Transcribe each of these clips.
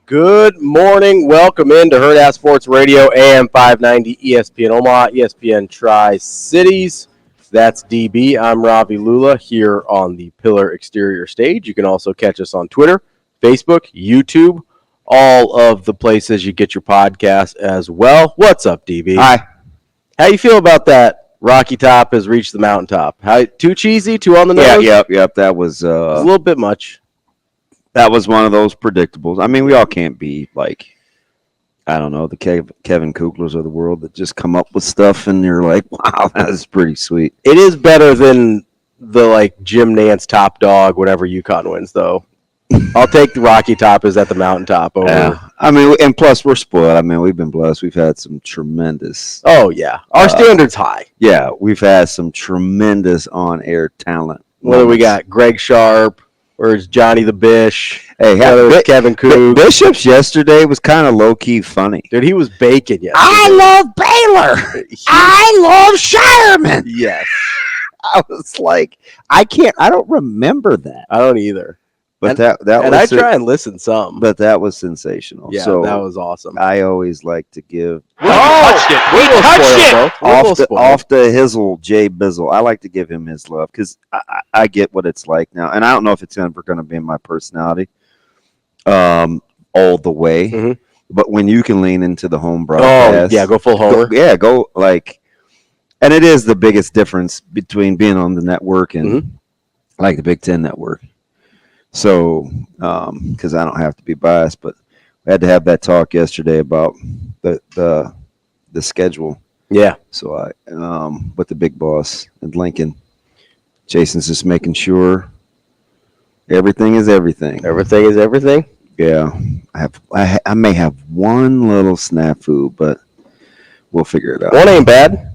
Good morning. Welcome into Hurrdat Sports Radio, AM 590, ESPN Omaha, ESPN Tri-Cities. That's DB. I'm Ravi Lulla here on the Pillar Exterior stage. You can also catch us on Twitter, Facebook, YouTube, all of the places you get your podcast as well. What's up, DB? Hi. How you feel about that? Rocky Top has reached the mountaintop. Too cheesy? Too on the nose? Yep. That was a little bit much. That was one of those predictables. I mean, we all can't be like, I don't know, the Kevin Kuglers of the world that just come up with stuff and you're like, wow, that is pretty sweet. It is better than the Jim Nantz top dog, whatever UConn wins, though. I'll take the Rocky Top is at the mountaintop over. Yeah. I mean, and plus we're spoiled. I mean, we've been blessed. We've had some tremendous. Oh yeah, our standard's high. Yeah, we've had some tremendous on-air talent. Whether we got Greg Sharp or it's Johnny the Bish. Hey, Kevin Coog. Bishop's yesterday was kind of low-key funny. Dude, he was baking yesterday. I love Baylor. I love Shireman. Yes. I was like, I don't remember that. I don't either. But that and was I try and listen some. But that was sensational. Yeah, so that was awesome. I always like to give touched it. We touched it. Off the Hizzle Jay Bizzle. I like to give him his love because I get what it's like now, and I don't know if it's ever going to be in my personality, all the way. Mm-hmm. But when you can lean into the home broadcast, go full homer. Go like, and it is the biggest difference between being on the network and like the Big Ten network. So, because I don't have to be biased, but we had to have that talk yesterday about the schedule. Yeah. So I, with the big boss at Lincoln, Jason's just making sure everything is everything. Everything is everything. Yeah. I may have one little snafu, but we'll figure it out. One ain't bad.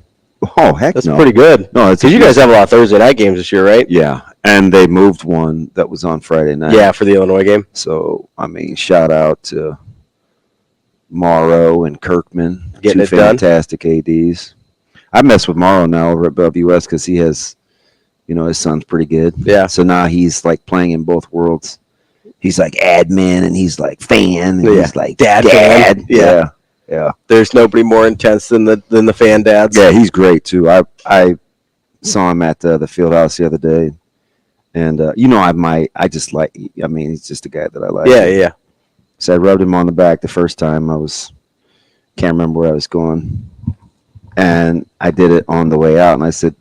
Oh heck, that's no. pretty good. No, because you guys have a lot of Thursday night games this year, right? Yeah. And they moved one that was on Friday night. Yeah, for the Illinois game. So, I mean, shout out to Morrow and Kirkman. Getting it fantastic done. ADs. I mess with Morrow now over at CWS because he has, his son's pretty good. Yeah. So now he's like playing in both worlds. He's like admin and he's like fan and he's like dad. Yeah. Yeah. There's nobody more intense than the fan dads. Yeah, he's great too. I saw him at the field house the other day. And, I just like, he's just a guy that I like. Yeah. So I rubbed him on the back the first time can't remember where I was going. And I did it on the way out. And I said,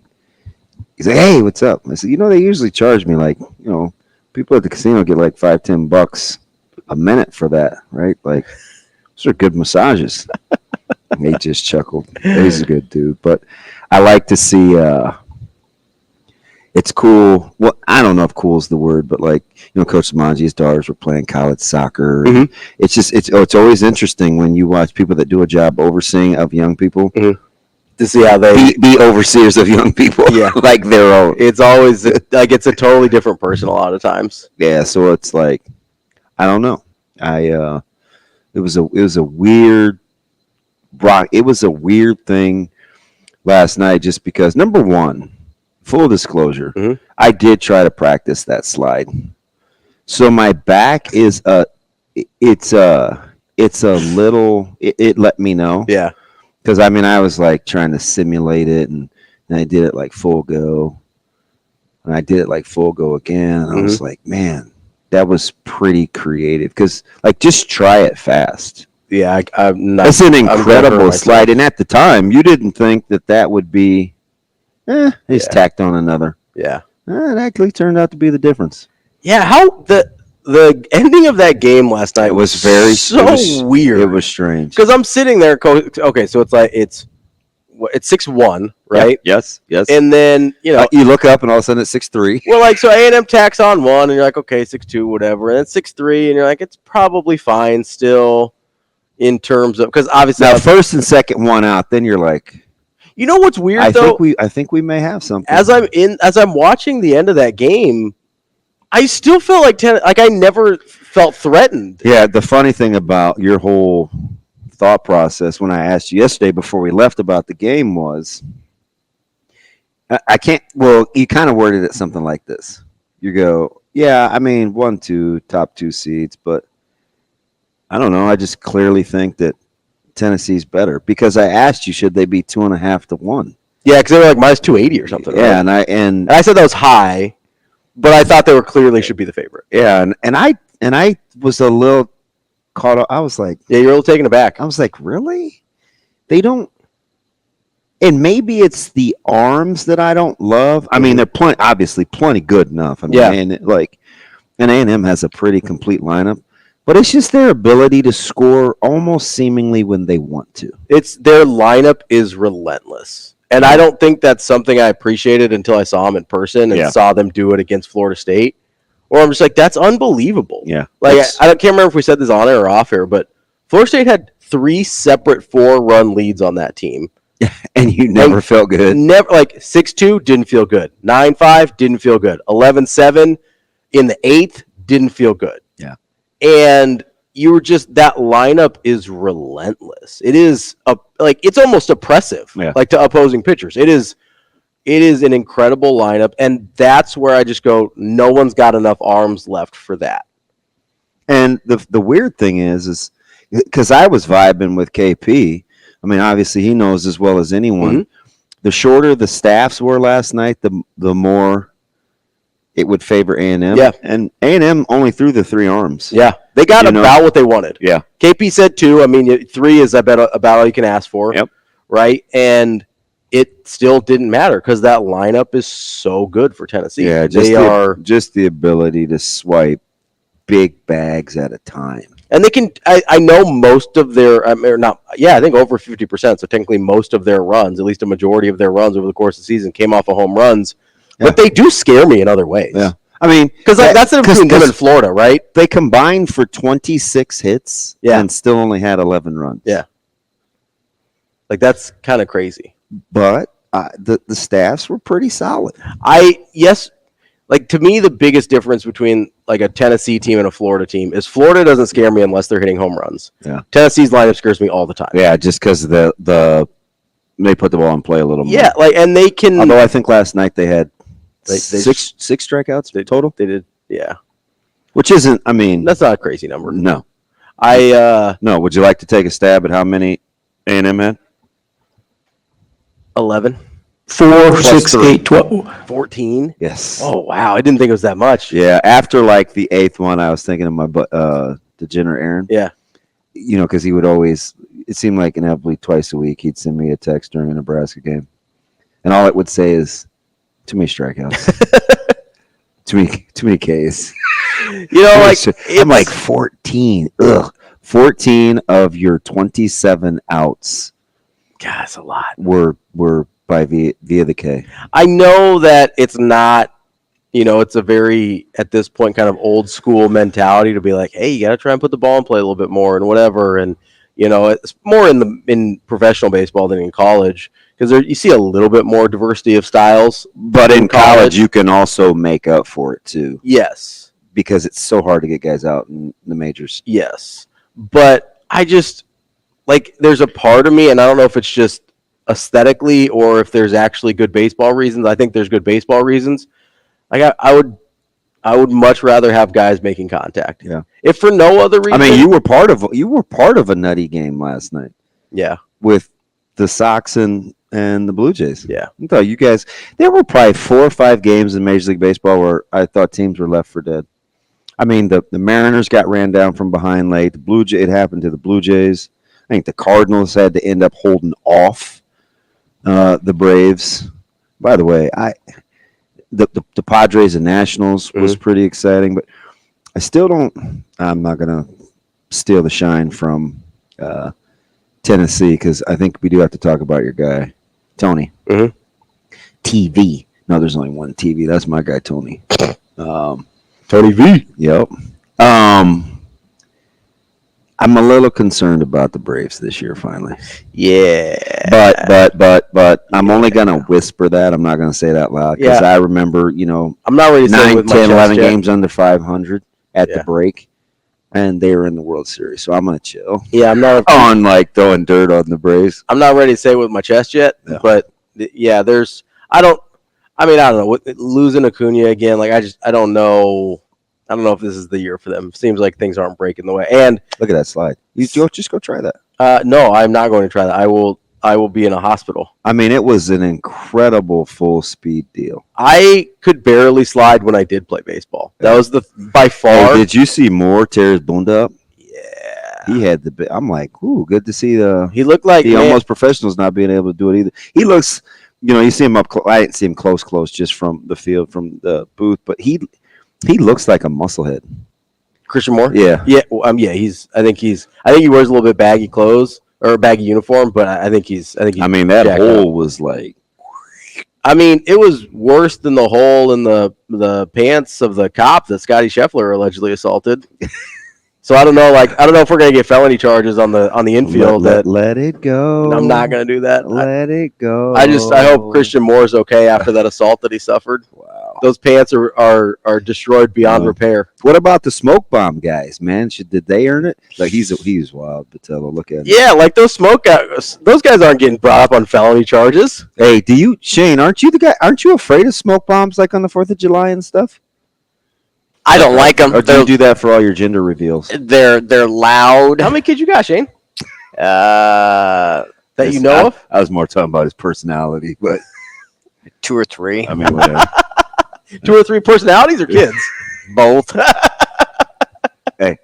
he's like, hey, what's up? I said, they usually charge me people at the casino get like $5-10 a minute for that, right? Like, those are good massages. And he just chuckled. He's a good dude. But I like to see, it's cool. Well, I don't know if cool is the word, but Coach Manji's daughters were playing college soccer. Mm-hmm. It's always interesting when you watch people that do a job overseeing of young people to see how they be overseers of young people. Yeah, like their own. It's always it's a totally different person a lot of times. Yeah, so it's like I don't know. It was a weird thing last night just because number one. Full disclosure, I did try to practice that slide. So my back is it let me know. Yeah. Because I was like trying to simulate it and I did it like full go. And I did it like full go again. And I was like, man, that was pretty creative. Because just try it fast. Yeah, it's an incredible slide. And at the time, you didn't think that would be he's tacked on another. Yeah. It actually turned out to be the difference. Yeah, how the ending of that game last night was weird. It was strange. Because I'm sitting there, okay, so it's 6-1, right? Yeah, yes. And then, you look up and all of a sudden it's 6-3. Well, so A&M tacks on 1, and you're like, okay, 6-2, whatever. And it's 6-3, and you're like, it's probably fine still in terms of, because obviously. Now, first and second one out, then you're like. You know what's weird though? I think we may have something. As I'm watching the end of that game, I still feel like I never felt threatened. Yeah, the funny thing about your whole thought process when I asked you yesterday before we left about the game was I can't. Well, you kind of worded it something like this. You go, yeah, I mean, 1-2 top 2 seeds, but I don't know. I just clearly think that Tennessee's better because I asked you, should they be 2.5 to 1? Yeah, because they were like minus 280 or something. Yeah, right? and I said that was high, but I thought they were clearly should be the favorite. Yeah, and I was a little caught up. I was like, yeah, you're a little taken aback. I was like, really? They don't. And maybe it's the arms that I don't love. I mean, they're obviously plenty good enough. I mean, and A&M has a pretty complete lineup, but it's just their ability to score almost seemingly when they want to. It's their lineup is relentless, and I don't think that's something I appreciated until I saw them in person and saw them do it against Florida State. Or I'm just like, that's unbelievable. Yeah, like I can't remember if we said this on air or off air, but Florida State had 3 separate 4-run leads on that team. And you never felt good. Never, like 6-2 didn't feel good. 9-5 didn't feel good. 11-7 in the 8th didn't feel good. Yeah. And you were just, that lineup is relentless. It is it's almost oppressive. Yeah. Like to opposing pitchers. It is an incredible lineup, and that's where I just go, no one's got enough arms left for that. And the weird thing is because I was vibing with KP. I mean, obviously, he knows as well as anyone. Mm-hmm. The shorter the staffs were last night, the more it would favor A&M. Yeah. And A&M only threw the 3 arms. Yeah. They got about what they wanted. Yeah. KP said 2. I mean, 3 is about all you can ask for. Yep. Right? And it still didn't matter because that lineup is so good for Tennessee. Yeah, just the ability to swipe big bags at a time. And they can, I know most of their, I think over 50%. So technically most of their runs, at least a majority of their runs over the course of the season came off of home runs. Yeah. But they do scare me in other ways. Yeah. I mean, because that's the difference between them and Florida, right? They combined for 26 hits and still only had 11 runs. Yeah. Like, that's kind of crazy. But the staffs were pretty solid. Like, to me, the biggest difference between like a Tennessee team and a Florida team is Florida doesn't scare me unless they're hitting home runs. Yeah. Tennessee's lineup scares me all the time. Yeah, just because they put the ball in play a little more. Yeah, like, and they can. Although I think last night they had six strikeouts total. They did, yeah. Which isn't. I mean, that's not a crazy number. No. No. Would you like to take a stab at how many A&M had? 11. 4, 6, 8, 12. 14? Yes. Oh, wow. I didn't think it was that much. Yeah. After like the 8th one, I was thinking of my degenerate Aaron. Yeah. You know, because he would always, it seemed like inevitably twice a week, he'd send me a text during a Nebraska game. And all it would say is, too many strikeouts. too many Ks. You know, I'm like 14. Ugh. 14 of your 27 outs. God, that's a lot. Were by via the K. I know that it's not, it's a very, at this point, kind of old school mentality to be like, hey, you got to try and put the ball in play a little bit more and whatever. And, it's more in professional baseball than in college because you see a little bit more diversity of styles. But in college, you can also make up for it too. Yes. Because it's so hard to get guys out in the majors. Yes. But I just, there's a part of me, and I don't know if it's just aesthetically or if there's actually good baseball reasons. I think there's good baseball reasons. I would much rather have guys making contact. Yeah. If for no other reason. I mean, you were part of a nutty game last night. Yeah. With the Sox and the Blue Jays. Yeah. I thought you guys, there were probably 4 or 5 games in Major League Baseball where I thought teams were left for dead. I mean, the Mariners got ran down from behind late. It happened to the Blue Jays. I think the Cardinals had to end up holding off the Braves. By the way, the Padres and Nationals was pretty exciting, but I still don't. I'm not gonna steal the shine from Tennessee because I think we do have to talk about your guy, Tony. Mm-hmm. TV. No, there's only one TV. That's my guy, Tony. Tony V. Yep. I'm a little concerned about the Braves this year, finally. Yeah. But I'm only going to whisper that. I'm not going to say that loud because I remember, I'm not ready to 9, 10, 11 games under 500 at the break, and they were in the World Series. So I'm going to chill. Yeah, I'm not on throwing dirt on the Braves. I'm not ready to say it with my chest yet, but I don't know. Losing Acuna again, I don't know I don't know if this is the year for them. Seems like things aren't breaking the way. And Look at that slide. Just go try that. no, I'm not going to try that. I will be in a hospital. I mean, it was an incredible full speed deal. I could barely slide when I did play baseball. That was by far. Oh, did you see Moore tear his bunda up? Yeah. He had I'm like, ooh, good to see He looked like the almost professionals not being able to do it either. He looks, you see him up close. I didn't see him close, just from the field, from the booth, but he looks like a musclehead. Christian Moore. Yeah. Yeah. I think he wears a little bit baggy clothes or a baggy uniform, but I think he's. I mean, that hole was like. I mean, it was worse than the hole in the pants of the cop that Scotty Scheffler allegedly assaulted. So I don't know if we're gonna get felony charges on the infield. Let it go. I'm not gonna do that. Let it go. I hope Christian Moore's okay after that assault that he suffered. Wow. Those pants are destroyed beyond repair. What about the smoke bomb guys, man? Did they earn it? Like he's wild, Patello. Look at him. Yeah, like those smoke guys. Those guys aren't getting brought up on felony charges. Hey, Shane? Aren't you the guy? Aren't you afraid of smoke bombs like on the 4th of July and stuff? I don't like them. Or do you do that for all your gender reveals? They're loud. How many kids you got, Shane? That you know of? I was more talking about his personality, but 2 or 3. I mean, whatever. 2 or 3 personalities or kids? Both. Hey.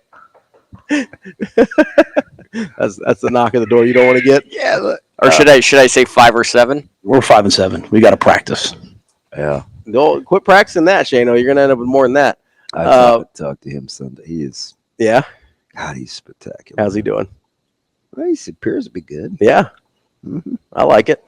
That's the knock at the door you don't want to get. Yeah. Or should I say 5 or 7? We're 5 and 7. We got to practice. Yeah. Don't quit practicing that, Shane. You're going to end up with more than that. I talked to him Sunday. He is. Yeah. God, he's spectacular. How's he doing? Well, he appears to be good. Yeah. Mm-hmm. I like it.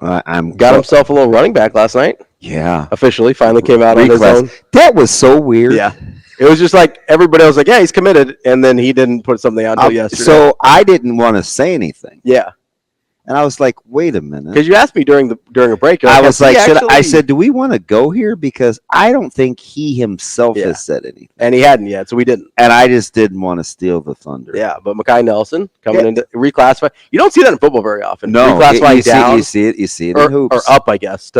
I'm got himself a little running back last night. Yeah. Officially, finally came out on his own. That was so weird. Yeah. It was just like everybody was like, yeah, he's committed. And then he didn't put something out until yesterday. So I didn't want to say anything. Yeah. And I was like, wait a minute. Because you asked me during a break. I was like, I said, do we want to go here? Because I don't think he himself has said anything. And he hadn't yet, so we didn't. And I just didn't want to steal the thunder. Yeah, but Mekhi Nelson coming into reclassify. You don't see that in football very often. No, reclassify down. You see it in hoops. Or up, I guess.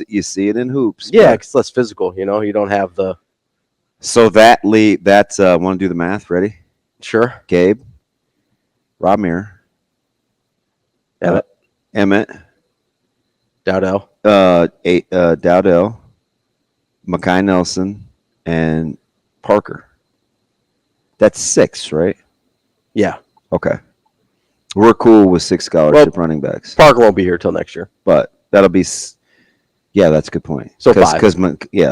You see it in hoops. Yeah, it's less physical. You don't have the. So that's want to do the math? Ready? Sure. Gabe, Ramir, Emmett, Dowdell, Dowdell, Mekhi Nelson, and Parker. That's 6, right? Yeah. Okay. We're cool with 6 scholarship running backs. Parker won't be here till next year. But that'll be. Yeah, that's a good point. So 5.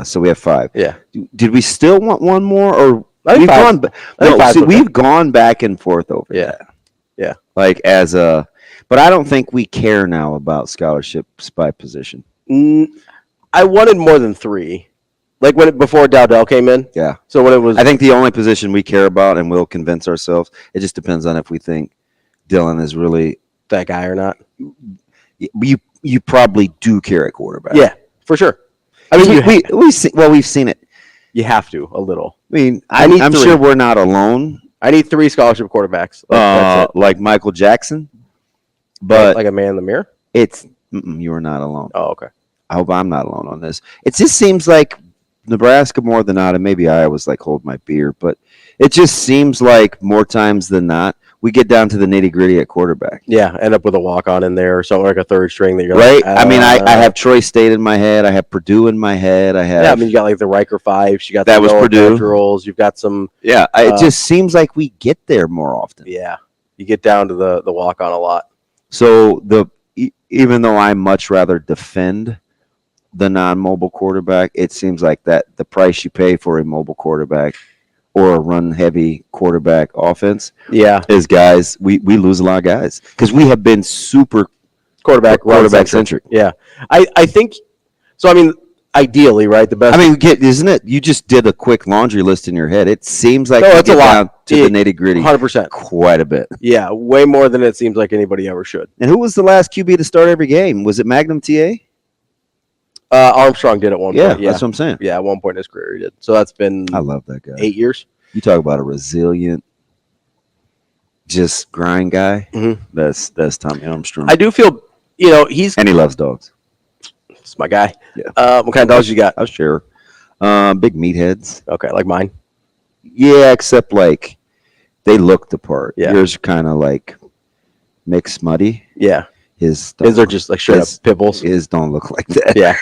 So we have 5. Yeah. Did we still want one more, or we've gone? We've gone back and forth over that. Yeah. Like but I don't think we care now about scholarships by position. I wanted more than 3. Like before Dowdell came in. Yeah. So when it was, I think the only position we care about, and we'll convince ourselves, it just depends on if we think Dylan is really that guy or not. You probably do care at quarterback. Yeah, for sure. I mean, we've seen it. You have to a little. I mean, I'm sure we're not alone. I need 3 scholarship quarterbacks. Like Michael Jackson, but like a man in the mirror. You are not alone. Oh, okay. I hope I'm not alone on this. It just seems like Nebraska more than not, and maybe I was like hold my beer, but it just seems like more times than not we get down to the nitty gritty at quarterback. Yeah, end up with a walk on in there or something like a third string that you're right. Like, I mean, I have Troy State in my head. I have Purdue in my head. I mean, you got like the Riker 5s. You got that was Purdue rolls. You've got some. Yeah, it just seems like we get there more often. Yeah, you get down to the walk on a lot. So even though I much rather defend the non-mobile quarterback, it seems like that the price you pay for a mobile quarterback or a run-heavy quarterback offense is guys, we lose a lot of guys because we have been super quarterback-centric. Yeah. I think – so, I mean, ideally, right, the best – I mean, isn't it – you just did a quick laundry list in your head. It seems like it's a lot. Down to the nitty-gritty 100%. Quite a bit. Yeah, way more than it seems like anybody ever should. And who was the last QB to start every game? Was it Magnum TA? Armstrong did at one point. Yeah, that's what I'm saying. Yeah, at one point in his career he did. So that's been I love that guy. 8 years. You talk about a resilient, just grind guy. Mm-hmm. That's Tommy Armstrong. I do feel, and he loves dogs. It's my guy. Yeah. What kind of dogs you got? I'll share. Big meatheads. Okay, like mine. Yeah, except like they look the part. Yeah. Yours are kind of like mixed muddy. Yeah. His Are just like straight up pit bulls. His don't look like that. Yeah.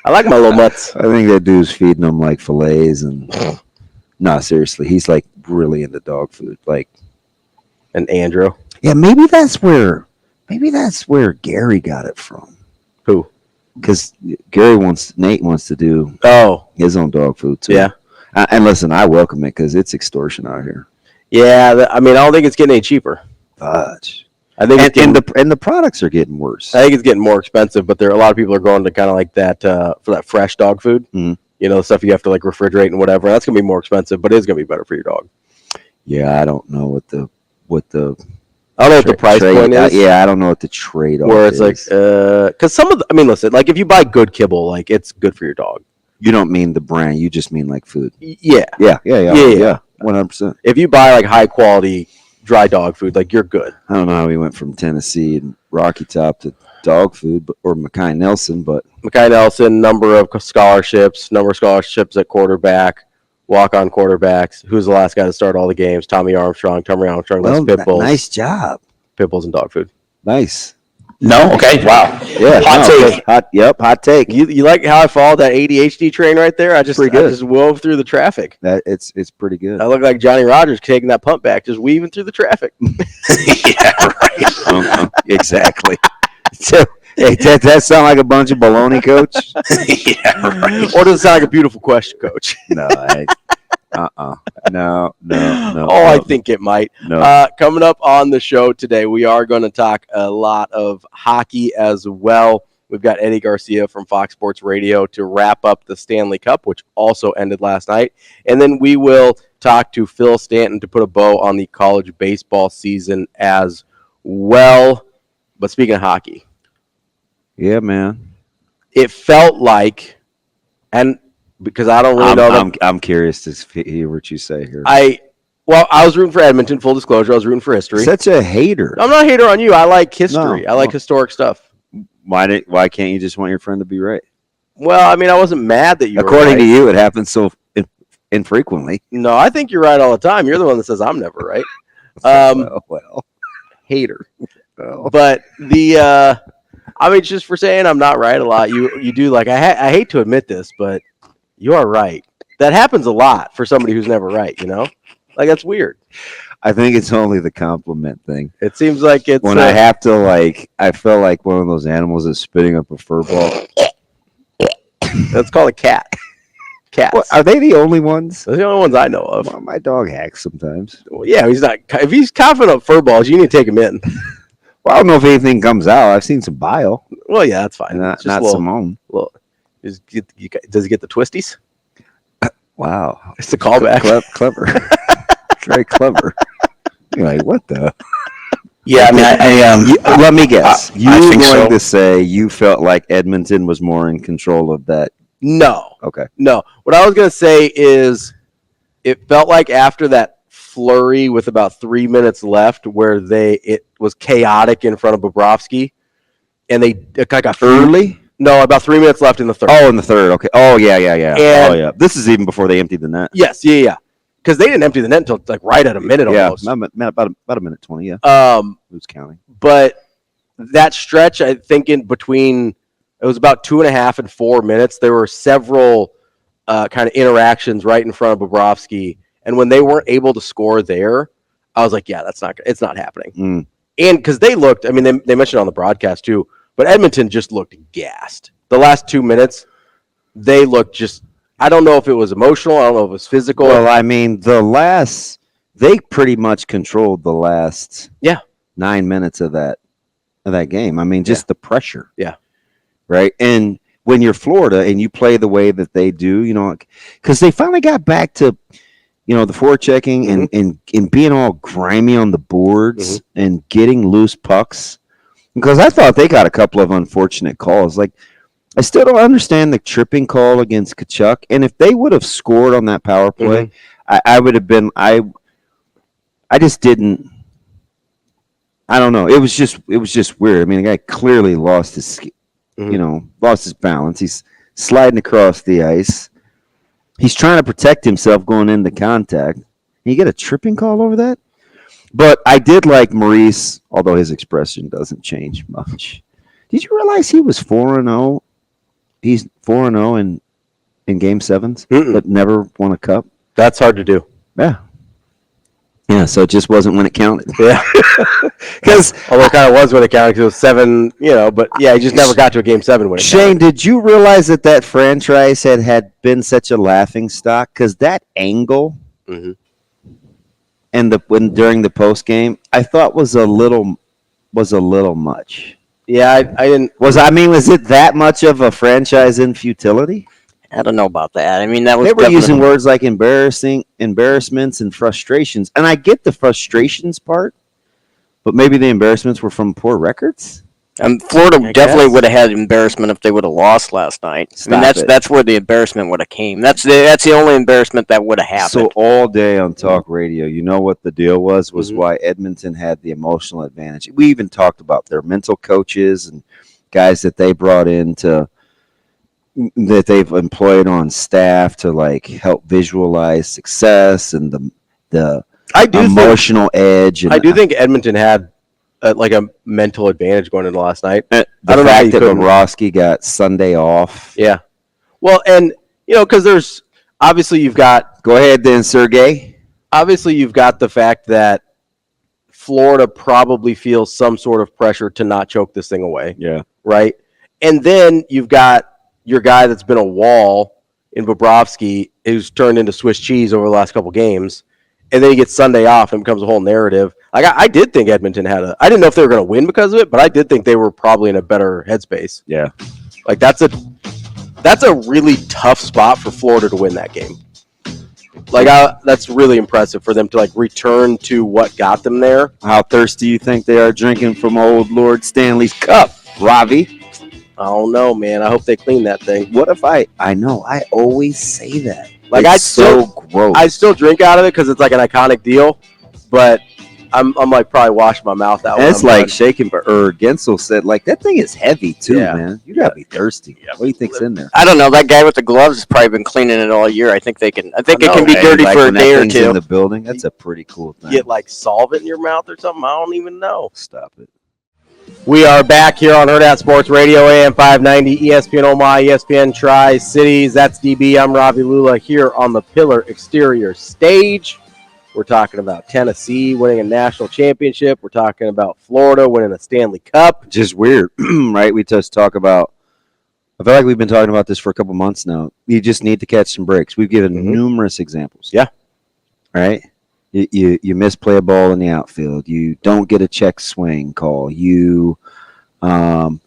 I like my little mutts. I think that dude's feeding them like fillets and. No, seriously, he's like really into dog food. Like, And Andrew. yeah, maybe that's where Gary got it from. Who? Because Nate wants to do his own dog food too. Yeah. And listen, I welcome it because it's extortion out here. Yeah, I mean, I don't think it's getting any cheaper. Fudge. I think And the products are getting worse. I think it's getting more expensive, but a lot of people are going to kind of like that for that fresh dog food. Mhm. You know, the stuff you have to like refrigerate and whatever. That's gonna be more expensive, but it's gonna be better for your dog. Yeah, I don't know what the I don't know what the price point is. Yeah, I don't know what the trade-off Where it's is. like, because listen, like if you buy good kibble, like it's good for your dog. You don't mean the brand, you just mean like food. Yeah. Yeah. 100%. If you buy like high quality dry dog food, like you're good. I don't know how we went from Tennessee and Rocky Top to dog food, or Mackay Nelson, but Mackay Nelson, number of scholarships at quarterback, walk-on quarterbacks. Who's the last guy to start all the games? Tommy Armstrong. That's pit bulls. nice job. Pit bulls and dog food. Nice. No? Okay. Wow. Yeah. Hot take. Hot take. You like how I followed that ADHD train right there? I just wove through the traffic. It's pretty good. I look like Johnny Rogers taking that punt back, just weaving through the traffic. Yeah, right. Exactly. So, hey, that sound like a bunch of baloney, Coach? Yeah, right. Or does it sound like a beautiful question, Coach? No. No. I think it might. No. Coming up on the show today, we are going to talk a lot of hockey as well. We've got Eddie Garcia from Fox Sports Radio to wrap up the Stanley Cup, which also ended last night. And then we will talk to Phil Stanton to put a bow on the college baseball season as well. But speaking of hockey. Yeah, man. It felt like, and because I don't really know. I'm curious to hear what you say here. I was rooting for Edmonton, full disclosure. I was rooting for history. Such a hater. I'm not a hater on you. I like history. I like historic stuff. Why can't you just want your friend to be right? Well, I mean, I wasn't mad that you were According right. to you, it happens so infrequently. No, I think you're right all the time. You're the one that says I'm never right. Well. Hater. Well. But just for saying I'm not right a lot, you do like, I hate to admit this, but you are right. That happens a lot for somebody who's never right, you know? Like, that's weird. I think it's only the compliment thing. It seems like it's... When I have to, I feel like one of those animals that's spitting up a fur ball. That's called a cat. Cats. Well, are they the only ones? Those are the only ones I know of. Well, my dog hacks sometimes. Well, yeah, he's not... If he's coughing up fur balls, you need to take him in. Well, I don't know if anything comes out. I've seen some bile. Well, yeah, that's fine. Not Simone. Does he get the twisties? Wow. It's a callback. Clever. Very clever. You're like, what the? Yeah, I mean, let me guess. You I were think going so. to say you felt like Edmonton was more in control of that. No. Okay. No. What I was going to say is it felt like after that flurry with about 3 minutes left where it was chaotic in front of Bobrovsky and they got Early? No, about 3 minutes left in the third. Oh, in the third. Okay. Oh, yeah. And- Oh, yeah. This is even before they emptied the net. Yes. Yeah. Because they didn't empty the net until like right at a minute almost. Yeah, about a minute 20, yeah. Who's counting? But that stretch, I think in between, it was about 2.5 and 4 minutes. There were several kind of interactions right in front of Bobrovsky. And when they weren't able to score there, I was like, yeah, it's not happening. Mm. And because they looked, I mean, they mentioned it on the broadcast too, but Edmonton just looked gassed. The last 2 minutes, they looked just, I don't know if it was emotional. I don't know if it was physical. Well, I mean, they pretty much controlled the last 9 minutes of that game. I mean, just the pressure. Yeah. Right. And when you're Florida and you play the way that they do, you know, because they finally got back to, you know, the forechecking and being all grimy on the boards and getting loose pucks. Because I thought they got a couple of unfortunate calls. Like, I still don't understand the tripping call against Tkachuk. And if they would have scored on that power play, I would have been. I just didn't. I don't know. It was just weird. I mean, the guy clearly lost his, lost his balance. He's sliding across the ice. He's trying to protect himself going into contact. You get a tripping call over that? But I did like Maurice, although his expression doesn't change much. Did you realize he was 4-0? He's 4-0 in Game 7s, but never won a cup? That's hard to do. Yeah. Yeah, so it just wasn't when it counted. Yeah. Because although it kind of was when it counted, because it was 7, but yeah, he just never got to a Game 7 when it Shane, counted. did you realize that franchise had been such a laughing stock? Because that angle and during the post game, I thought was a little much. Yeah, I didn't. Was it that much of a franchise in futility? I don't know about that. I mean, that was They were using words like embarrassments, and frustrations. And I get the frustrations part, but maybe the embarrassments were from poor records. Florida definitely would have had embarrassment if they would have lost last night. That's where the embarrassment would have came. That's the only embarrassment that would have happened. So all day on talk radio, you know what the deal was why Edmonton had the emotional advantage. We even talked about their mental coaches and guys that they brought in that they've employed on staff to help visualize success and the emotional edge. And I do think Edmonton had a mental advantage going into last night. I don't know that Bobrovsky got Sunday off. Yeah. Well, and because there's obviously you've got. Go ahead then, Sergey. Obviously, you've got the fact that Florida probably feels some sort of pressure to not choke this thing away. Yeah. Right. And then you've got your guy that's been a wall in Bobrovsky, who's turned into Swiss cheese over the last couple games, and then he gets Sunday off and becomes a whole narrative. I did think Edmonton I didn't know if they were going to win because of it, but I did think they were probably in a better headspace. Yeah. That's a really tough spot for Florida to win that game. That's really impressive for them to return to what got them there. How thirsty you think they are drinking from old Lord Stanley's cup, Ravi? I don't know, man. I hope they clean that thing. What if I know, I always say that. It's so gross. I still drink out of it because it's an iconic deal, but I'm probably washing my mouth out. And it's shaking, or Gensel said, that thing is heavy too, man. You gotta be thirsty. Yeah. What do you think's in there? I don't know. That guy with the gloves has probably been cleaning it all year. I think it can be dirty for a day or two. In the building, that's a pretty cool thing. Get solvent in your mouth or something. I don't even know. Stop it. We are back here on Hurrdat Sports Radio, AM 590, ESPN Omaha, ESPN Tri-Cities. That's DB. I'm Ravi Lulla here on the Pillar Exterior stage. We're talking about Tennessee winning a national championship. We're talking about Florida winning a Stanley Cup. Just weird, right? We just talk about – I feel like we've been talking about this for a couple months now. You just need to catch some breaks. We've given numerous examples. Yeah. Right? You misplay a ball in the outfield. You don't get a check swing call. You a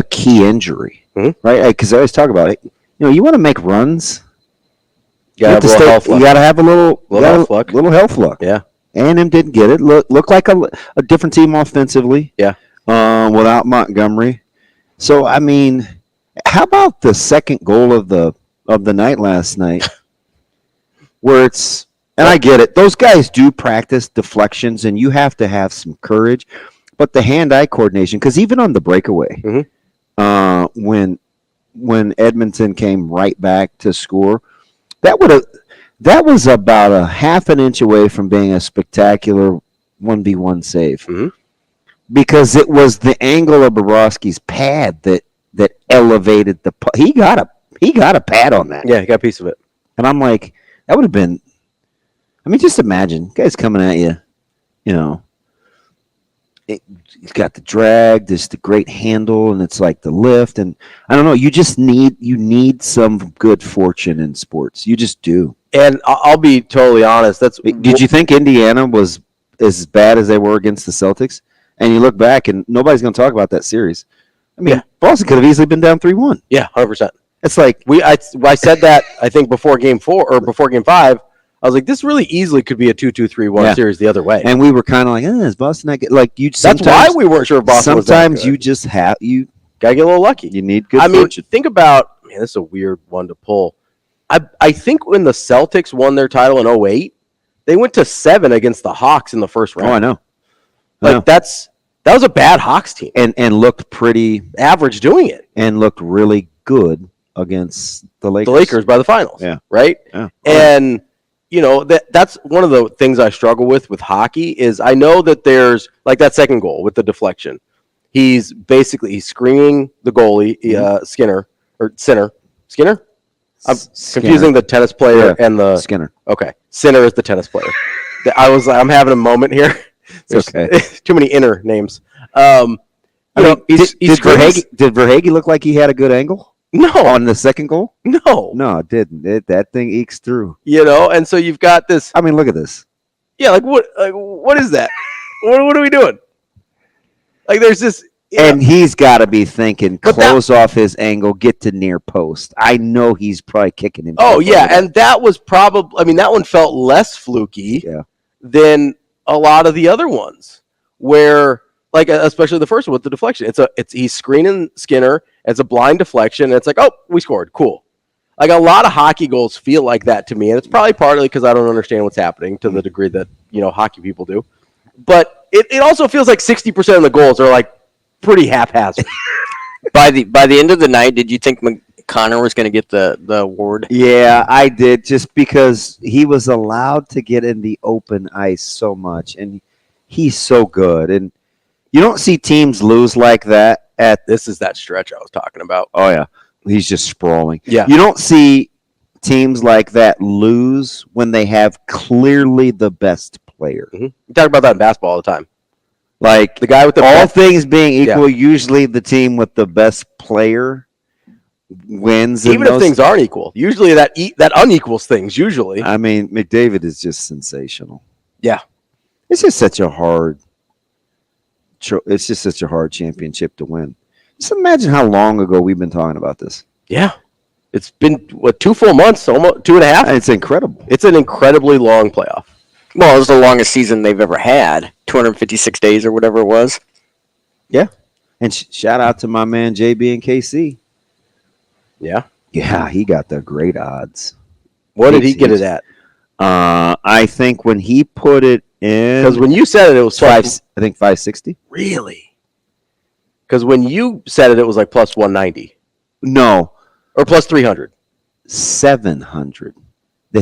key injury, right? Because I always talk about it. You want to make runs. You got to have a little health luck. Yeah. A&M didn't get it. Looked like a different team offensively. Yeah. Without Montgomery. So how about the second goal of the night last night, where it's. And I get it. Those guys do practice deflections, and you have to have some courage. But the hand-eye coordination, because even on the breakaway, when Edmonton came right back to score, that was about a half an inch away from being a spectacular 1v1 save. Because it was the angle of Bobrovsky's pad that elevated the puck. He got a pad on that. Yeah, he got a piece of it. And I'm like, that would have been. Just imagine guys coming at you. He's got the drag, the great handle, and it's like the lift, and I don't know. You just need some good fortune in sports. You just do. And I'll be totally honest. Did you think Indiana was as bad as they were against the Celtics? And you look back, and nobody's going to talk about that series. Boston could have easily been down 3-1. Yeah, 100%. It's like I said that I think before Game 4 or before Game 5. I was like, this really easily could be a 2-2-3-1 series the other way. And we were kind of like, is Boston not good? That's why we weren't sure if Boston was that good. Sometimes you just got to get a little lucky. You need good fortune. Think about, this is a weird one to pull. I think when the Celtics won their title in 2008, they went to 7 against the Hawks in the first round. Oh, I know. That was a bad Hawks team. And looked pretty average doing it. And looked really good against the Lakers. The Lakers by the finals. Yeah. Right? Yeah. And, that's one of the things I struggle with hockey is I know that there's, like that second goal with the deflection. He's screening the goalie, Skinner, or Sinner. Skinner? I'm confusing the tennis player and the Skinner. Okay, Sinner is the tennis player. I'm having a moment here. It's okay. Too many inner names. Did Verhaeghe look like he had a good angle? No, on the second goal. No, it didn't. That thing ekes through. And so you've got this. I mean, look at this. Yeah, what is that? what are we doing? Like, there's this. And he's got to be thinking, close off his angle, get to near post. I know he's probably kicking him. Oh, yeah, and that was probably, that one felt less fluky than a lot of the other ones, where, like, especially the first one with the deflection. He's screening Skinner, it's a blind deflection, and it's like, oh, we scored, cool. Like, a lot of hockey goals feel like that to me, and it's probably partly because I don't understand what's happening to the degree that, hockey people do. But it also feels like 60% of the goals are, like, pretty haphazard. By the end of the night, did you think Connor was going to get the award? Yeah, I did, just because he was allowed to get in the open ice so much, and he's so good. And you don't see teams lose like that. This is that stretch I was talking about. Oh, yeah. He's just sprawling. Yeah. You don't see teams like that lose when they have clearly the best player. Mm-hmm. You talk about that in basketball all the time. Like, the guy with all things being equal, usually the team with the best player wins. Even if things aren't equal, usually that unequals things. Usually, I mean, McDavid is just sensational. Yeah, it's just such a hard. It's just such a hard championship to win. Just imagine how long ago we've been talking about this. Yeah, it's been 2 full months, almost 2.5. It's incredible. It's an incredibly long playoff. Well, it was the longest season they've ever had, 256 days or whatever it was. Yeah. And shout out to my man JB and KC. Yeah. Yeah, he got the great odds. What did he get it at? I think when he put it in... Because when you said it was I think 560. Really? Because when you said it was like plus 190. No. Or plus 300. 700. The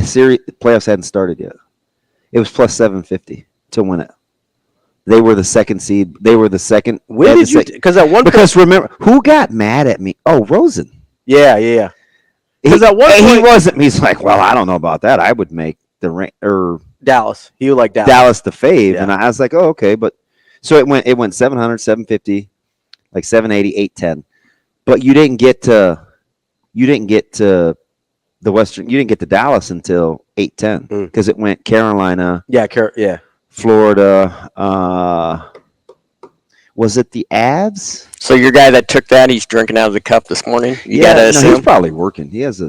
playoffs hadn't started yet. It was plus 750 to win it. They were the second seed. They were the second. Where did you? Because at one because remember who got mad at me? Oh, Rosen. Yeah. Because at one point he wasn't. He's like, well, I don't know about that. I would make the Dallas. He would like Dallas. Dallas the fave, and I was like, oh, okay, but so it went 700, 750, like 780, 810, but you didn't get to the Western. You didn't get to Dallas until 8:10 because it went Carolina. Yeah. Florida. Was it the Avs? So your guy that took that, he's drinking out of the cup this morning. He's probably working. He has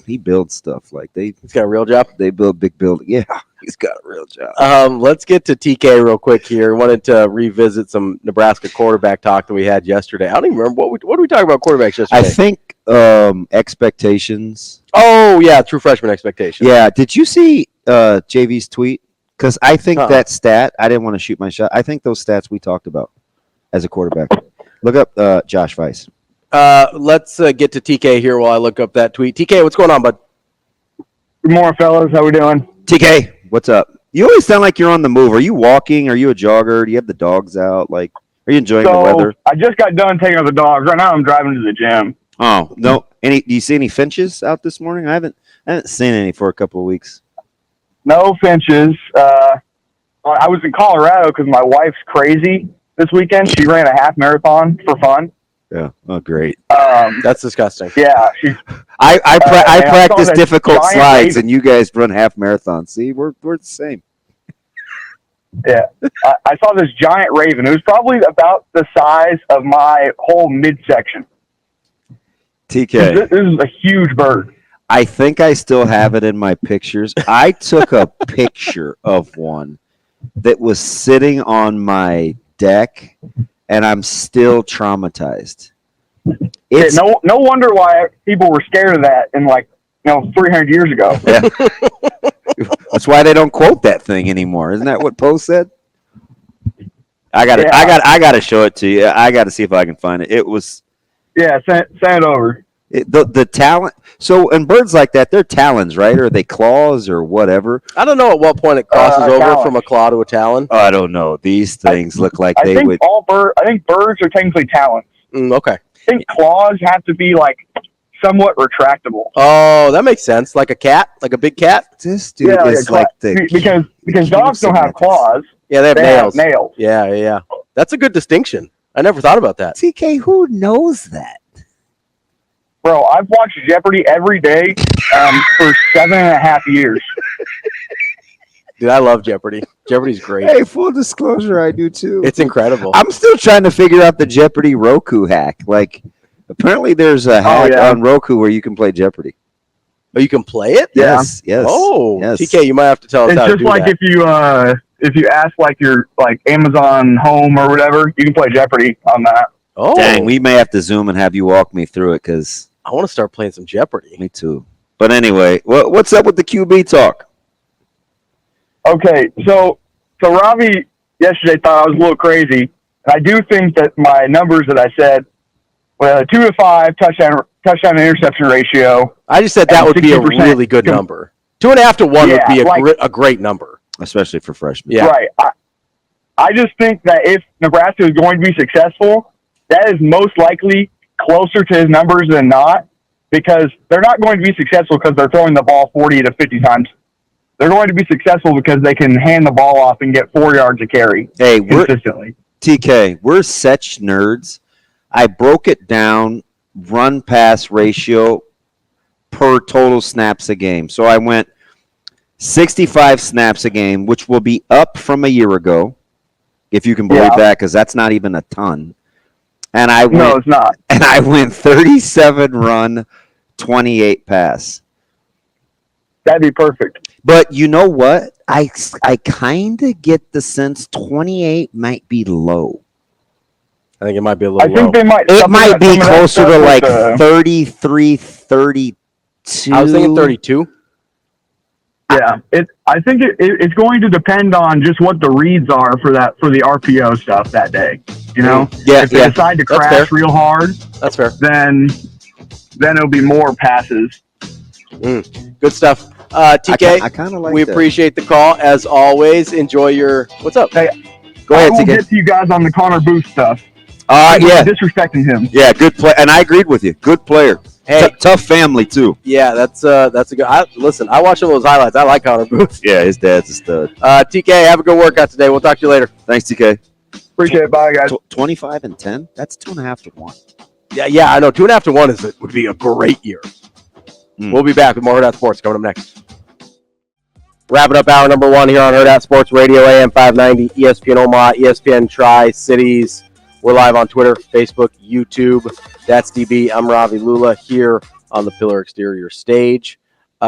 he builds stuff like he's got a real job. They build big buildings. Yeah, he's got a real job. Let's get to TK real quick here. Wanted to revisit some Nebraska quarterback talk that we had yesterday. I don't even remember what did we talk about quarterbacks yesterday. I think expectations. Oh yeah, true freshman expectations. Yeah. Did you see JV's tweet? Because I think that stat. I didn't want to shoot my shot. I think those stats we talked about as a quarterback. Look up Josh Weiss. Let's get to TK here while I look up that tweet. TK, what's going on, bud? Good morning, fellas. How we doing? TK, what's up? You always sound like you're on the move. Are you walking? Are you a jogger? Do you have the dogs out? Like, are you enjoying the weather? I just got done taking out the dogs. Right now, I'm driving to the gym. Oh no! Do you see any finches out this morning? I haven't seen any for a couple of weeks. No finches. I was in Colorado because my wife's crazy this weekend. She ran a half marathon for fun. Yeah. Oh, great. That's disgusting. Yeah. I practice difficult slides, and you guys run half marathons. See, we're the same. Yeah. I saw this giant raven. It was probably about the size of my whole midsection. TK. This is a huge bird. I think I still have it in my pictures. I took a picture of one that was sitting on my deck, and I'm still traumatized. It's no wonder why people were scared of that in 300 years ago. Yeah. That's why they don't quote that thing anymore. Isn't that what Poe said? I got to show it to you. I got to see if I can find it. It was. Yeah, send it over. The talent. So, in birds like that, they're talons, right? Or are they claws or whatever? I don't know at what point it crosses over talons. from a claw to a talon. I don't know. These things look like I they think would. I think birds are technically talons. Okay. I think claws have to be like somewhat retractable. Oh, that makes sense. Like a cat, like a big cat. This dude is like the because dogs don't have claws. Yeah, they have nails. Have nails. Yeah. That's a good distinction. I never thought about that. TK. Who knows that? Bro, I've watched Jeopardy every day for 7.5 years. Dude, I love Jeopardy. Jeopardy's great. Hey, full disclosure, I do too. It's incredible. I'm still trying to figure out the Jeopardy Roku hack. Like, apparently there's a hack on Roku where you can play Jeopardy. Oh, you can play it? Yes. Oh, yes. TK, you might have to tell us It's how to just do like that. if you ask like your like Amazon Home or whatever, you can play Jeopardy on that. Oh, Dang, we may have to Zoom and have you walk me through it because I want to start playing some Jeopardy. me too. But anyway, what's up with the QB talk? Okay, so Ravi yesterday thought I was a little crazy, and I do think that my numbers that I said, well, 2 to 5 touchdown to interception ratio. I just said that And would be a 60% really good number. 2.5 to 1 would be like- a great number. Especially for freshmen. Yeah. Right. I just think that if Nebraska is going to be successful, that is most likely closer to his numbers than not, because they're not going to be successful because they're throwing the ball 40 to 50 times. They're going to be successful because they can hand the ball off and get 4 yards a carry consistently. TK, we're such nerds. I broke it down, run pass ratio per total snaps a game. So I went 65 snaps a game, which will be up from a year ago, if you can believe that, because that's not even a ton. And No, it's not. And I went 37 run, 28 pass. That'd be perfect. But you know what? I kind of get the sense 28 might be low. I think it might be a I little think low. they might. It might be closer to like 33, 32. I was thinking 32. Yeah, I think it's going to depend on just what the reads are for the RPO stuff that day. You know, if they decide to crash real hard, that's fair. Then it'll be more passes. Good stuff. TK, I kind of like we that. appreciate the call as always. Enjoy your what's up? Hey, Go ahead, I will TK. get to you guys on the Connor Booth stuff. Yeah, Disrespecting him. yeah, good play, and I agreed with you. Good player. Hey. Tough family too. Yeah, that's a good. Listen, I watched some of those highlights. I like Connor Booth. Yeah, his dad's a stud. TK, have a good workout today. We'll talk to you later. Thanks, TK. Appreciate it. Bye, guys. 25 and 10. That's 2.5 to 1. Yeah, I know. 2.5 to 1 would be a great year. We'll be back with more Hurrdat Sports coming up next. Wrapping up hour number 1 here on Hurrdat Sports Radio, AM 590, ESPN Omaha, ESPN Tri-Cities. We're live on Twitter, Facebook, YouTube. That's DB. I'm Ravi Lulla here on the Pillar Exterior stage.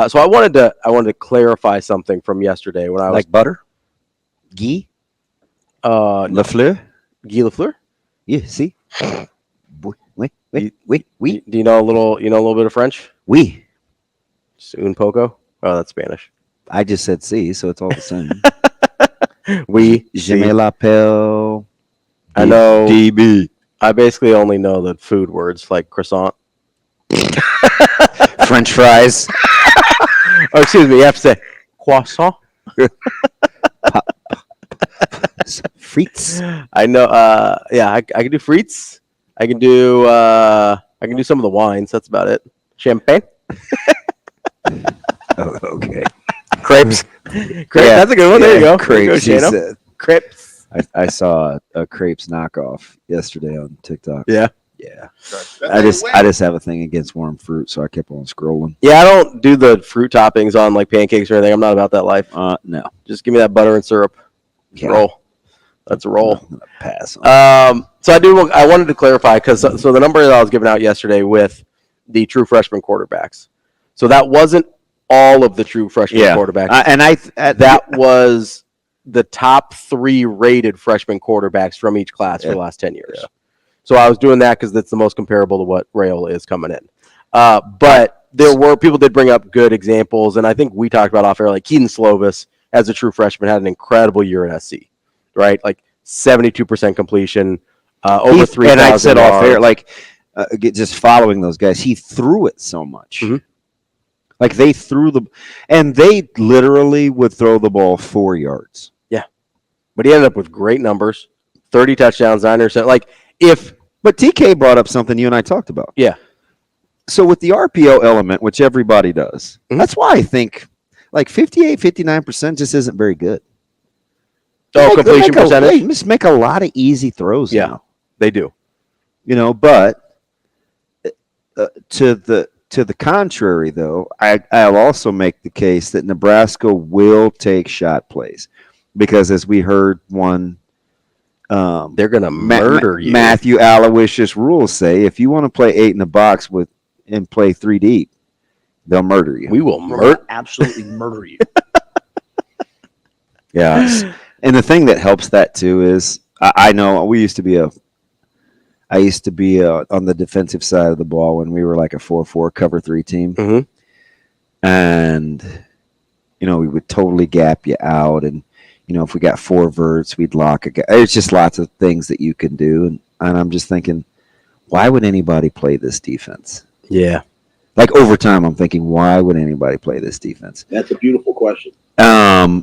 So I wanted to clarify something from yesterday when I was Like butter? Ghee? Lafleur? Guy Lafleur. Yeah, see? Oui. Do you know a little bit of French? Oui. Un poco. Oh, that's Spanish. I just said see, so it's all the same. Oui. Je me l'appelle I know. DB. I basically only know the food words like croissant. French fries. Oh, excuse me. You have to say croissant. Frites. I know. I can do frites. I can do some of the wines. That's about it. Champagne. Oh, okay. Crepes. That's a good one. There you go. Crepes. There you go, Shano. Crepes. I saw a crepes knockoff yesterday on TikTok. Yeah. Yeah. I just have a thing against warm fruit, so I kept on scrolling. Yeah, I don't do the fruit toppings on like pancakes or anything. I'm not about that life. No. Just give me that butter and syrup. Yeah. Roll. That's a roll. I'm gonna pass on. So I wanted to clarify because so the number that I was giving out yesterday with the true freshman quarterbacks. So that wasn't all of the true freshman quarterbacks. That was the top 3 rated freshman quarterbacks from each class for the last 10 years. Yeah. So I was doing that because that's the most comparable to what Rayola is coming in. But people did bring up good examples, and I think we talked about off air, like Keaton Slovis as a true freshman had an incredible year at SC, right? Like 72% completion, over 3,000 And I said off air, like just following those guys. He threw it so much. Mm-hmm. Like they and they literally would throw the ball 4 yards. Yeah. But he ended up with great numbers, 30 touchdowns, 9%. But TK brought up something you and I talked about. Yeah. So with the RPO element, which everybody does, that's why I think like 58, 59% just isn't very good. Oh, completion percentage? They just make a lot of easy throws now. They do. But to the contrary, though, I'll also make the case that Nebraska will take shot plays because, as we heard one, they're going to murder you. Matthew Aloysius rules say if you want to play 8 in the box and play 3 deep, they'll murder you. We will absolutely murder you. Yeah, and the thing that helps that too is I know I used to be on the defensive side of the ball when we were like a 4-4 cover 3 team. Mm-hmm. And, we would totally gap you out. And, if we got 4 verts, we'd lock a guy. It's just lots of things that you can do. And I'm just thinking, why would anybody play this defense? Yeah. Like over time, I'm thinking, why would anybody play this defense? That's a beautiful question.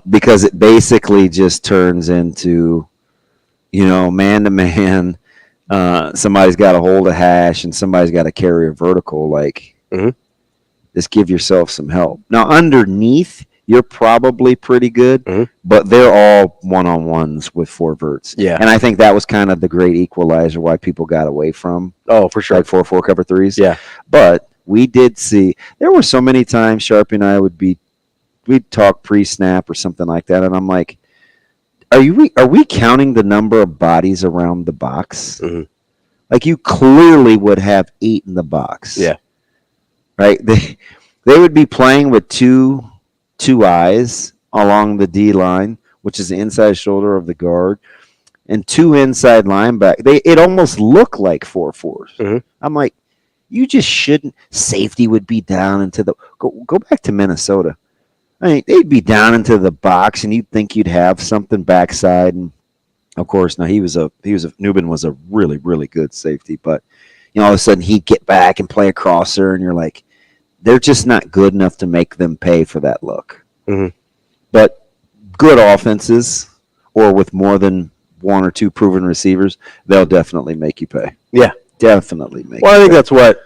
Because it basically just turns into, man to man. Somebody's got to hold a hash and somebody's got to carry a vertical. Just give yourself some help. Now, underneath, you're probably pretty good, but they're all one-on-ones with 4 verts. Yeah. And I think that was kind of the great equalizer why people got away from. Oh, for sure. Like 4-4 cover 3s. Yeah. But we did see, there were so many times Sharpie and I we'd talk pre-snap or something like that, and I'm like, are we counting the number of bodies around the box? Mm-hmm. Like you clearly would have 8 in the box. Yeah. Right? They would be playing with two eyes along the D line, which is the inside shoulder of the guard, and 2 inside linebackers. It almost looked like 4-4s. Mm-hmm. I'm like, you just shouldn't. Safety would be down into the go back to Minnesota. I mean, they'd be down into the box, and you'd think you'd have something backside. And of course, now Newman was a really, really good safety, but all of a sudden he'd get back and play a crosser, and you're like, they're just not good enough to make them pay for that look. Mm-hmm. But good offenses, or with more than 1 or 2 proven receivers, they'll definitely make you pay. Yeah, definitely make. Well, I think that's what.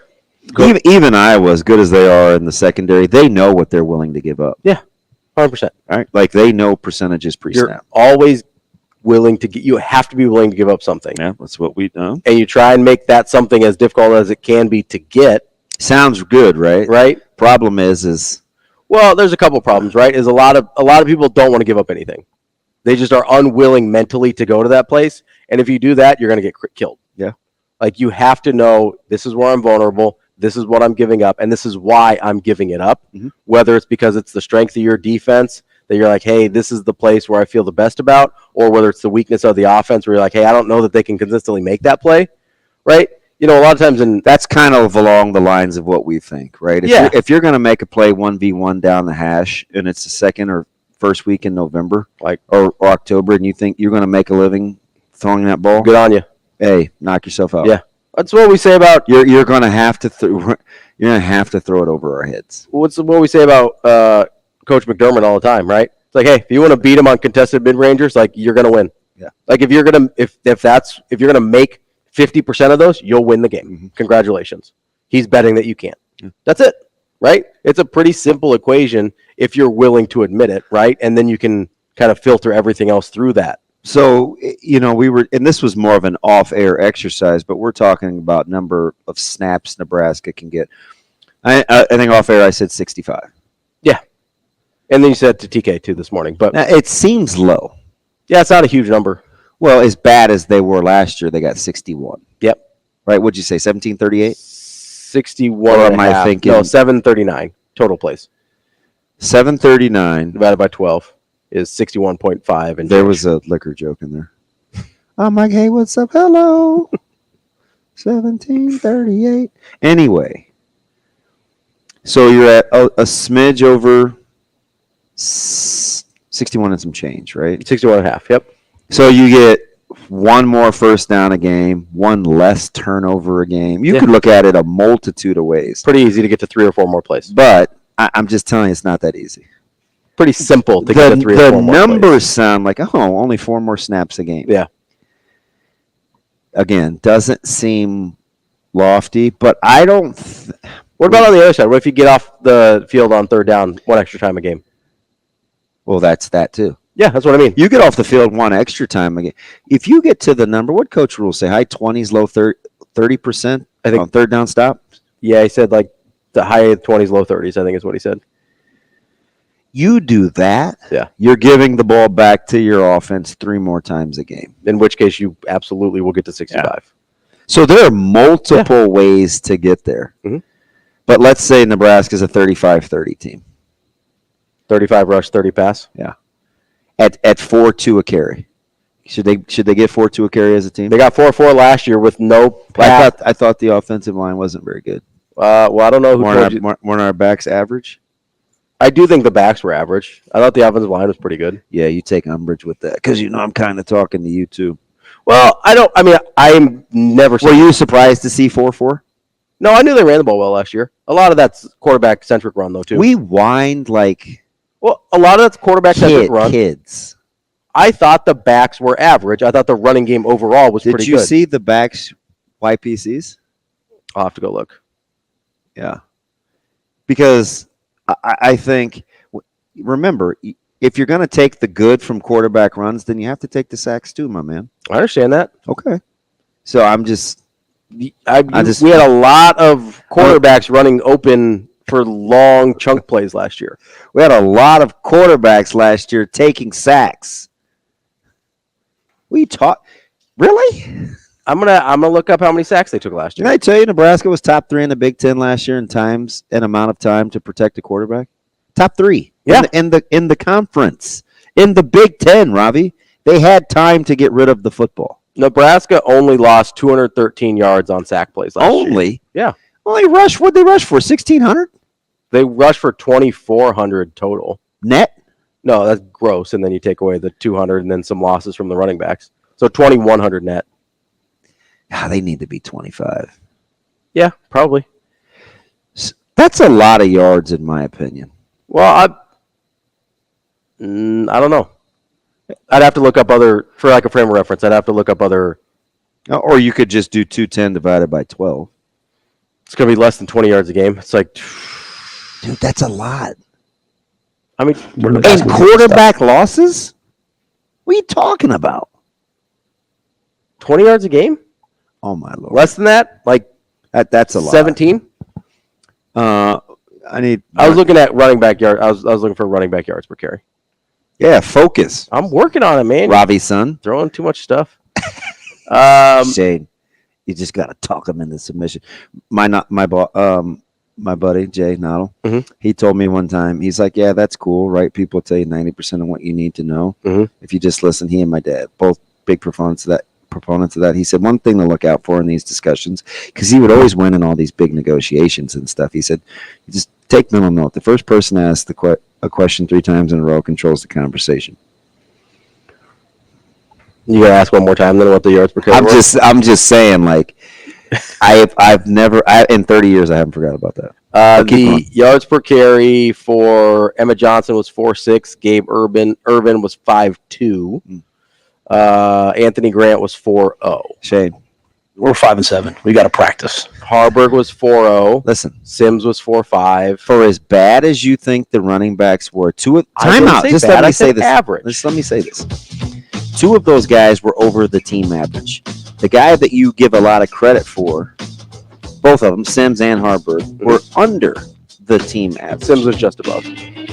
Even Iowa, as good as they are in the secondary, they know what they're willing to give up. Yeah, 100%. Right, like they know percentages pre-snap. You're always willing to get. You have to be willing to give up something. Yeah, that's what we know. And you try and make that something as difficult as it can be to get. Sounds good, right? Right. Problem is well, there's a couple problems, right? Is a lot of people don't want to give up anything. They just are unwilling mentally to go to that place, and if you do that, you're going to get killed. Yeah. Like you have to know this is where I'm vulnerable. This is what I'm giving up, and this is why I'm giving it up. Mm-hmm. Whether it's because it's the strength of your defense that you're like, hey, this is the place where I feel the best about, or whether it's the weakness of the offense where you're like, hey, I don't know that they can consistently make that play, right? A lot of times that's kind of along the lines of what we think, right? If you're going to make a play 1v1 down the hash, and it's the second or first week in November, or October, and you think you're going to make a living throwing that ball, good on you. Hey, knock yourself out. Yeah. That's what we say about you're going to have to throw it over our heads. What we say about Coach McDermott all the time, right? It's like, hey, if you want to beat him on contested mid-rangers, like you're going to win. Yeah. Like if you're going to make 50% of those, you'll win the game. Mm-hmm. Congratulations. He's betting that you can't. Yeah. That's it, right? It's a pretty simple equation if you're willing to admit it, right? And then you can kind of filter everything else through that. So, and this was more of an off-air exercise, but we're talking about number of snaps Nebraska can get. I think off-air I said 65. Yeah. And then you said to TK too this morning. But now, it seems low. Yeah, it's not a huge number. Well, as bad as they were last year, they got 61. Yep. Right, what'd you say, 1738? 61 or and am a I half. thinking? No, 739 total plays. 739. Divided by 12 is 61.5. And there was a liquor joke in there. I'm like, hey, what's up? Hello. 1738. Anyway, so you're at a smidge over 61 and some change, right? 61 and a half, yep. So you get one more first down a game, one less turnover a game. You could look at it a multitude of ways. Pretty easy to get to 3 or 4 more plays. But I'm just telling you, it's not that easy. Pretty simple to get to 3 or 4 more plays. The numbers sound like, only 4 more snaps a game. Yeah. Again, doesn't seem lofty, but I don't. What about on the other side? What if you get off the field on 3rd down 1 extra time a game? Well, that's that too. Yeah, that's what I mean. You get off the field 1 extra time a game. If you get to the number, what coach rules say? High 20s, low 30%? I think on 3rd down stop? Yeah, he said like the high 20s, low 30s, I think is what he said. You do that, you're giving the ball back to your offense 3 more times a game. In which case you absolutely will get to 65. Yeah. So there are multiple ways to get there. Mm-hmm. But let's say Nebraska's a 35-30 team. 35 rush, 30 pass? Yeah. At 4.2 a carry. Should they get 4.2 a carry as a team? They got 4-4 last year with no pass. I thought the offensive line wasn't very good. Well, I don't know who told you. Weren't our backs average? I do think the backs were average. I thought the offensive line was pretty good. Yeah, you take umbrage with that because I'm kind of talking to you too. Well, I'm never. Were you surprised to see 4-4? No, I knew they ran the ball well last year. A lot of that's quarterback-centric run, though, too. We whined like a lot of that's quarterback-centric run. Kids. I thought the backs were average. I thought the running game overall was pretty good. Did you see the backs YPCs? I'll have to go look. Yeah. Because I think, remember, if you're going to take the good from quarterback runs, then you have to take the sacks too, my man. I understand that. Okay. So we had a lot of quarterbacks running open for long chunk plays last year. We had a lot of quarterbacks last year taking sacks. Really? I'm gonna look up how many sacks they took last year. Did I tell you Nebraska was top 3 in the Big Ten last year in amount of time to protect a quarterback? Top 3. Yeah. In the conference. In the Big Ten, Ravi. They had time to get rid of the football. Nebraska only lost 213 yards on sack plays last year. Only? Yeah. What'd they rush for? 1,600? They rushed for 2,400 total. Net? No, that's gross, and then you take away the 200 and then some losses from the running backs. So 2,100 net. They need to be 25. Yeah, probably. That's a lot of yards, in my opinion. Well, I don't know. I'd have to look up for like a frame of reference. I'd have to look up other. Or you could just do 210 divided by 12. It's going to be less than 20 yards a game. It's like, dude, that's a lot. I mean, and quarterback losses? What are you talking about? 20 yards a game? Oh my Lord! Less than that? Like that's a lot. 17? I was looking at running back yard. I was looking for running back yards per carry. Yeah, focus. I'm working on it, man. Ravi's son Throwing too much stuff. Shane, you just got to talk him into submission. My buddy Jay Noddle, he told me one time. He's like, "Yeah, that's cool, right? People tell you 90% of what you need to know if you just listen." He and my dad, both big proponents of that. He said one thing to look out for in these discussions, because he would always win in all these big negotiations and stuff. He said, just take mental note. The first person to ask a question 3 times in a row controls the conversation. You gotta ask one more time then what the yards per carry I'm just saying, like, I've never in 30 years I haven't forgot about that. The yards per carry for Emma Johnson was 4.6. Gabe Irvin was 5.2. Anthony Grant was 4.0. Shane, we're 5-7. We got to practice. Harburg was 4.0. Listen, Sims was 4.5. For as bad as you think the running backs were, timeout. Just let me say this. Average. Just let me say this. 2 of those guys were over the team average. The guy that you give a lot of credit for, both of them, Sims and Harburg, were under the team average. Sims was just above.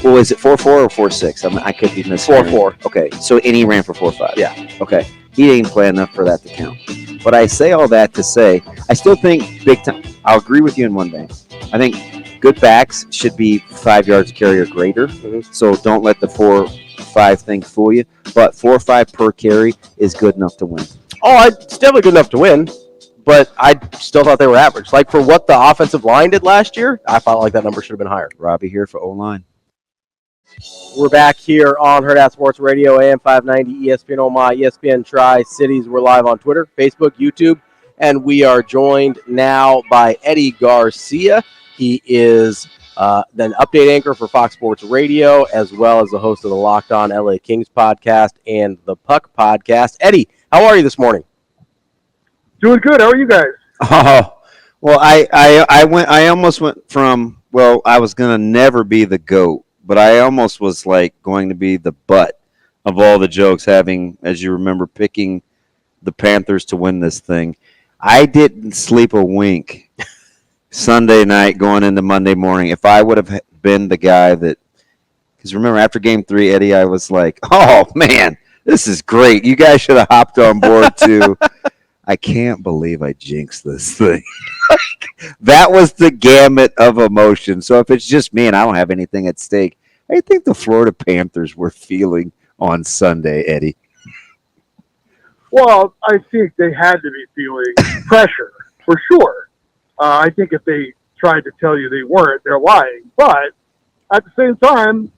Well, is it 4.4 or 4.6? I could be missing. 4.4. Okay, so and he ran for 4.5. Yeah. Okay, he didn't play enough for that to count. But I say all that to say, I still think big time. I'll agree with you in one thing. I think good backs should be 5 yards carry or greater. So don't let the 4.5 thing fool you. But 4.5 per carry is good enough to win. Oh, it's definitely good enough to win. But I still thought they were average. Like, for what the offensive line did last year, I felt like that number should have been higher. Robbie here for O-line. We're back here on Hurrdat Sports Radio, AM 590, ESPN Omaha, ESPN Tri-Cities. We're live on Twitter, Facebook, YouTube, and we are joined now by Eddie Garcia. He is an update anchor for Fox Sports Radio, as well as the host of the Locked On LA Kings podcast and the Puck podcast. Eddie, how are you this morning? Doing good. How are you guys? Oh, well, I almost went from, well, I was going to never be the GOAT, but I almost was like going to be the butt of all the jokes, having, as you remember, picking the Panthers to win this thing. I didn't sleep a wink Sunday night going into Monday morning. If I would have been the guy that, because remember, after game 3, Eddie, I was like, oh, man, this is great. You guys should have hopped on board too. I can't believe I jinxed this thing. That was the gamut of emotion. So if it's just me and I don't have anything at stake, I think the Florida Panthers were feeling on Sunday, Eddie. Well, I think they had to be feeling pressure, for sure. I think if they tried to tell you they weren't, they're lying. But at the same time,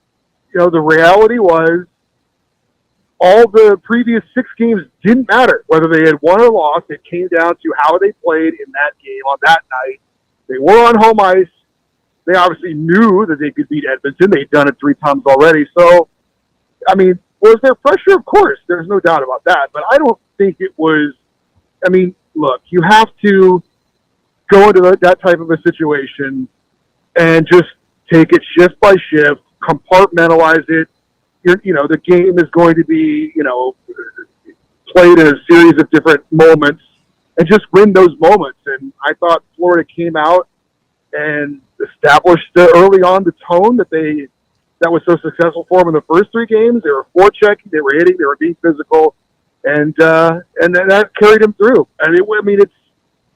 the reality was all the previous 6 games didn't matter. Whether they had won or lost, it came down to how they played in that game on that night. They were on home ice. They obviously knew that they could beat Edmonton. They'd done it 3 times already. So, I mean, was there pressure? Of course. There's no doubt about that. But I don't think it was – I mean, look, you have to go into that type of a situation and just take it shift by shift, compartmentalize it. The game is going to be, played in a series of different moments and just win those moments. And I thought Florida came out and established early on the tone that was so successful for them in the first 3 games. They were forechecking, they were hitting, they were being physical, and then that carried them through. And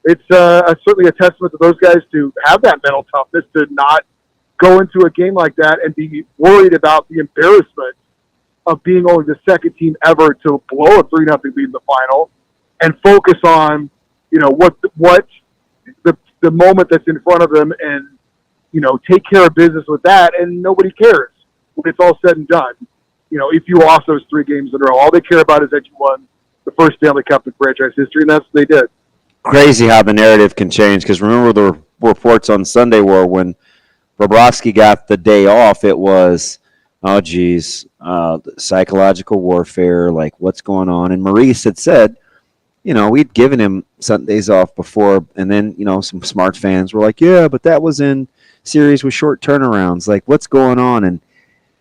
it's certainly a testament to those guys to have that mental toughness to not go into a game like that and be worried about the embarrassment of being only the second team ever to blow a 3-0 lead in the final, and focus on, what the moment that's in front of them, and, take care of business with that, and nobody cares when it's all said and done. If you lost those 3 games in a row, all they care about is that you won the first Stanley Cup in franchise history, and that's what they did. Crazy how the narrative can change, because remember the reports on Sunday were when Bobrovsky got the day off, it was, oh, geez, psychological warfare, like what's going on. And Maurice had said, we'd given him Sundays off before, and then, some smart fans were like, yeah, but that was in series with short turnarounds. Like, what's going on? And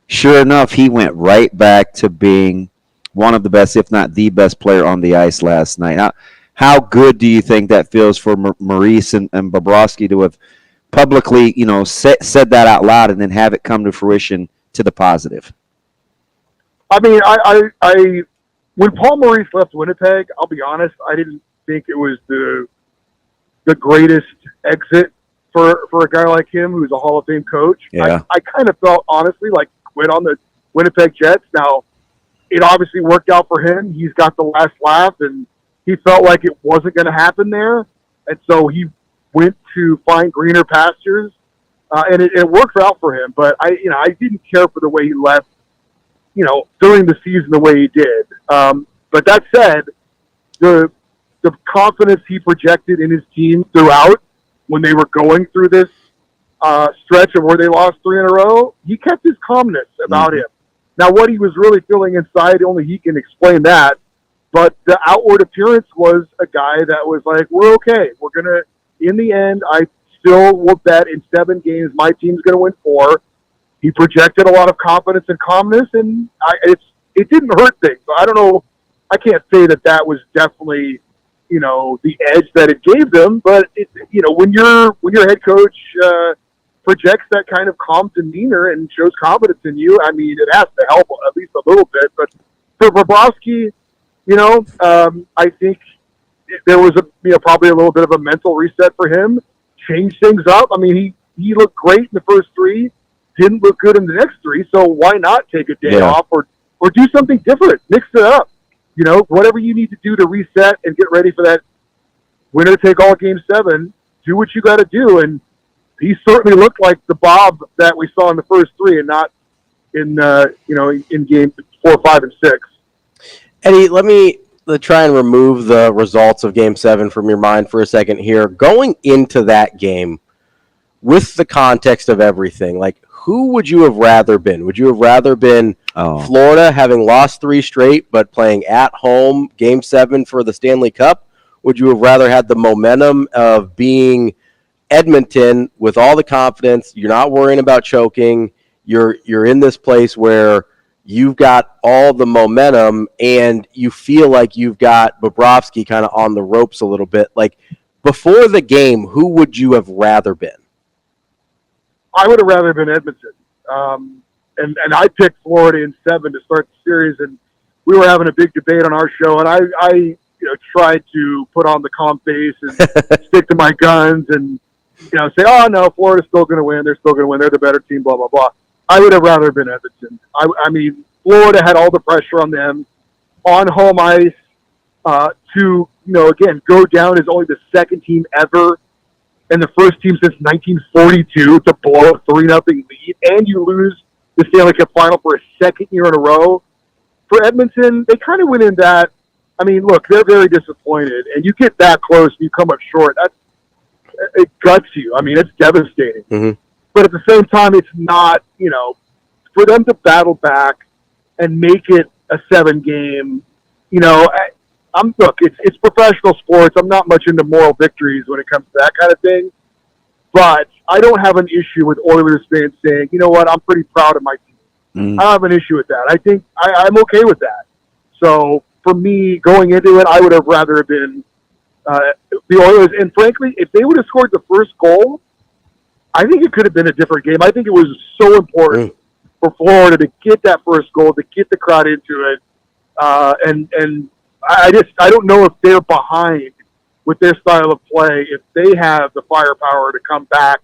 sure enough, he went right back to being one of the best, if not the best player on the ice last night. How good do you think that feels for Maurice and Bobrovsky to have publicly, said that out loud and then have it come to fruition to the positive? I mean, I when Paul Maurice left Winnipeg, I'll be honest, I didn't think it was the greatest exit for a guy like him who's a Hall of Fame coach. Yeah. I kind of felt, honestly, like quit on the Winnipeg Jets. Now, it obviously worked out for him. He's got the last laugh, and he felt like it wasn't going to happen there. And so he went to find greener pastures, and it worked out for him. But I didn't care for the way he left, during the season the way he did. But that said, the confidence he projected in his team throughout when they were going through this stretch of where they lost 3 in a row, he kept his calmness about him. Now, what he was really feeling inside, only he can explain that. But the outward appearance was a guy that was like, we're okay. We're going to, in the end, I still will bet in 7 games my team's going to win 4. He projected a lot of confidence and calmness, and it didn't hurt things. So I don't know. I can't say that was definitely, the edge that it gave them. But, when your head coach projects that kind of calm demeanor and shows confidence in you, I mean, it has to help at least a little bit. But for Bobrovsky, I think there was probably a little bit of a mental reset for him, change things up. I mean, he looked great in the first 3, didn't look good in the next 3. So why not take a day off or do something different, mix it up, whatever you need to do to reset and get ready for that winner take all game 7, do what you got to do. And he certainly looked like the Bob that we saw in the first 3 and not in game 4, 5, and 6. Eddie, let me try and remove the results of Game 7 from your mind for a second here. Going into that game, with the context of everything, like, who would you have rather been? Would you have rather been Florida, having lost 3 straight, but playing at home Game 7 for the Stanley Cup? Would you have rather had the momentum of being Edmonton with all the confidence? You're not worrying about choking. You're in this place where you've got all the momentum and you feel like you've got Bobrovsky kind of on the ropes a little bit. Like, before the game, who would you have rather been? I would have rather been Edmonton. And I picked Florida in 7 to start the series, and we were having a big debate on our show, and I tried to put on the calm face and stick to my guns and, say, oh, no, Florida's still going to win. They're still going to win. They're the better team, blah, blah, blah. I would have rather been Edmonton. I mean, Florida had all the pressure on them on home ice to, again, go down as only the second team ever and the first team since 1942 to blow a 3-0 lead, and you lose the Stanley Cup final for a second year in a row. For Edmonton, they kind of went in that. I mean, look, they're very disappointed, and you get that close and you come up short. It guts you. I mean, it's devastating. Mm-hmm. But at the same time, it's not, for them to battle back and make it a 7-game, look, it's professional sports. I'm not much into moral victories when it comes to that kind of thing. But I don't have an issue with Oilers fans saying, you know what, I'm pretty proud of my team. Mm. I don't have an issue with that. I think I'm okay with that. So for me, going into it, I would have rather have been the Oilers. And frankly, if they would have scored the first goal, I think it could have been a different game. I think it was so important for Florida to get that first goal, to get the crowd into it. And I don't know if they're behind with their style of play, if they have the firepower to come back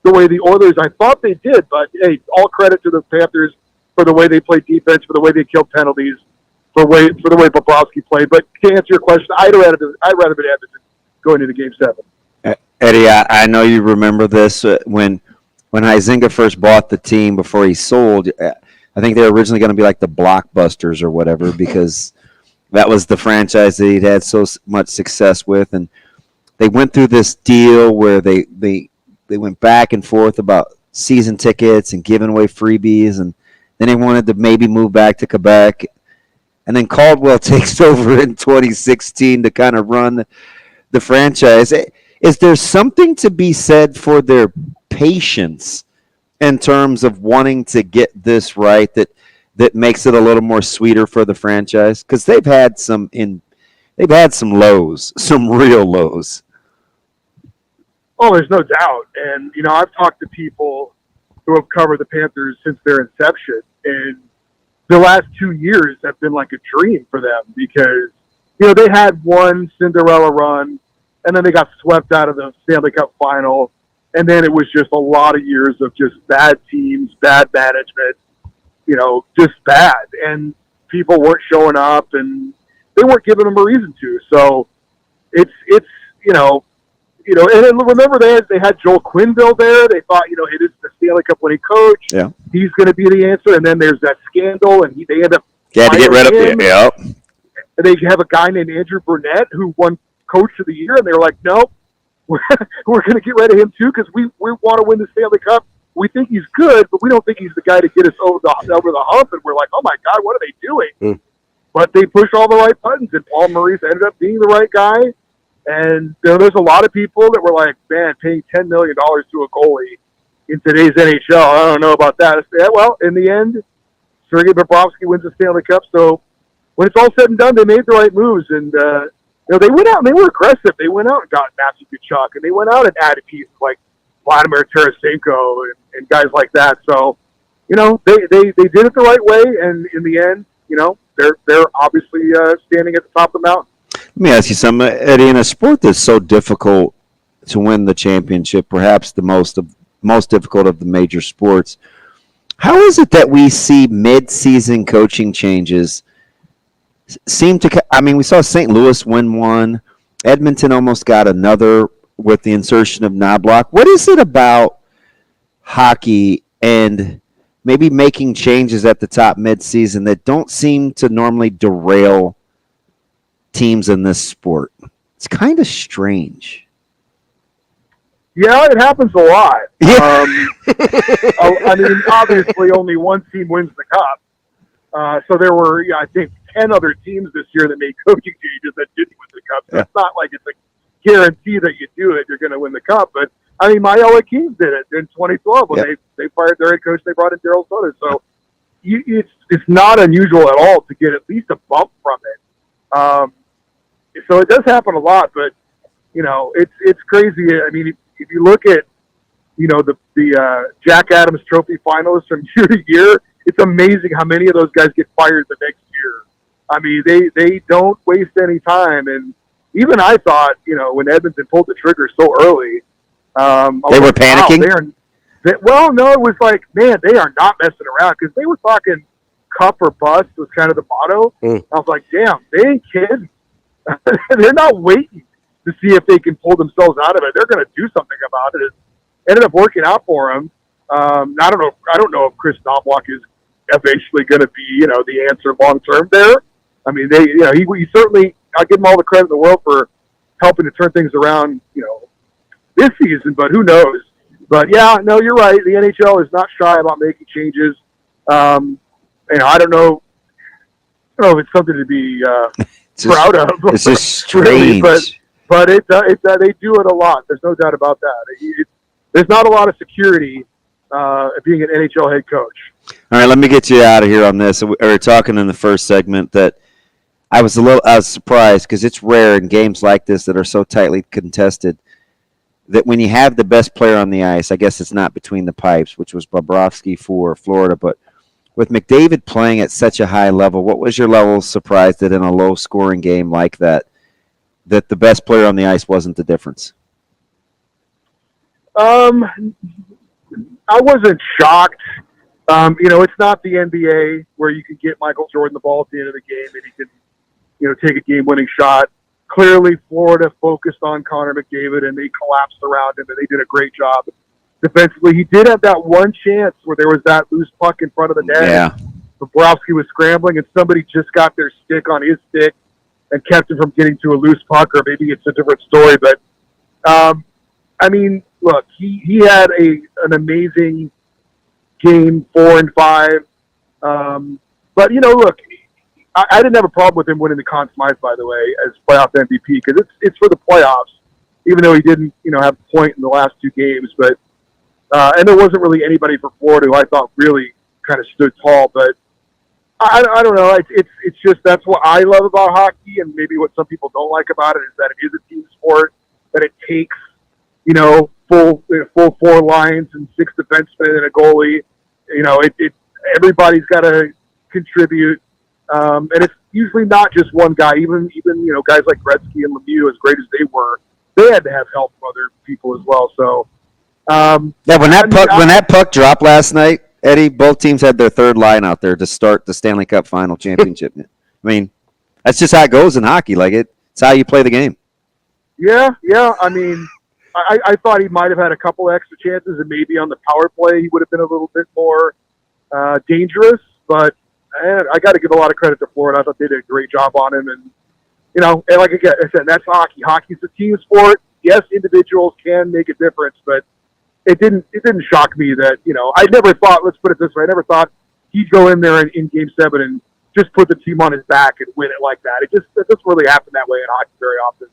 the way the Oilers, I thought they did. But, hey, all credit to the Panthers for the way they played defense, for the way they killed penalties, for the way Bobrovsky played. But to answer your question, I'd rather been Edmonton going into Game 7. Eddie, I know you remember this when Huizenga first bought the team before he sold. I think they were originally going to be like the Blockbusters or whatever because that was the franchise that he'd had so much success with, and they went through this deal where they went back and forth about season tickets and giving away freebies, and then they wanted to maybe move back to Quebec, and then Caldwell takes over in 2016 to kind of run the franchise. Is there something to be said for their patience in terms of wanting to get this right that makes it a little more sweeter for the franchise? Because they've had some lows, some real lows. Oh, there's no doubt. And, I've talked to people who have covered the Panthers since their inception, and the last 2 years have been like a dream for them because, they had one Cinderella run, and then they got swept out of the Stanley Cup final, and then it was just a lot of years of just bad teams, bad management, just bad. And people weren't showing up, and they weren't giving them a reason to. So it's and remember they had Joel Quenneville there. They thought, it is the Stanley Cup winning coach. Yeah. He's going to be the answer. And then there's that scandal, and they end up to get rid of him. Yeah. And they have a guy named Andrew Burnett who won Coach of the Year, and they were like, nope, we're going to get rid of him too because we want to win the Stanley Cup. We think he's good, but we don't think he's the guy to get us over the hump. And we're like, oh my God, what are they doing? Mm. But they push all the right buttons, and Paul Maurice ended up being the right guy. And there's a lot of people that were like, man, paying $10 million to a goalie in today's NHL, I don't know about that. Well, in the end, Sergei Bobrovsky wins the Stanley Cup. So when it's all said and done, they made the right moves. And they went out and they were aggressive. They went out and got Matthew Tkachuk, and they went out and added pieces like Vladimir Tarasenko and guys like that. So, they did it the right way, and in the end, they're obviously standing at the top of the mountain. Let me ask you something, Eddie. In a sport that's so difficult to win the championship, perhaps the most difficult of the major sports, how is it that we see mid-season coaching changes seem to? I mean, we saw St. Louis win one. Edmonton almost got another with the insertion of Knobloch. What is it about hockey and maybe making changes at the top midseason that don't seem to normally derail teams in this sport. It's kind of strange. Yeah, it happens a lot. Yeah. I mean, obviously, only one team wins the cup. So there were, I think, 10 other teams this year that made coaching changes that didn't win the cup. So It's not like it's a guarantee that you do it, you're going to win the cup. But, I mean, my LA Kings did it in 2012 when they fired their head coach. They brought in Daryl Sutter. So it's not unusual at all to get at least a bump from it. So it does happen a lot, but, it's crazy. I mean, if you look at, the Jack Adams Trophy finalists from year to year, it's amazing how many of those guys get fired the next year. I mean, they don't waste any time. And even I thought, when Edmonton pulled the trigger so early, they were panicking? Well, no, it was like, man, they are not messing around because they were talking cup or bust was kind of the motto. I was like, damn, they ain't kidding. They're not waiting to see if they can pull themselves out of it. They're going to do something about it. It ended up working out for them. I don't know if Chris Knobloch is eventually going to be, the answer long term there. I mean, he certainly. I'll give him all the credit in the world for helping to turn things around, this season. But who knows? But yeah, no, you're right. The NHL is not shy about making changes. I don't know if it's something to be proud of. It's just strange. Really, but they do it a lot. There's no doubt about that. There's not a lot of security being an NHL head coach. All right, let me get you out of here on this. We were talking in the first segment that I was surprised because it's rare in games like this that are so tightly contested that when you have the best player on the ice, I guess it's not between the pipes, which was Bobrovsky for Florida, but with McDavid playing at such a high level, what was your level of surprise that in a low-scoring game like that the best player on the ice wasn't the difference? I wasn't shocked. It's not the NBA where you can get Michael Jordan the ball at the end of the game and he can, take a game-winning shot. Clearly, Florida focused on Connor McDavid, and they collapsed around him, and they did a great job defensively. He did have that one chance where there was that loose puck in front of the net. Yeah. Bobrovsky was scrambling, and somebody just got their stick on his stick and kept him from getting to a loose puck, or maybe it's a different story. But, look, he had an amazing game 4 and 5. But, look, I didn't have a problem with him winning the Conn Smythe, by the way, as playoff MVP, because it's for the playoffs, even though he didn't, have a point in the last 2 games. But and there wasn't really anybody for Florida who I thought really kind of stood tall. But I don't know. It's just that's what I love about hockey, and maybe what some people don't like about it is that it is a team sport, that it takes, full 4 lines and 6 defensemen and a goalie. Everybody's got to contribute. And it's usually not just one guy. Even guys like Gretzky and Lemieux, as great as they were, they had to have help from other people as well. So, when that puck dropped last night, Eddie, both teams had their third line out there to start the Stanley Cup Final Championship. I mean, that's just how it goes in hockey. Like it's how you play the game. Yeah. I mean, I thought he might have had a couple extra chances, and maybe on the power play he would have been a little bit more dangerous, but. And I got to give a lot of credit to Florida. I thought they did a great job on him. And, and like I said, that's hockey. Hockey's a team sport. Yes, individuals can make a difference, but it didn't shock me that, I never thought, let's put it this way, I never thought he'd go in there in Game 7 and just put the team on his back and win it like that. It doesn't really happen that way in hockey very often.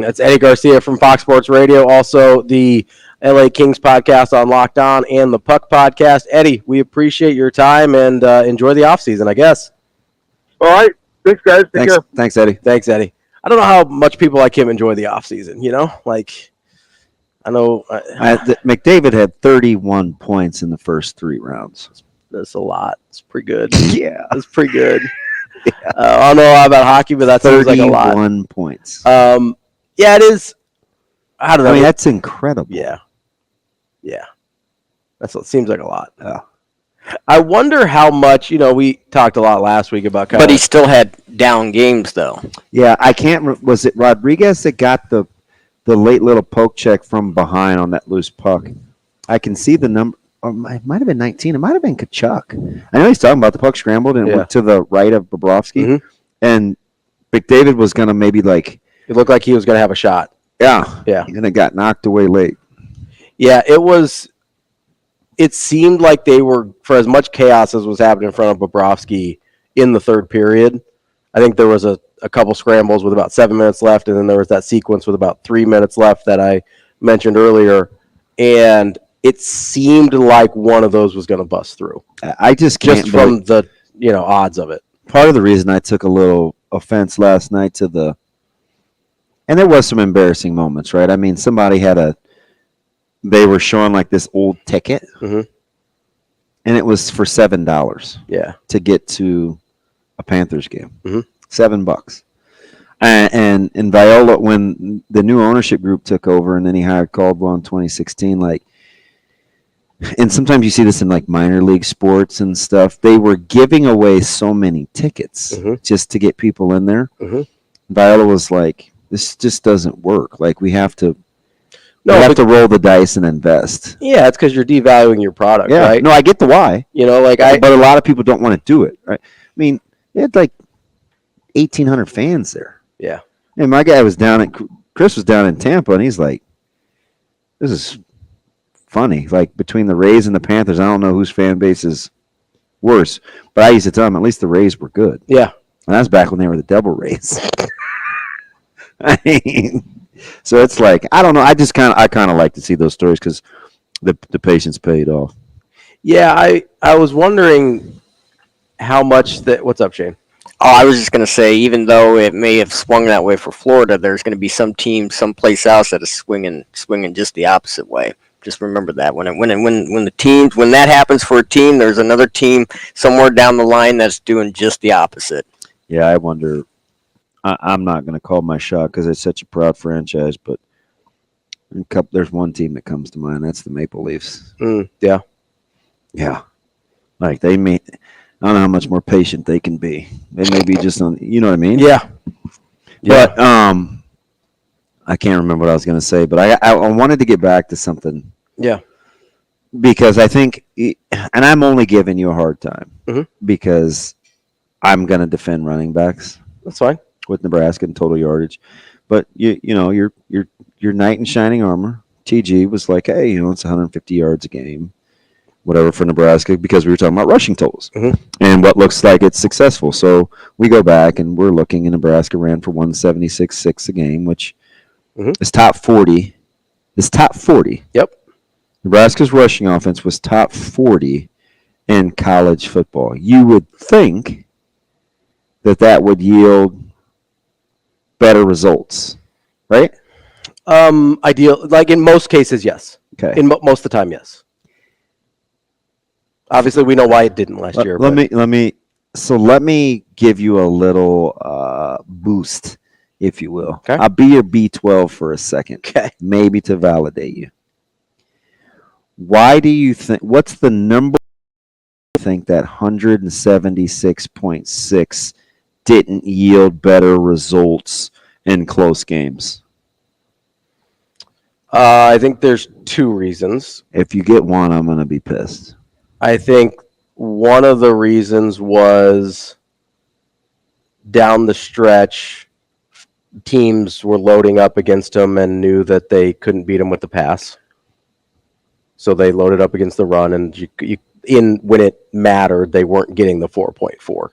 That's Eddie Garcia from Fox Sports Radio. Also, the LA Kings podcast on Locked On and the Puck podcast. Eddie, we appreciate your time and enjoy the offseason, I guess. All right. Thanks, guys. Take care. Thanks, Eddie. Thanks, Eddie. I don't know how much people like him enjoy the offseason, I know. McDavid had 31 points in the first 3 rounds. That's a lot. It's pretty good. Yeah. That's pretty good. Yeah. I don't know a lot about hockey, but that seems like a lot. 31 points. Yeah, it is. I don't know. I mean, that's incredible. Yeah. That's what seems like a lot. I wonder how much, we talked a lot last week about But he still had down games, though. Yeah, I can't. Was it Rodriguez that got the late little poke check from behind on that loose puck? I can see the number. it might have been 19. It might have been Kachuk. I know he's talking about the puck scrambled and went to the right of Bobrovsky, and McDavid was going to maybe like. It looked like he was going to have a shot. Yeah. And it got knocked away late. Yeah, it seemed like they were, for as much chaos as was happening in front of Bobrovsky in the third period, I think there was a couple scrambles with about 7 minutes left, and then there was that sequence with about 3 minutes left that I mentioned earlier, and it seemed like one of those was going to bust through. I just can't just from the odds of it. Part of the reason I took a little offense last night to and there was some embarrassing moments, right? I mean, they were showing like this old ticket, and it was for $7. Yeah, to get to a Panthers game, $7. And Viola, when the new ownership group took over, and then he hired Caldwell in 2016, like, and sometimes you see this in like minor league sports and stuff. They were giving away so many tickets just to get people in there. Viola was like, "This just doesn't work. Like, we have to." No, you have to roll the dice and invest. Yeah, it's because you're devaluing your product, right? No, I get the why. But a lot of people don't want to do it, right? I mean, they had like 1,800 fans there. Yeah. And my guy Chris was down in Tampa, and he's like, this is funny. Like, between the Rays and the Panthers, I don't know whose fan base is worse. But I used to tell him, at least the Rays were good. Yeah. And that was back when they were the Devil Rays. I mean... So it's like, I don't know. I kind of like to see those stories because the patience paid off. Yeah, I was wondering how much that. What's up, Shane? Oh, I was just going to say, even though it may have swung that way for Florida, there's going to be some team someplace else that is swinging just the opposite way. Just remember that when that happens for a team, there's another team somewhere down the line that's doing just the opposite. Yeah, I wonder. I'm not going to call my shot because it's such a proud franchise, but there's one team that comes to mind. That's the Maple Leafs. Yeah. Like, I don't know how much more patient they can be. They may be just on, you know what I mean? Yeah. But I can't remember what I was going to say, but I wanted to get back to something. Yeah. Because I think, and I'm only giving you a hard time because I'm going to defend running backs. That's fine. With Nebraska and total yardage, but your knight in shining armor, TG, was like, hey, it's 150 yards a game, whatever, for Nebraska, because we were talking about rushing totals and what looks like it's successful. So we go back and we're looking, and Nebraska ran for 176.6 a game, which is top 40. It's top 40. Yep. Nebraska's rushing offense was top 40 in college football. You would think that would yield better results, right? Ideal, like in most cases, yes. Okay. In most of the time, yes. Obviously, we know why it didn't last year. Let me give you a little boost, if you will. Okay. I'll be your B12 for a second. Okay. Maybe to validate you. Why do you think? What's the number? You think that 176.6 didn't yield better results in close games? I think there's two reasons. If you get one, I'm going to be pissed. I think one of the reasons was down the stretch, teams were loading up against them and knew that they couldn't beat them with the pass. So they loaded up against the run, and when it mattered, they weren't getting the 4.4.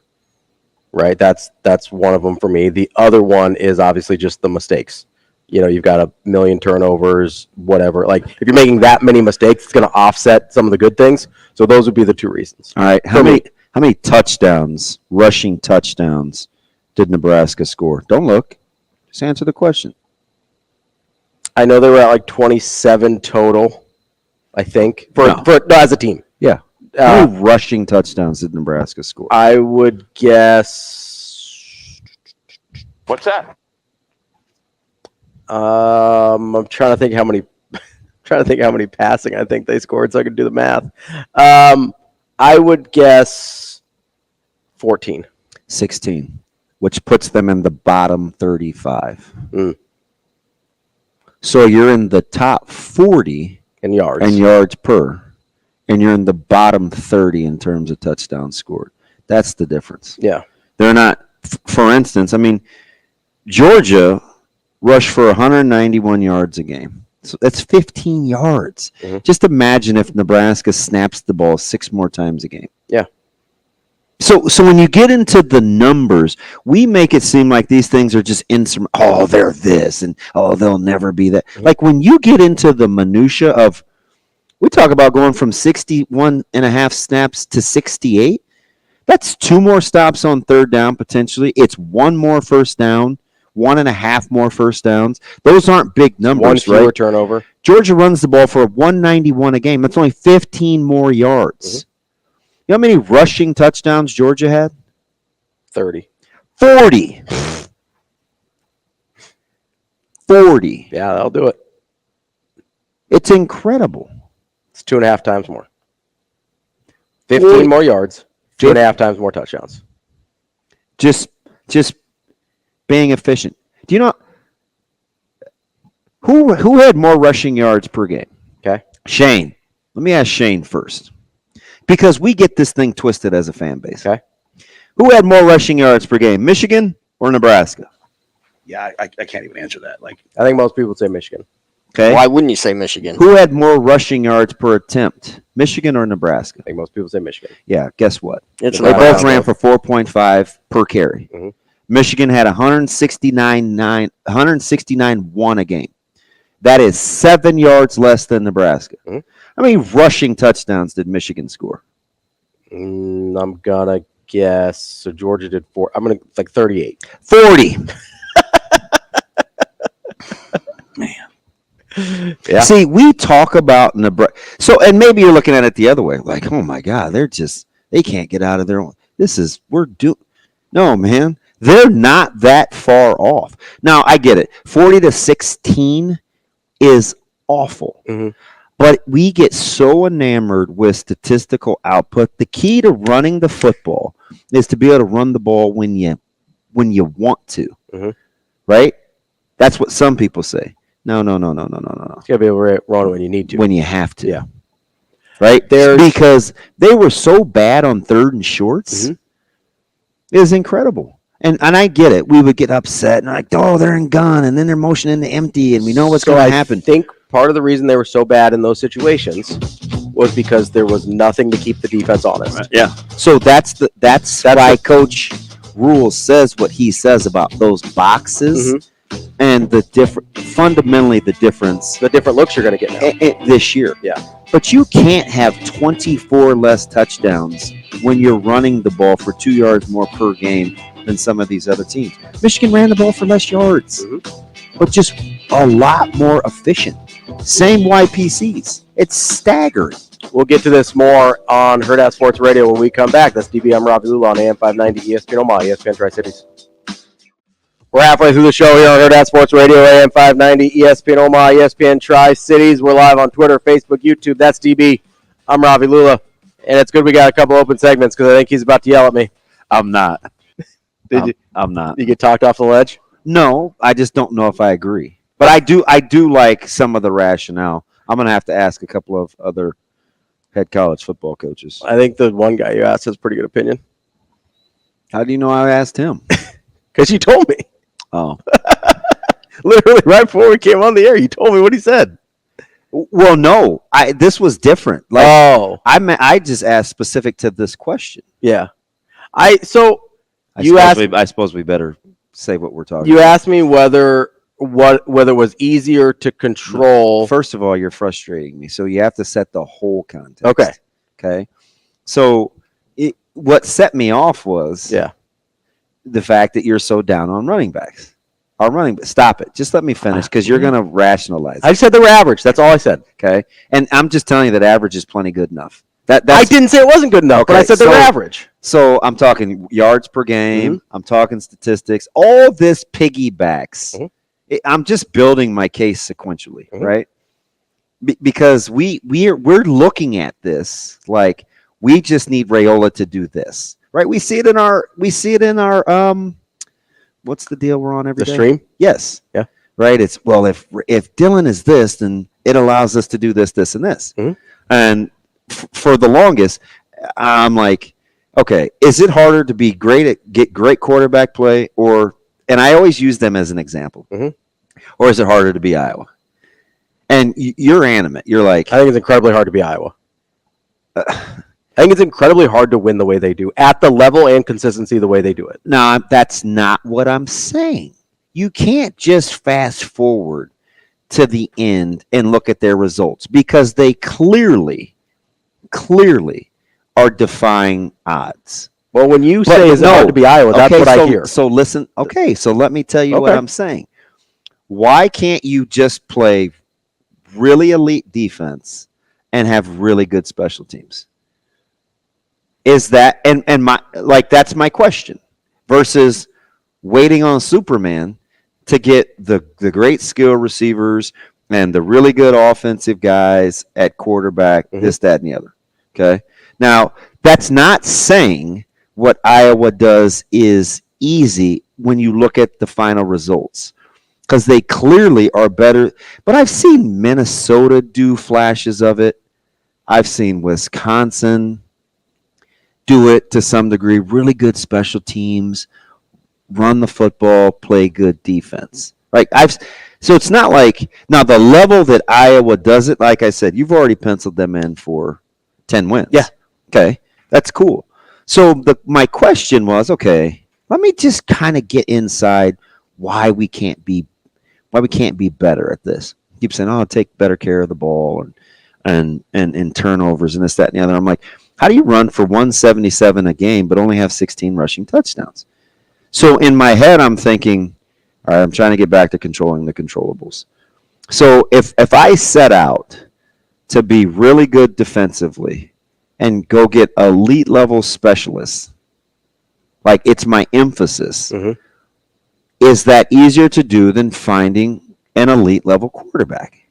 Right, that's one of them for me. The other one is obviously just the mistakes. You've got a million turnovers, whatever. Like, if you're making that many mistakes, it's going to offset some of the good things. So those would be the two reasons. All right, how many touchdowns, rushing touchdowns, did Nebraska score? Don't look. Just answer the question. I know they were at like 27 total, I think, for as a team. Yeah. How many rushing touchdowns did Nebraska score? I would guess. What's that? I'm trying to think how many passing I think they scored, so I could do the math. I would guess 14. 16, which puts them in the bottom 35. So you're in the top 40 in yards per. and you're in the bottom 30 in terms of touchdowns scored. That's the difference. Yeah. They're not, for instance, I mean, Georgia rushed for 191 yards a game. So that's 15 yards. Mm-hmm. Just imagine if Nebraska snaps the ball 6 more times a game. Yeah. So when you get into the numbers, we make it seem like these things are just oh, they're this, and oh, they'll never be that. Mm-hmm. Like when you get into the minutia of, we talk about going from 61 and a half snaps to 68. That's 2 more stops on third down potentially. It's 1 more first down, 1.5 more first downs. Those aren't big numbers, 1 fewer right? turnover. Georgia runs the ball for 191 a game. That's only 15 more yards. Mm-hmm. You know how many rushing touchdowns Georgia had? 30. 40. 40. Yeah, that'll do it. It's incredible. It's 2.5 times more. 15 more yards, 2.5 times more touchdowns. Just being efficient. Do you know who had more rushing yards per game? Okay. Shane. Let me ask Shane first. Because we get this thing twisted as a fan base. Okay. Who had more rushing yards per game, Michigan or Nebraska? Yeah, I can't even answer that. Like, I think most people would say Michigan. Okay. Why wouldn't you say Michigan? Who had more rushing yards per attempt, Michigan or Nebraska? I think most people say Michigan. Yeah, guess what? It's They both Nebraska. ran for 4.5 per carry. Mm-hmm. Michigan had 169.1 a game. That is 7 yards less than Nebraska. Mm-hmm. How many rushing touchdowns did Michigan score? I'm gonna guess. So Georgia did 4. I'm gonna like 38. 40. Yeah. See, we talk about Nebraska. So, and maybe you're looking at it the other way. Like, oh my God, they can't get out of their own. No, man. They're not that far off. Now, I get it. 40-16 is awful. Mm-hmm. But we get so enamored with statistical output. The key to running the football is to be able to run the ball when you want to. Mm-hmm. Right? That's what some people say. No. You gotta be able to run it when you need to. When you have to. Yeah. Right? Because they were so bad on third and shorts. Mm-hmm. It was incredible. And I get it. We would get upset and like, oh, they're in gun, and then they're motioning into empty, and we know what's going to happen. I think part of the reason they were so bad in those situations was because there was nothing to keep the defense honest. yeah. So that's why Coach Rule says what he says about those boxes and fundamentally the difference. The different looks you're going to get now. This year. Yeah. But you can't have 24 less touchdowns when you're running the ball for 2 yards more per game than some of these other teams. Michigan ran the ball for less yards, but just a lot more efficient. Same YPCs. It's staggering. We'll get to this more on Hurrdat Sports Radio when we come back. That's DB. I'm Ravi Lulla on AM 590 ESPN Omaha, ESPN Tri-Cities. We're halfway through the show here on Hurrdat Sports Radio, AM 590 ESPN Omaha, ESPN Tri-Cities. We're live on Twitter, Facebook, YouTube. That's DB. I'm Ravi Lulla, and it's good we got a couple open segments because I think he's about to yell at me. I'm not. I'm not. You get talked off the ledge? No, I just don't know if I agree. But I do like some of the rationale. I'm going to have to ask a couple of other head college football coaches. I think the one guy you asked has a pretty good opinion. How do you know I asked him? Because you told me. Oh. Literally right before we came on the air, you told me what he said. Well, no. This was different. I just asked specific to this question. Yeah. I suppose we better say what we're talking about. You asked me whether it was easier to control. First of all, you're frustrating me. So you have to set the whole context. Okay. So what set me off was the fact that you're so down on running backs. Stop it. Just let me finish because you're going to rationalize it. I said they were average. That's all I said. Okay. And I'm just telling you that average is plenty good enough. I didn't say it wasn't good enough, but I said they were average. So I'm talking yards per game. I'm talking statistics. All this piggybacks. I'm just building my case sequentially, right? Because we're looking at this like we just need Raiola to do this, right? We see it in our what's the deal we're on every day? The stream? Yes. Yeah. Right. It's if Dylan is this, then it allows us to do this, this, and this. And for the longest, I'm like, okay, is it harder to be get great quarterback play, and I always use them as an example, or is it harder to be Iowa? And you're animate. You're like, I think it's incredibly hard to be Iowa. I think it's incredibly hard to win the way they do, at the level and consistency the way they do it. No, that's not what I'm saying. You can't just fast forward to the end and look at their results, because they clearly are defying odds. Well, when you say it's hard to be Iowa, that's what I hear. So listen, so let me tell you what I'm saying. Why can't you just play really elite defense and have really good special teams? Is that and my that's my question, versus waiting on Superman to get the great skill receivers and the really good offensive guys at quarterback, this, that, and the other. Okay. Now, that's not saying what Iowa does is easy when you look at the final results, because they clearly are better. But I've seen Minnesota do flashes of it. I've seen Wisconsin do it to some degree. Really good special teams, run the football, play good defense. Right? So it's not like, now the level that Iowa does it, like I said, you've already penciled them in for 10 wins. Yeah. Okay. That's cool. So my question was, okay, let me just kind of get inside why we can't be better at this. Keep saying, oh, take better care of the ball and turnovers and this, that, and the other. I'm like, how do you run for 177 a game but only have 16 rushing touchdowns? So in my head, I'm thinking, all right, I'm trying to get back to controlling the controllables. So if I set out to be really good defensively and go get elite level specialists, like it's my emphasis, is that easier to do than finding an elite level quarterback?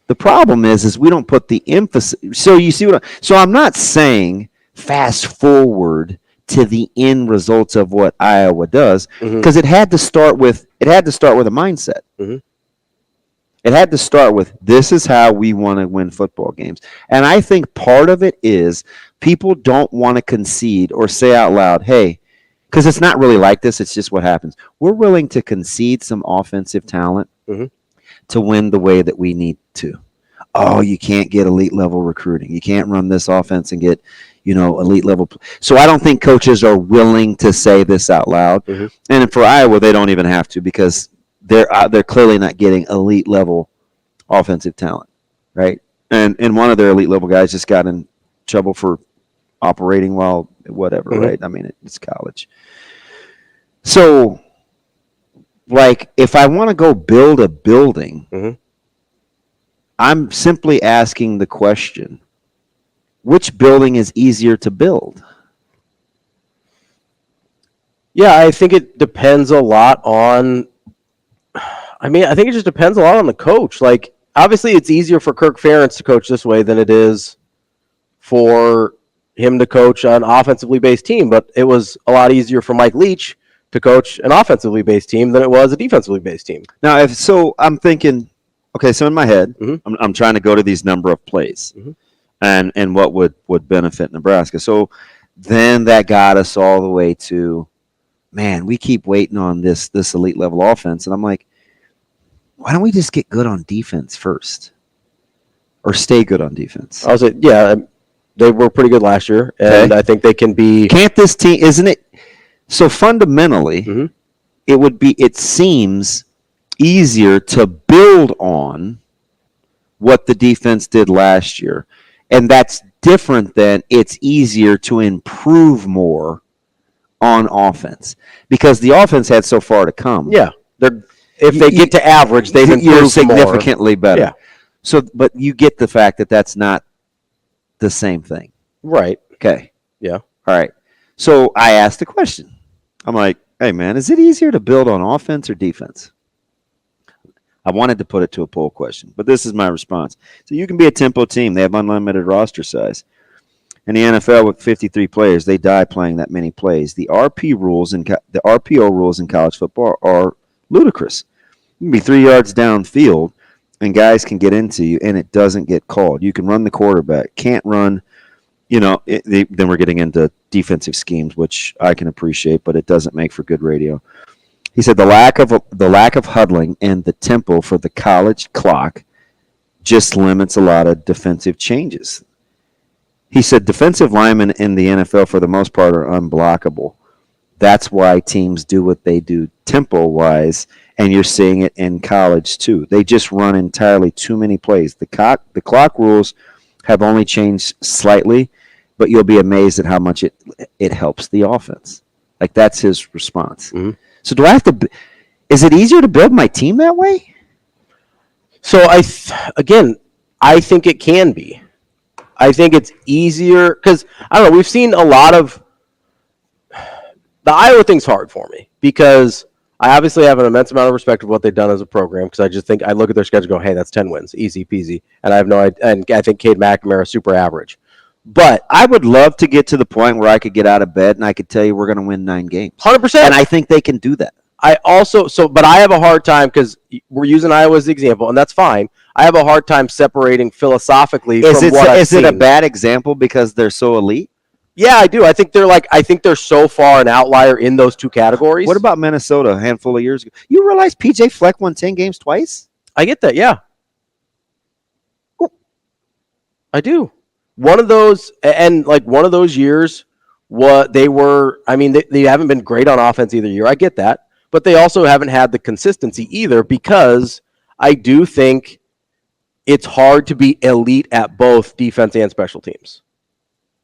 The problem is we don't put the emphasis. So you see so I'm not saying fast forward to the end results of what Iowa does, because it had to start with a mindset. It had to start with, this is how we want to win football games. And I think part of it is people don't want to concede or say out loud, hey, because it's not really like this, it's just what happens. We're willing to concede some offensive talent to win the way that we need to. Oh, you can't get elite level recruiting. You can't run this offense and get, elite level. So I don't think coaches are willing to say this out loud. And for Iowa, they don't even have to, because they're clearly not getting elite level offensive talent, right? And one of their elite level guys just got in trouble for operating while whatever, right? I mean, it's college. So, like, if I want to go build a building, I'm simply asking the question, which building is easier to build? Yeah, I think it depends a lot on, I think it just depends a lot on the coach. Like, obviously it's easier for Kirk Ferentz to coach this way than it is for him to coach an offensively based team, but it was a lot easier for Mike Leach to coach an offensively based team than it was a defensively based team. Now, I'm thinking, okay, so in my head, I'm trying to go to these number of plays and what would benefit Nebraska. So then that got us all the way to, man, we keep waiting on this elite level offense. And I'm like, why don't we just get good on defense first, or stay good on defense? I was like, yeah, they were pretty good last year, and I think they can be. Can't this team? Isn't it? So fundamentally, it seems easier to build on what the defense did last year, and that's different than it's easier to improve more on offense, because the offense had so far to come. Yeah, if they get to average, they've improved significantly better. Yeah. So, but you get the fact that that's not the same thing. Right. Okay. Yeah. All right. So I asked the question. I'm like, hey, man, is it easier to build on offense or defense? I wanted to put it to a poll question, but this is my response. So you can be a tempo team. They have unlimited roster size. In the NFL with 53 players, they die playing that many plays. The RPO rules in college football are ludicrous. You can be 3 yards downfield and guys can get into you, and it doesn't get called. You can run the quarterback, can't run. Then we're getting into defensive schemes, which I can appreciate, but it doesn't make for good radio. He said the lack of huddling and the tempo for the college clock just limits a lot of defensive changes. He said defensive linemen in the NFL for the most part are unblockable. That's why teams do what they do tempo-wise, and you're seeing it in college too. They just run entirely too many plays. The clock rules have only changed slightly, but you'll be amazed at how much it helps the offense. Like, that's his response. Mm-hmm. So do I have to is it easier to build my team that way? So I think it can be. I think it's easier because, I don't know, we've seen a lot of the Iowa thing's hard for me because I obviously have an immense amount of respect for what they've done as a program because I just think I look at their schedule and go, hey, that's 10 wins, easy peasy. And I have no idea, and I think Cade McNamara is super average. But I would love to get to the point where I could get out of bed and I could tell you we're going to win 9 games. 100%. And I think they can do that. But I have a hard time because we're using Iowa as the example, and that's fine. I have a hard time separating philosophically from what I've seen. Is it a bad example because they're so elite? Yeah, I do. I think they're so far an outlier in those two categories. What about Minnesota a handful of years ago? You realize PJ Fleck won 10 games twice? I get that, yeah. Ooh. I do. One of those years, they haven't been great on offense either year. I get that. But they also haven't had the consistency either because I do think it's hard to be elite at both defense and special teams.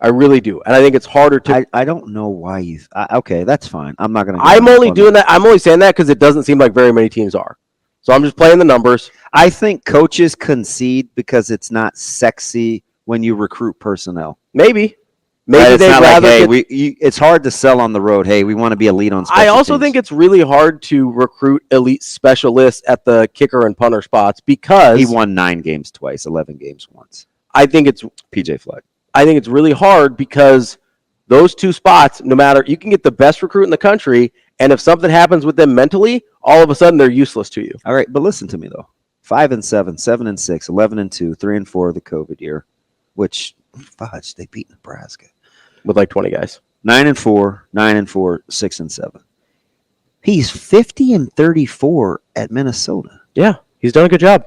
I really do. And I think it's harder to... I don't know why you... okay, that's fine. I'm not going to... I'm only doing that. I'm only saying that because it doesn't seem like very many teams are. So I'm just playing the numbers. I think coaches concede because it's not sexy when you recruit personnel. Maybe right? They'd rather it's hard to sell on the road. Hey, we want to be elite on special I also teams. think it's really hard to recruit elite specialists at the kicker and punter spots because... He won 9 games twice, 11 games once. I think it's... PJ Fleck. I think it's really hard because those two spots, no matter... You can get the best recruit in the country, and if something happens with them mentally, all of a sudden they're useless to you. All right, but listen to me, though. 5-7, 7-6, 11-2, 3-4 the COVID year, which, fudge, they beat Nebraska. With like 20 guys. 9-4, 9-4, 6-7. He's 50-34 at Minnesota. Yeah, he's done a good job.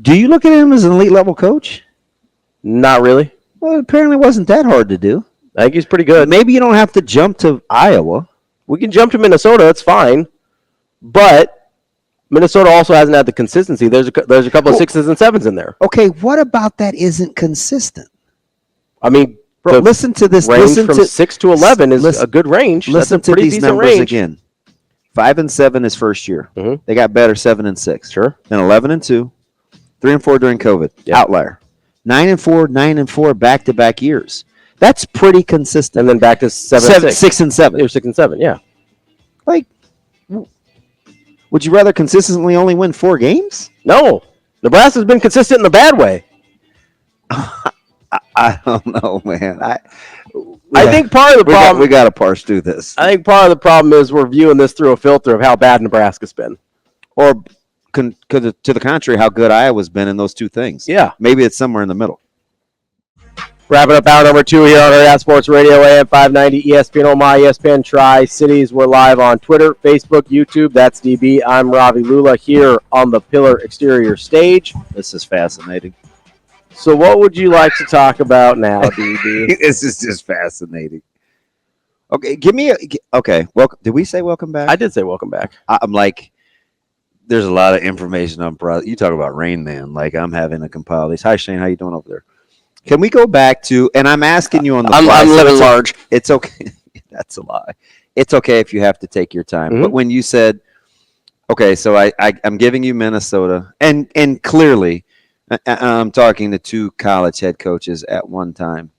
Do you look at him as an elite level coach? Not really. Well, it apparently wasn't that hard to do. I think he's pretty good. Maybe you don't have to jump to Iowa. We can jump to Minnesota. That's fine. But Minnesota also hasn't had the consistency. There's a couple of 6s and 7s in there. Okay, what about that isn't consistent? I mean, bro, listen to this. Range from 6 to 11 is a good range. Listen to these numbers again. 5-7 his first year. Mm-hmm. They got better 7-6. Sure. Then 11-2, 3-4 during COVID. Yep. Outlier. 9-4, 9-4 back-to-back years. That's pretty consistent. And then back to 7-6. 6-7. You're 6-7, yeah. Like, would you rather consistently only win 4 games? No. Nebraska's been consistent in the bad way. I don't know, man. I think part of the problem... We got to parse through this. I think part of the problem is we're viewing this through a filter of how bad Nebraska's been. Or... to the contrary, how good Iowa's been in those two things. Yeah. Maybe it's somewhere in the middle. Wrapping up hour number 2 here on Hurrdat Sports Radio, AM 590, ESPN Omaha, ESPN Tri-Cities. We're live on Twitter, Facebook, YouTube. That's DB. I'm Ravi Lulla here on the Pillar Exterior stage. This is fascinating. So what would you like to talk about now, DB? This is just fascinating. Okay, give me okay, welcome. Did we say welcome back? I did say welcome back. I'm like... There's a lot of information on you talk about Rain Man. Like, I'm having to compile these. Hi, Shane. How you doing over there? Can we go back to, and I'm asking you on the fly. I'm living large. It's okay. That's a lie. It's okay if you have to take your time. Mm-hmm. But when you said, okay, so I'm giving you Minnesota, and clearly I'm talking to 2 college head coaches at one time,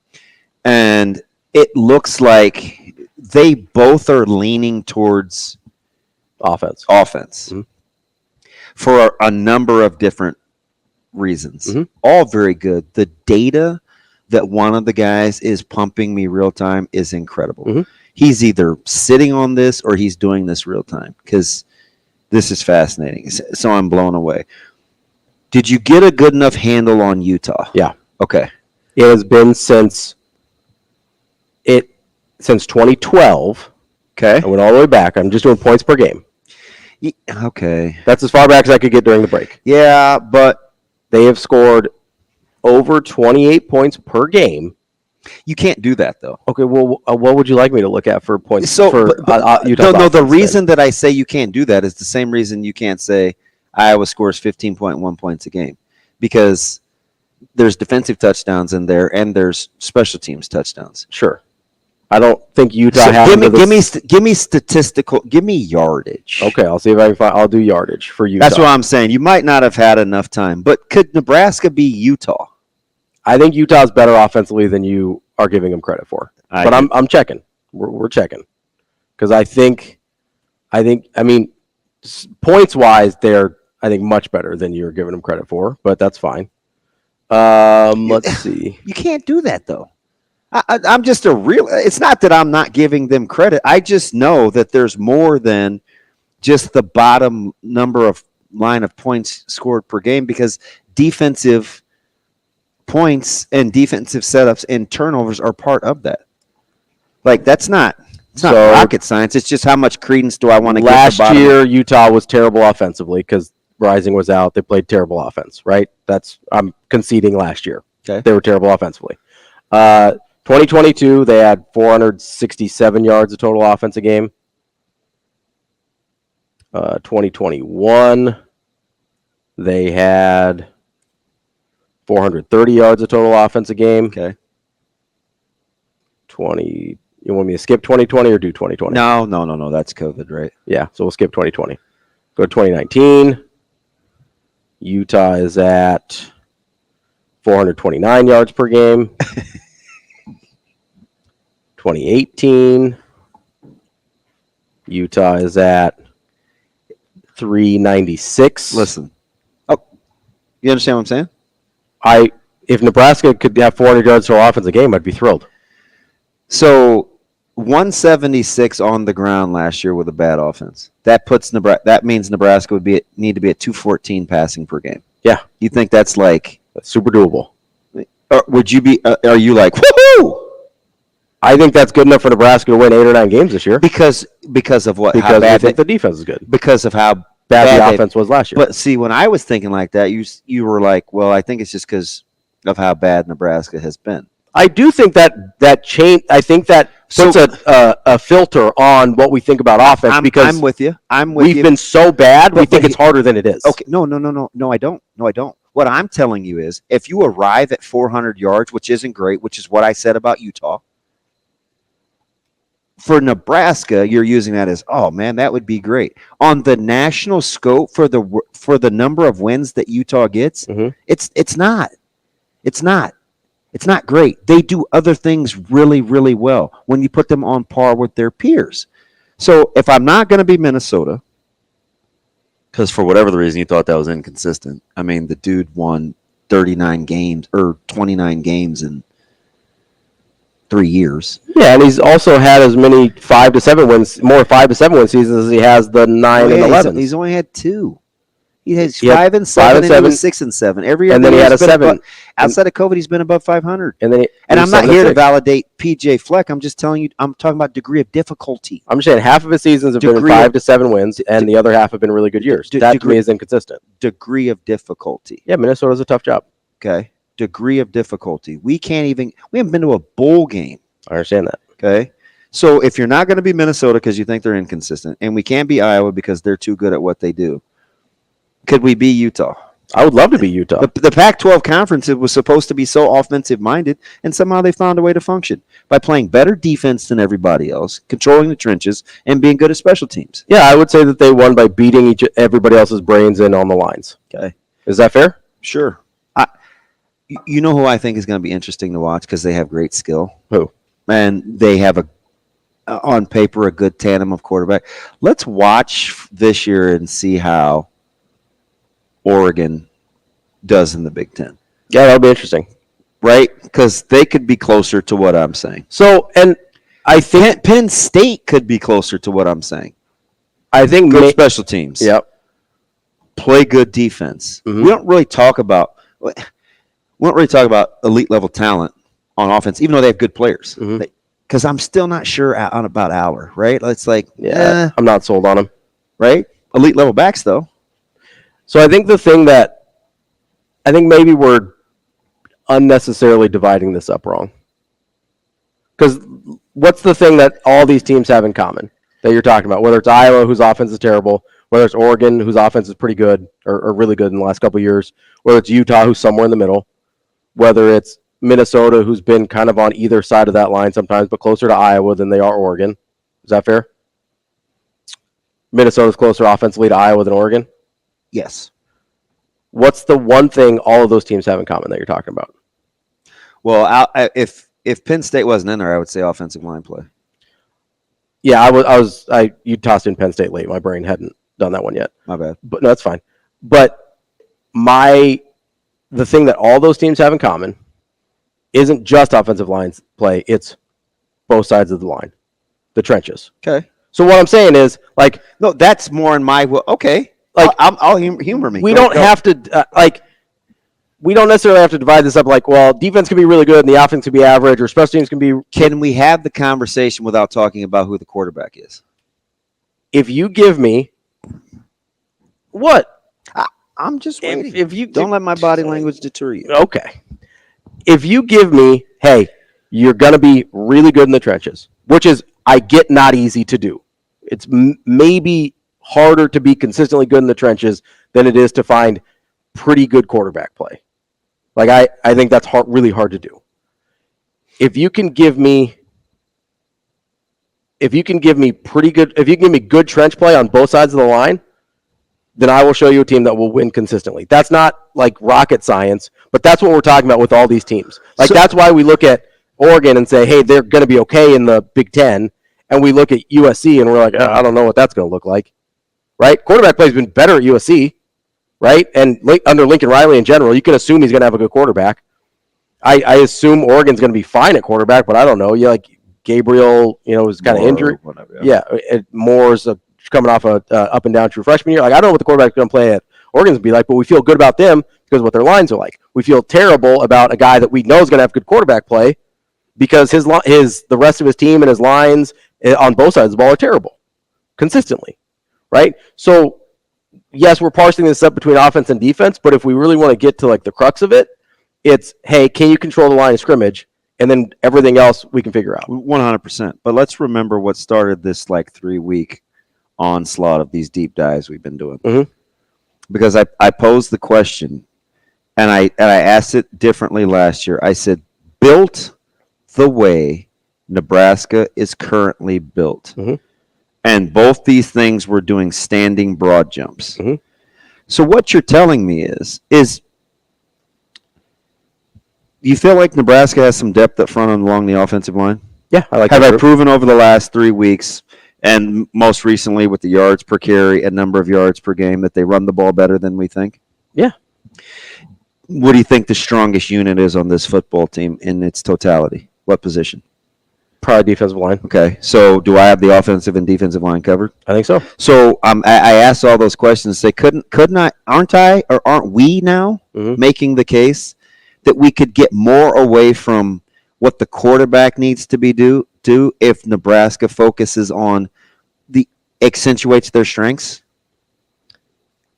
and it looks like they both are leaning towards offense. Mm-hmm. For a number of different reasons. Mm-hmm. All very good. The data that one of the guys is pumping me real time is incredible. Mm-hmm. He's either sitting on this or he's doing this real time because This is fascinating. So I'm blown away. Did you get a good enough handle on Utah? Yeah. Okay. It has been since 2012. Okay. I went all the way back. I'm just doing points per game. Okay. That's as far back as I could get during the break. Yeah, but they have scored over 28 points per game. You can't do that, though. Okay, well, what would you like me to look at for points So, for Utah? No, the reason that I say you can't do that is the same reason you can't say Iowa scores 15.1 points a game, because there's defensive touchdowns in there and there's special teams touchdowns. Sure. I don't think Utah has. Give me statistical. Give me yardage. Okay, I'll see if I can find. I'll do yardage for Utah. That's what I'm saying. You might not have had enough time, but could Nebraska be Utah? I think Utah's better offensively than you are giving them credit for. But I'm checking. We're checking, because I mean, points wise, they're much better than you're giving them credit for. But that's fine. Let's see. You can't do that though. I'm just it's not that I'm not giving them credit. I just know that there's more than just the bottom number of line of points scored per game, because defensive points and defensive setups and turnovers are part of that. Like, it's not rocket science. It's just how much credence do I want to give the bottom. Last year, Utah was terrible offensively because Rising was out. They played terrible offense, right? I'm conceding last year. Okay. They were terrible offensively. 2022, they had 467 yards of total offense a game. 2021, they had 430 yards of total offense a game. Okay. You want me to skip 2020 or do 2020? No. That's COVID, right? Yeah, so we'll skip 2020. Go to 2019. Utah is at 429 yards per game. 2018, Utah is at 396. Listen. Oh, you understand what I'm saying? If Nebraska could have 400 yards to offense a game, I'd be thrilled. So 176 on the ground last year with a bad offense. That means Nebraska would need to be at 214 passing per game. Yeah. You think that's super doable? Would you be? Are you like, woohoo? I think that's good enough for Nebraska to win 8 or 9 games this year. Because of what? Because I think the defense is good. Because of how bad the offense was last year. But see, when I was thinking like that, you were like, well, I think it's just because of how bad Nebraska has been. I do think that change. I think that puts a filter on what we think about offense, because I'm with you. We've been so bad, we think it's harder than it is. Okay, no, I don't. What I'm telling you is, if you arrive at 400 yards, which isn't great, which is what I said about Utah, for Nebraska, you're using that as, oh man, that would be great. On the national scope for the number of wins that Utah gets, it's not. It's not great. They do other things really, really well when you put them on par with their peers. So if I'm not going to be Minnesota, because for whatever the reason you thought that was inconsistent. I mean, the dude won 39 games or 29 games in 3 years. Yeah, and he's also had as many 5 to 7 wins, more 5 to 7 win seasons as he has the 9 and 11. He's only had 2. He has 5 and 7, and he was 6 and 7 every year. And then he had a 7. Outside of COVID, he's been above 500. And I'm not here to validate PJ Fleck. I'm just telling you, I'm talking about degree of difficulty. I'm saying half of his seasons have been 5 to 7 wins, and the other half have been really good years. That to me is inconsistent. Degree of difficulty. Yeah, Minnesota's a tough job. Okay. Degree of difficulty. We haven't been to a bowl game. I understand that. Okay. So if you're not going to be Minnesota because you think they're inconsistent, and we can't be Iowa because they're too good at what they do, could we be Utah? I would love to be Utah. The Pac-12 conference, it was supposed to be so offensive-minded, and somehow they found a way to function by playing better defense than everybody else, controlling the trenches, and being good at special teams. Yeah, I would say that they won by beating everybody else's brains in on the lines. Okay. Is that fair? Sure. You know who I think is going to be interesting to watch because they have great skill? Who? And they have on paper, a good tandem of quarterback. Let's watch this year and see how Oregon does in the Big Ten. Yeah, that'll be interesting. Right? Because they could be closer to what I'm saying. So, and I think Penn State could be closer to what I'm saying. I think good special teams. Yep. Play good defense. Mhm. We don't really talk about elite level talent on offense, even though they have good players. Mhm. Because I'm still not sure about Aller, right? It's like, I'm not sold on him. Right? Elite level backs, though. So I think the thing that I think maybe we're unnecessarily dividing this up wrong. Because what's the thing that all these teams have in common that you're talking about? Whether it's Iowa, whose offense is terrible, whether it's Oregon, whose offense is pretty good or really good in the last couple of years, whether it's Utah, who's somewhere in the middle, whether it's Minnesota, who's been kind of on either side of that line sometimes, but closer to Iowa than they are Oregon. Is that fair? Minnesota's closer offensively to Iowa than Oregon? Yes. What's the one thing all of those teams have in common that you're talking about? Well, if Penn State wasn't in there, I would say offensive line play. Yeah, you tossed in Penn State late. My brain hadn't done that one yet. My bad. But no, that's fine. But the thing that all those teams have in common isn't just offensive line play. It's both sides of the line, the trenches. Okay. So what I'm saying is, like, no, that's more in my okay. Like, I'll humor me. We don't have to we don't necessarily have to divide this up. Like, well, defense can be really good and the offense can be average, or special teams can be. Can we have the conversation without talking about who the quarterback is? If you give me what? I'm just waiting. If you don't let my body language deter you. Okay. If you give me, hey, you're going to be really good in the trenches, which is, I get, not easy to do. It's maybe harder to be consistently good in the trenches than it is to find pretty good quarterback play. Like, I think that's really hard to do. If you can give me good trench play on both sides of the line, then I will show you a team that will win consistently. That's not like rocket science, but that's what we're talking about with all these teams. Like, that's why we look at Oregon and say, hey, they're going to be okay in the Big Ten, and we look at USC and we're like, I don't know what that's going to look like, right? Quarterback play has been better at USC, right? And under Lincoln Riley in general, you can assume he's going to have a good quarterback. I assume Oregon's going to be fine at quarterback, but I don't know. Like Gabriel, was kind of injured. Whatever, yeah, Moore's coming off a up and down true freshman year. Like, I don't know what the quarterback's going to play at Oregon's be like, but we feel good about them because of what their lines are like. We feel terrible about a guy that we know is going to have good quarterback play because the rest of his team and his lines on both sides of the ball are terrible consistently, right? So yes, we're parsing this up between offense and defense, but if we really want to get to like the crux of it, it's, hey, can you control the line of scrimmage? And then everything else we can figure out. 100%. But let's remember what started this like 3-week onslaught of these deep dives we've been doing. Mm-hmm. Because I posed the question, and I asked it differently last year. I said, built the way Nebraska is currently built. Mm-hmm. And both these things were doing standing broad jumps. Mm-hmm. So what you're telling me is you feel like Nebraska has some depth up front and along the offensive line? Yeah, I proven over the last 3 weeks, and most recently with the yards per carry and number of yards per game, that they run the ball better than we think? Yeah. What do you think the strongest unit is on this football team in its totality? What position? Probably defensive line. Okay, so do I have the offensive and defensive line covered? I think so. So I asked all those questions. Say, aren't we now making the case that we could get more away from what the quarterback needs to be do if Nebraska focuses on accentuates their strengths?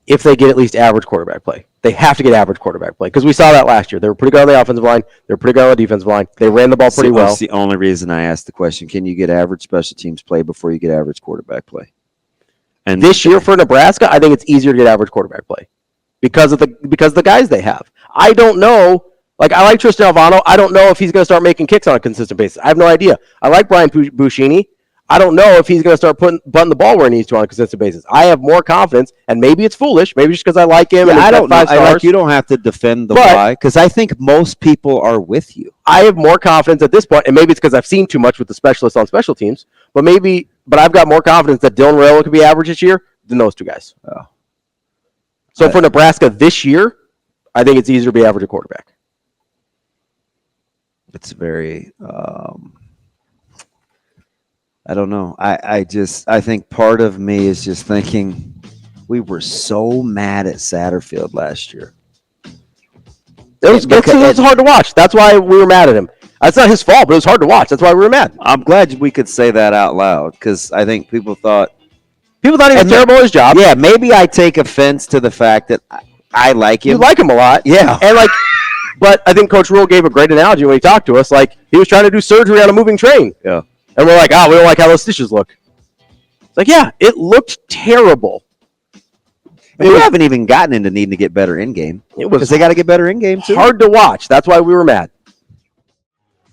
If they get at least average quarterback play. They have to get average quarterback play because we saw that last year. They were pretty good on the offensive line. They were pretty good on the defensive line. They ran the ball pretty well. That's the only reason I asked the question. Can you get average special teams play before you get average quarterback play? And this year for Nebraska, I think it's easier to get average quarterback play because of the guys they have. I don't know. Like, I like Tristan Alvano. I don't know if he's going to start making kicks on a consistent basis. I have no idea. I like Brian Buschini. I don't know if he's going to start butting the ball where he needs to on a consistent basis. I have more confidence, and maybe it's foolish. Maybe just because I like him. And I don't know. 5 stars. You don't have to defend the why, because I think most people are with you. I have more confidence at this point, and maybe it's because I've seen too much with the specialists on special teams. But I've got more confidence that Dylan Raiola could be average this year than those two guys. Oh. So for Nebraska this year, I think it's easier to be average at quarterback. It's very. I don't know. I think part of me is just thinking we were so mad at Satterfield last year. It was hard to watch. That's why we were mad at him. It's not his fault, but it was hard to watch. That's why we were mad. I'm glad we could say that out loud because I think people thought he was terrible at his job. Yeah, maybe I take offense to the fact that I like him. You like him a lot. Yeah. And but I think Coach Rule gave a great analogy when he talked to us. Like, he was trying to do surgery on a moving train. Yeah. And we're like, we don't like how those stitches look. It's like, yeah, it looked terrible. We haven't even gotten into needing to get better in game. Because they got to get better in game, too. Hard to watch. That's why we were mad.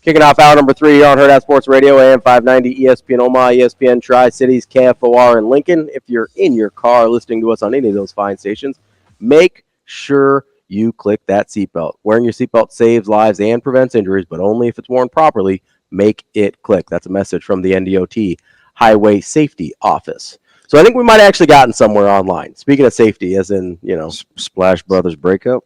Kicking off hour number 3 on Hurrdat Sports Radio, AM 590, ESPN Omaha, ESPN Tri-Cities, KFOR in Lincoln. If you're in your car listening to us on any of those fine stations, make sure you click that seatbelt. Wearing your seatbelt saves lives and prevents injuries, but only if it's worn properly. Make it click. That's a message from the NDOT Highway Safety Office. So I think we might have actually gotten somewhere online. Speaking of safety, as in, Splash Brothers breakup.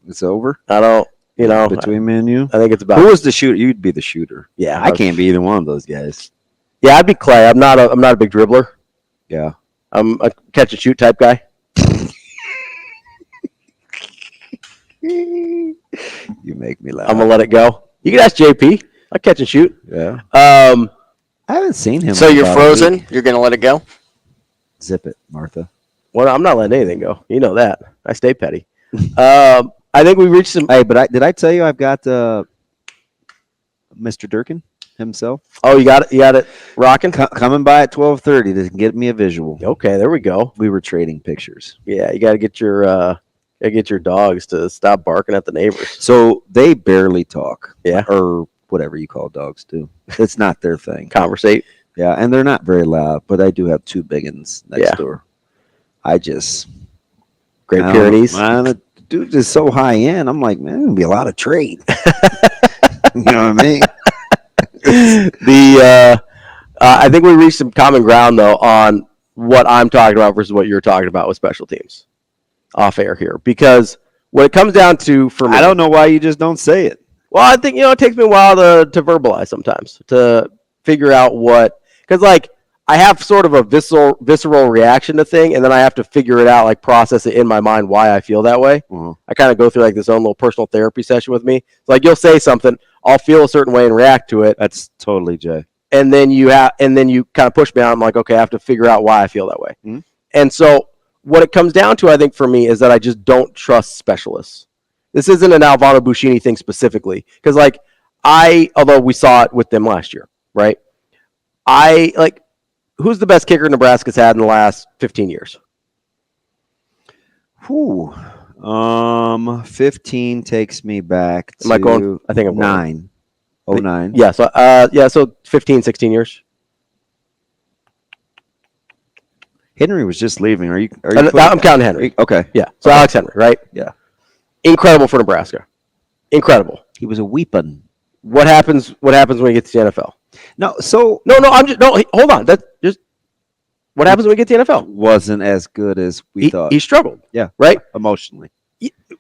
It's over. I don't, between me and you. I think it's about. Who was the shooter? You'd be the shooter. Yeah, I can't be either one of those guys. Yeah, I'd be Clay. I'm not a big dribbler. Yeah, I'm a catch and shoot type guy. You make me laugh. I'm gonna let it go. You can ask JP. I catch and shoot. Yeah. I haven't seen him. So you're frozen? You're going to let it go? Zip it, Martha. Well, I'm not letting anything go. You know that. I stay petty. I think we reached some. Hey, but did I tell you I've got Mr. Durkin himself? Oh, you got it. You got it rocking. Coming by at 12:30 to get me a visual. Okay, there we go. We were trading pictures. Yeah, you got to get your dogs to stop barking at the neighbors. So they barely talk. Yeah, or whatever you call dogs do. It's not their thing. Conversate. Yeah, and they're not very loud, but I do have 2 big ones next door. Great Pyrenees. The dude is so high end. I'm like, man, it'll be a lot of trade. You know what I mean? I think we reached some common ground though on what I'm talking about versus what you're talking about with special teams off air here, because when it comes down to, for me, I don't know why you just don't say it. Well, I think, it takes me a while to verbalize sometimes, to figure out what, because I have sort of a visceral reaction to thing, and then I have to figure it out, process it in my mind why I feel that way. Mm-hmm. I kind of go through this own little personal therapy session with me. It's you'll say something, I'll feel a certain way and react to it. That's totally Jay. And then you kind of push me out. I'm like, okay, I have to figure out why I feel that way. Mm-hmm. And so what it comes down to, I think, for me, is that I just don't trust specialists. This isn't an Alvaro Buscini thing specifically, because although we saw it with them last year, right? Who's the best kicker Nebraska's had in the last 15 years? 15 takes me back to Am I going? I think I'm going. 9. Yeah, so 15, 16 years. Henry was just leaving. Are you I'm counting Henry. Okay. Yeah. So Alex Henry, right? Yeah. Incredible for Nebraska. Incredible. He was a weapon. What happens when he gets to the NFL? No, hold on. That's just what happens when we get to the NFL. Wasn't as good as we thought. He struggled. Yeah. Right? Emotionally.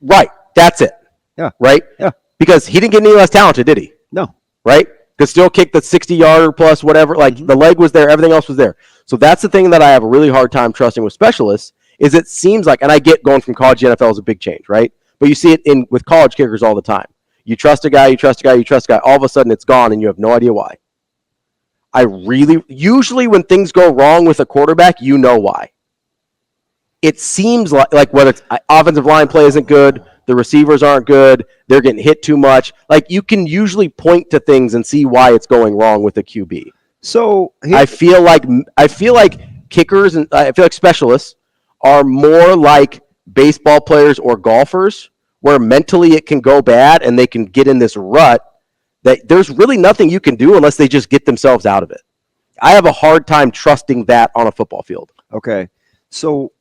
Right. That's it. Yeah. Right? Yeah. Because he didn't get any less talented, did he? No. Right? Could still kick the 60-yarder plus whatever. The leg was there. Everything else was there. So that's the thing that I have a really hard time trusting with specialists, is it seems like, and I get going from college to NFL is a big change, right? But you see it with college kickers all the time. You trust a guy, you trust a guy, you trust a guy. All of a sudden it's gone and you have no idea why. Usually when things go wrong with a quarterback, you know why. It seems like whether it's offensive line play isn't good, the receivers aren't good, they're getting hit too much. You can usually point to things and see why it's going wrong with a QB. So I feel like kickers and I feel like specialists are more like baseball players or golfers, where mentally it can go bad and they can get in this rut that there's really nothing you can do unless they just get themselves out of it. I have a hard time trusting that on a football field. Okay. So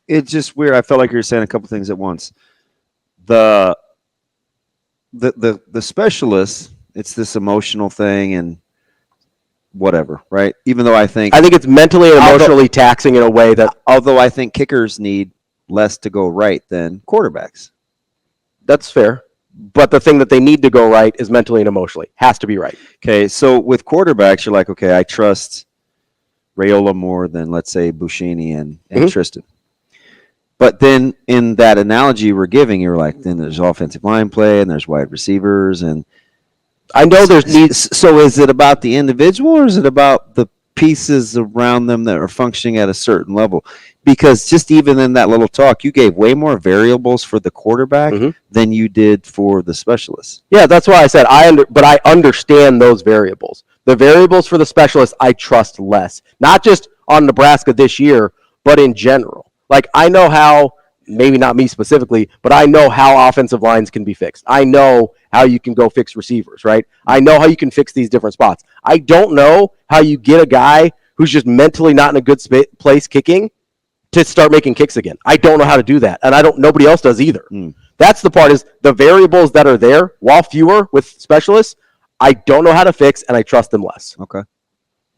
it's just weird. I felt like you were saying a couple things at once. The specialists, it's this emotional thing and whatever, right? Even though I think it's mentally and emotionally taxing in a way that, although I think kickers need less to go right than quarterbacks. That's fair. But the thing that they need to go right is mentally and emotionally. Has to be right. Okay, so with quarterbacks, you're like, okay, I trust Raiola more than, let's say, Buscini and Tristan. But then in that analogy we're giving, you're like, then there's offensive line play and there's wide receivers. And I know there's needs. So is it about the individual or is it about the pieces around them that are functioning at a certain level? Because just even in that little talk, you gave way more variables for the quarterback than you did for the specialists. Yeah, that's why I said but I understand those variables. The variables for the specialists I trust less. Not just on Nebraska this year, but in general. Like, I know how, maybe not me specifically, but I know how offensive lines can be fixed. I know how you can go fix receivers, right? I know how you can fix these different spots. I don't know how you get a guy who's just mentally not in a good place kicking to start making kicks again. I don't know how to do that, and nobody else does either. That's the part, is the variables that are there, while fewer with specialists, I don't know how to fix, and I trust them less. Okay.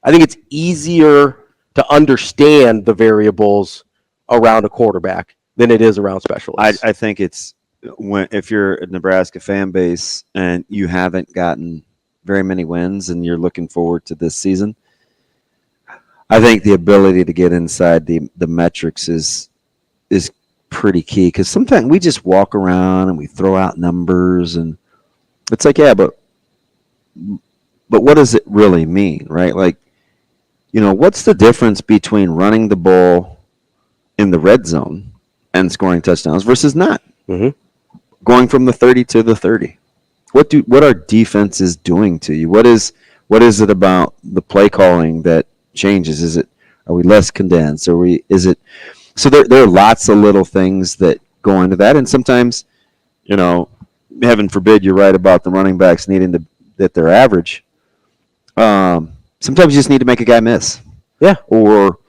I think it's easier to understand the variables around a quarterback than it is around specialists. I think it's if you're a Nebraska fan base and you haven't gotten very many wins and you're looking forward to this season, I think the ability to get inside the metrics is pretty key, because sometimes we just walk around and we throw out numbers and it's like, yeah, but what does it really mean, right? Like, what's the difference between running the ball in the red zone and scoring touchdowns versus not? Going from the 30 to the 30. What are defenses doing to you? What is it about the play calling that changes? Are we less condensed? So there are lots of little things that go into that, and sometimes, heaven forbid you're right about the running backs needing that they're average. Sometimes you just need to make a guy miss. Yeah. Or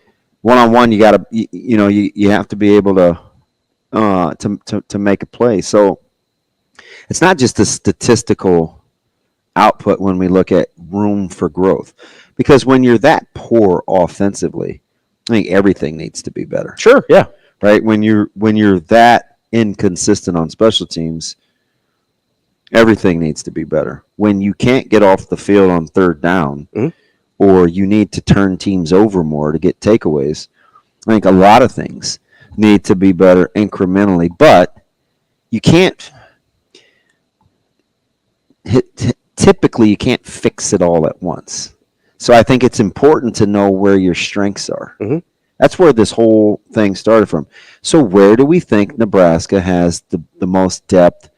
one-on-one, you got to you have to be able to make a play. So it's not just a statistical output when we look at room for growth, because when you're that poor offensively, I think everything needs to be better. Sure, yeah. Right? When you're that inconsistent on special teams, everything needs to be better. When you can't get off the field on third down, or you need to turn teams over more to get takeaways, I think a lot of things need to be better incrementally, but you can't typically you can't fix it all at once. So I think it's important to know where your strengths are. That's where this whole thing started from. So where do we think Nebraska has the most depth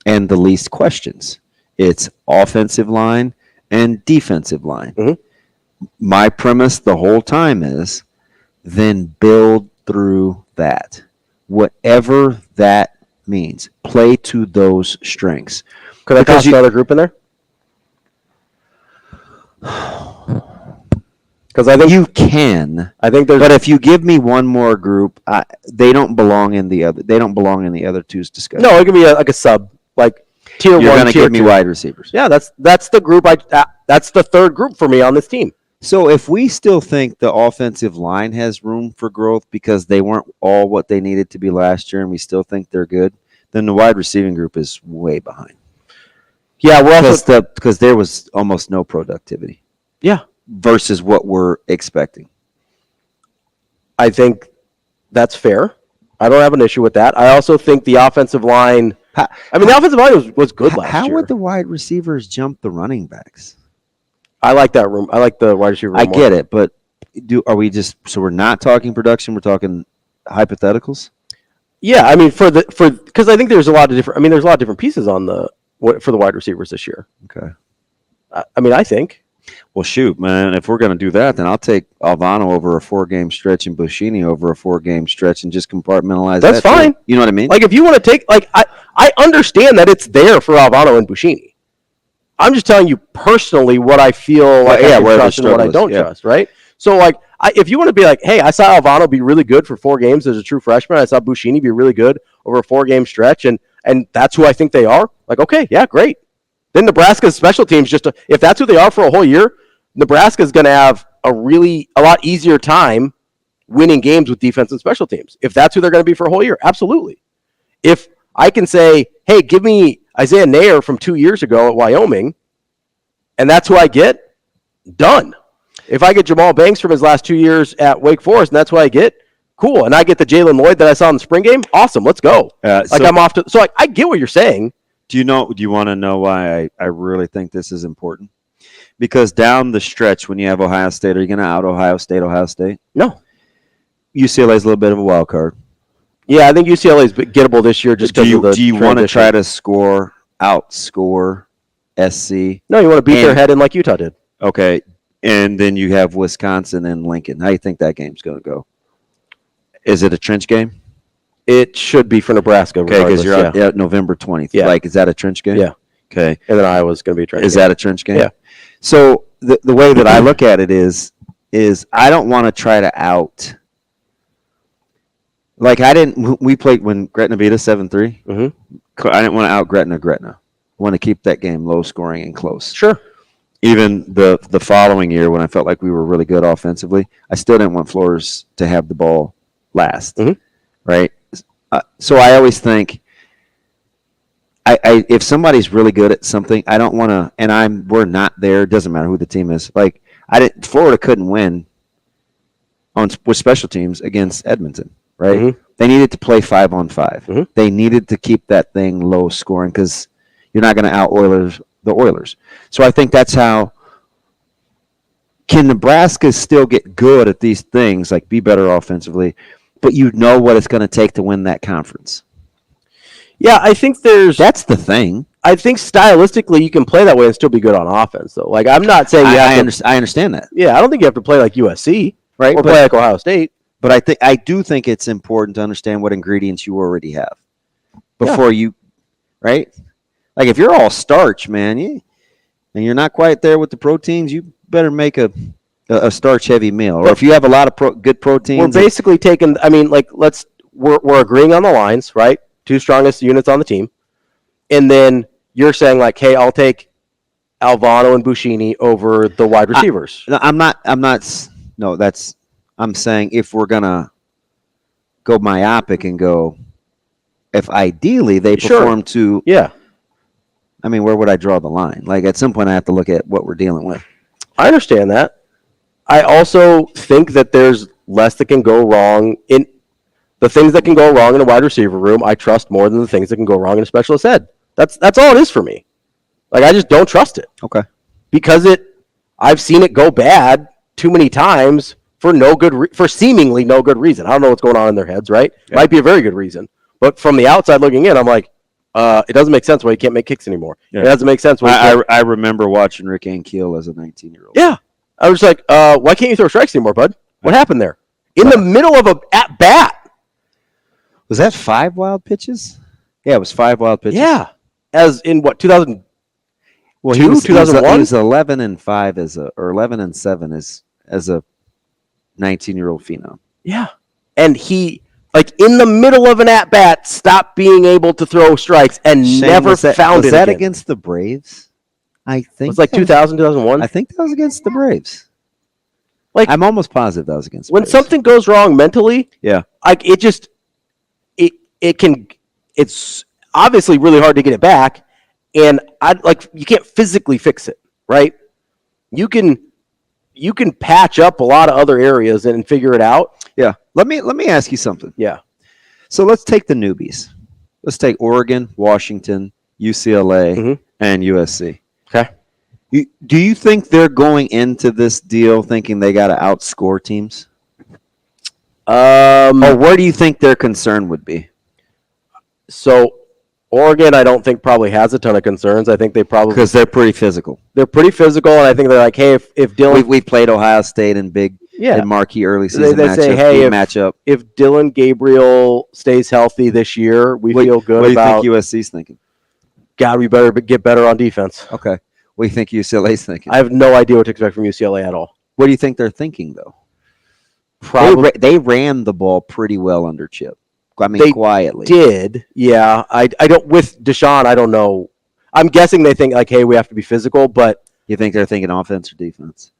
and the least questions? It's offensive line and defensive line. My premise the whole time is then build through that. Whatever that means, play to those strengths. Could I toss another group in there? Because I think you can. I think there's. But if you give me one more group, they don't belong in the other. They don't belong in the other two's discussion. No, it could be like a sub, like tier You're 1. You're going to give me wide receivers. Yeah, that's the group. That's the third group for me on this team. So if we still think the offensive line has room for growth because they weren't all what they needed to be last year, and we still think they're good, then the wide receiving group is way behind. Yeah, because there was almost no productivity. Yeah. Versus what we're expecting. I think that's fair. I don't have an issue with that. I also think the offensive line. The offensive line was good last year. How would the wide receivers jump the running backs? I like that room. I like the wide receiver room. I get it, but so we're not talking production, we're talking hypotheticals? Yeah, because I think there's a lot of different pieces on for the wide receivers this year. Okay. I think. Well, shoot, man, if we're going to do that, then I'll take Alvano over a 4-game stretch and Buscini over a 4-game stretch and just compartmentalize that. That's fine. Too. You know what I mean? Like, if you want to take, I understand that it's there for Alvano and Buscini. I'm just telling you personally what I feel like I trust and what I don't trust, right? So, if you want to be like, hey, I saw Alvano be really good for 4 games as a true freshman. I saw Buscini be really good over a 4-game stretch, and that's who I think they are. Like, okay, yeah, great. Then Nebraska's special teams, if that's who they are for a whole year, Nebraska's going to have a lot easier time winning games with defense and special teams. If that's who they're going to be for a whole year, absolutely. If I can say, hey, give me Isaiah Nair from 2 years ago at Wyoming, and that's who I get, done. If I get Jamal Banks from his last 2 years at Wake Forest, and that's what I get, cool. And I get the Jalen Lloyd that I saw in the spring game, awesome. Let's go. I'm off to. So I get what you're saying. Do you want to know why I really think this is important? Because down the stretch, when you have Ohio State, are you going to out Ohio State? No. UCLA is a little bit of a wild card. Yeah, I think UCLA is gettable this year just because of the Do you want to try to outscore SC? No, you want to beat their head in like Utah did. Okay, and then you have Wisconsin and Lincoln. How do you think that game's going to go? Is it a trench game? It should be for Nebraska. Okay, because you're out November 20th. Yeah. Like, is that a trench game? Yeah. Okay. And then Iowa's going to be a trench game. Is that a trench game? Yeah. So the way that I look at it is I don't want to try to out. Like, we played when Gretna beat us 7-3. Mm-hmm. I didn't want to out Gretna. I want to keep that game low scoring and close. Sure. Even the following year when I felt like we were really good offensively, I still didn't want Flores to have the ball last. Mm-hmm. Right? So I always think if somebody's really good at something, I don't want to, and we're not there. It doesn't matter who the team is. Like, Florida couldn't win with special teams against Edmonton. Right? Mm-hmm. They needed to play 5-on-5. Mm-hmm. They needed to keep that thing low scoring because you're not going to out the Oilers. So I think that's how. Can Nebraska still get good at these things, like be better offensively, but you know what it's going to take to win that conference? Yeah, I think that's the thing. I think stylistically you can play that way and still be good on offense, though. Like, I'm not saying I understand that. Yeah, I don't think you have to play like USC, right, or play like Ohio State. But I do think it's important to understand what ingredients you already have before you, right? Like, if you're all starch, man, and you're not quite there with the proteins, you better make a starch-heavy meal. Or if you have a lot of good proteins. We're basically taking, we're agreeing on the lines, right? 2 strongest units on the team. And then you're saying, like, hey, I'll take Alvano and Buschini over the wide receivers. I'm saying if we're going to go myopic and go, if ideally they perform to. Yeah. I mean, where would I draw the line? Like, at some point I have to look at what we're dealing with. I understand that. I also think that there's less that can go wrong in the things that can go wrong in a wide receiver room. I trust more than the things that can go wrong in a specialist ed. That's all it is for me. Like, I just don't trust it. Okay. Because I've seen it go bad too many times for seemingly no good reason. I don't know what's going on in their heads, right? Yeah. Might be a very good reason. But from the outside looking in, I'm like, it doesn't make sense why you can't make kicks anymore. Yeah. It doesn't make sense. I remember watching Rick Ankiel as a 19-year-old. Yeah. I was like, why can't you throw strikes anymore, bud? What happened there? In the middle of a at-bat. Was that 5 wild pitches? Yeah, it was 5 wild pitches. Yeah. As in what, 2000? Well, 2001? He was 11-5 or 11-7 as a 19-year-old phenom. Yeah. And he, like, in the middle of an at-bat, stopped being able to throw strikes and found it. Was that against the Braves? I think it was like 2000, 2001. I think that was against the Braves. Like, I'm almost positive that was against the Braves. When something goes wrong mentally, like, it's obviously really hard to get it back, and you can't physically fix it, right? You can patch up a lot of other areas and figure it out. Yeah. Let me ask you something. Yeah. So let's take the newbies. Let's take Oregon, Washington, UCLA, and USC. Okay. Do you think they're going into this deal thinking they got to outscore teams? Or where do you think their concern would be? So Oregon, I don't think probably has a ton of concerns. I think they probably because they're pretty physical. They're pretty physical, and I think they're like, hey, if Dylan, we played Ohio State in big, in marquee early season they say, hey, matchup. If Dylan Gabriel stays healthy this year, we feel good. What do you about think USC's thinking? God, we better get better on defense. Okay. What do you think UCLA's thinking? I have no idea what to expect from UCLA at all. What do you think they're thinking though? Probably they ran the ball pretty well under Chip. I mean, quietly. Did, yeah. I don't with Deshaun. I don't know. I'm guessing they think like, hey, we have to be physical. But you think they're thinking offense or defense?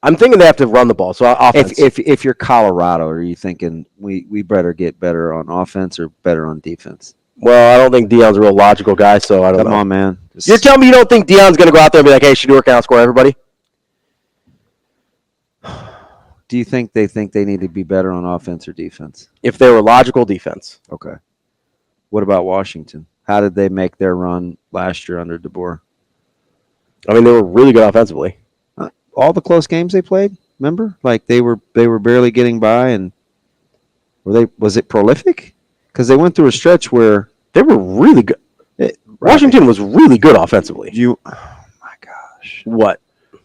I'm thinking they have to run the ball. So offense. If you're Colorado, are you thinking we better get better on offense or better on defense? Well, I don't think Deion's a real logical guy, so I don't know. Come on, man. You're telling me you don't think Deion's going to go out there and be like, hey, should work out, score everybody? Do you think they need to be better on offense or defense? If they were logical defense. Okay. What about Washington? How did they make their run last year under DeBoer? I mean, they were really good offensively. All the close games they played, remember? Like they were barely getting by, and was it prolific? Because they went through a stretch where they were really good. Washington was really good offensively. Oh my gosh. What?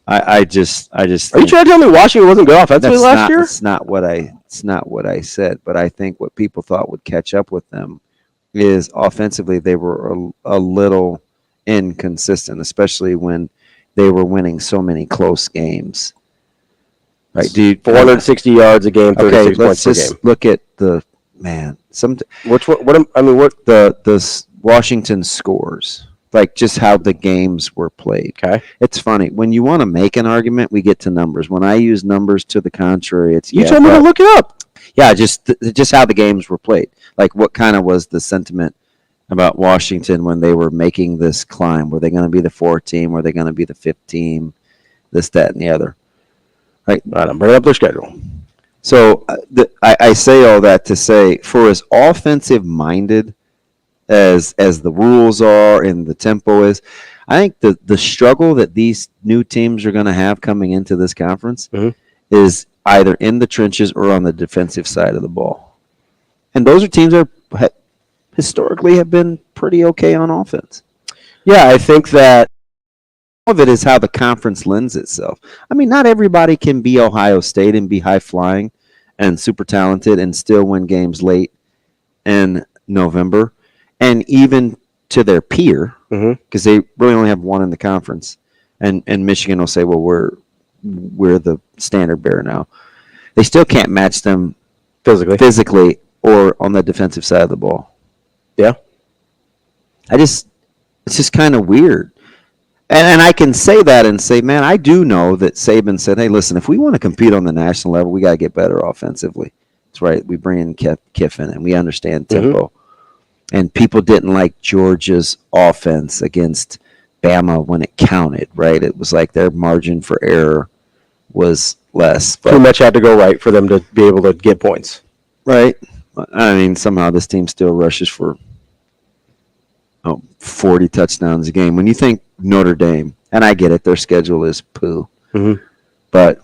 I just Are you trying to tell me Washington wasn't good offensively last year? It's not what I said, but I think what people thought would catch up with them is offensively they were a little inconsistent, especially when they were winning so many close games. Right, dude. 460 yards a game, 36 okay, points let's per just game. look at the man. What the Washington scores, like just how the games were played. Okay, it's funny when you want to make an argument, we get to numbers. When I use numbers to the contrary, it's you told me to look it up. Yeah, just how the games were played. Like what kind of was the sentiment about Washington when they were making this climb? Were they going to be the 4th team? Were they going to be the 5th team? This, that, and the other. Right. All right, I'm bringing up their schedule. So I say all that to say, for as offensive-minded as the rules are and the tempo is, I think the struggle that these new teams are going to have coming into this conference is either in the trenches or on the defensive side of the ball. And those are teams that historically have been pretty okay on offense. Yeah, I think that all of it is how the conference lends itself. I mean, not everybody can be Ohio State and be high-flying and super talented and still win games late in November. And even to their peer, because they really only have one in the conference. And Michigan will say, well, we're the standard bearer now. They still can't match them physically or on the defensive side of the ball. Yeah. It's just kind of weird. And I can say that and say, man, I do know that Saban said, hey, listen, if we want to compete on the national level, we got to get better offensively. That's right. We bring in Kiffin, and we understand tempo. And people didn't like Georgia's offense against Bama when it counted, right? It was like their margin for error was less. Too much had to go right for them to be able to get points. Right. I mean, somehow this team still rushes for 40 touchdowns a game. When you think Notre Dame, and I get it, their schedule is poo, but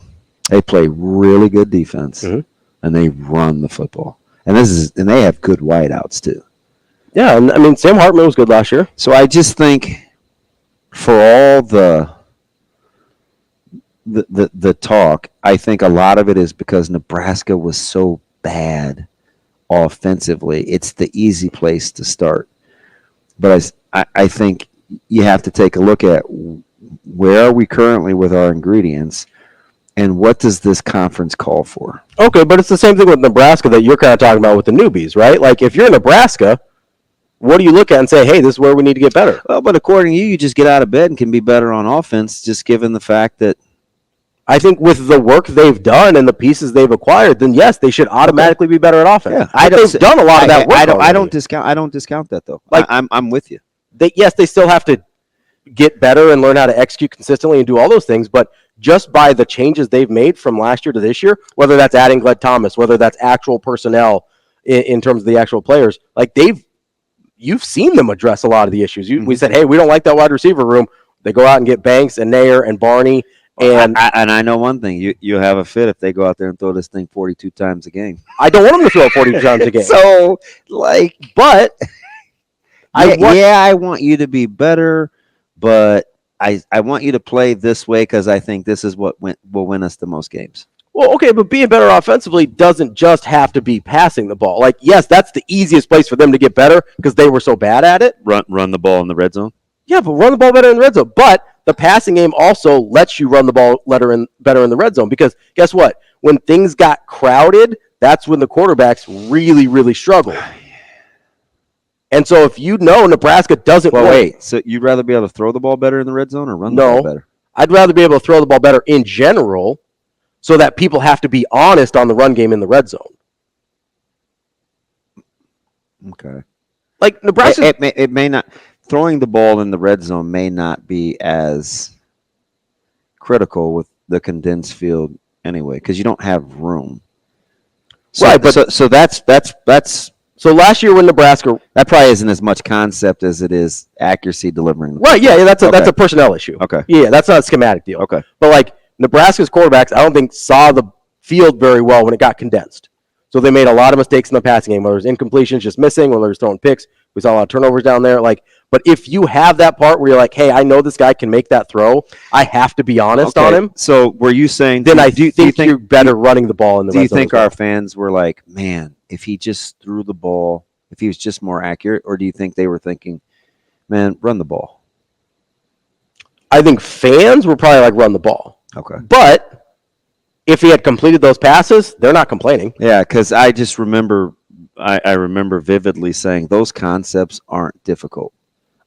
they play really good defense, and they run the football. And they have good wideouts too. Yeah, and I mean Sam Hartman was good last year. So I just think for all the talk, I think a lot of it is because Nebraska was so bad offensively. It's the easy place to start. But I think you have to take a look at where are we currently with our ingredients and what does this conference call for? Okay, but it's the same thing with Nebraska that you're kind of talking about with the newbies, right? Like if you're in Nebraska, what do you look at and say, hey, this is where we need to get better? Well, but according to you just get out of bed and can be better on offense just given the fact that I think with the work they've done and the pieces they've acquired, then yes, they should automatically be better at offense. Yeah, They've done a lot of that work. I don't discount that though. Like I'm with you. They still have to get better and learn how to execute consistently and do all those things, but just by the changes they've made from last year to this year, whether that's adding Gled Thomas, whether that's actual personnel in terms of the actual players, like you've seen them address a lot of the issues. We said, hey, we don't like that wide receiver room. They go out and get Banks and Nair and Barney. And I know one thing, you have a fit if they go out there and throw this thing 42 times a game. I don't want them to throw it 42 times a game. So, but I want you to be better, but I want you to play this way because I think this is what will win us the most games. Well, okay, but being better offensively doesn't just have to be passing the ball. Like, yes, that's the easiest place for them to get better because they were so bad at it. Run the ball in the red zone? Yeah, but run the ball better in the red zone. But the passing game also lets you run the ball better in the red zone because guess what? When things got crowded, that's when the quarterbacks really, really struggled. And so if you know Nebraska doesn't wait, so you'd rather be able to throw the ball better in the red zone or run the ball better? I'd rather be able to throw the ball better in general so that people have to be honest on the run game in the red zone. Okay. Like Nebraska, it may not throwing the ball in the red zone may not be as critical with the condensed field anyway, because you don't have room. So, right? But so that's so last year when Nebraska, that probably isn't as much concept as it is accuracy delivering. The right? Yeah, that's a personnel issue. Okay. Yeah, that's not a schematic deal. Okay. But like Nebraska's quarterbacks, I don't think saw the field very well when it got condensed. So they made a lot of mistakes in the passing game, whether it was incompletions, just missing, whether it was throwing picks. We saw a lot of turnovers down there. Like, but if you have that part where you're like, hey, I know this guy can make that throw, I have to be honest on him. So were you saying? Then do you think you're better running the ball in the red zone? Do you think our fans were like, man, if he just threw the ball, if he was just more accurate, or do you think they were thinking, man, run the ball? I think fans were probably like, run the ball. Okay. But if he had completed those passes, they're not complaining. Yeah, because I just remember, I remember vividly saying those concepts aren't difficult.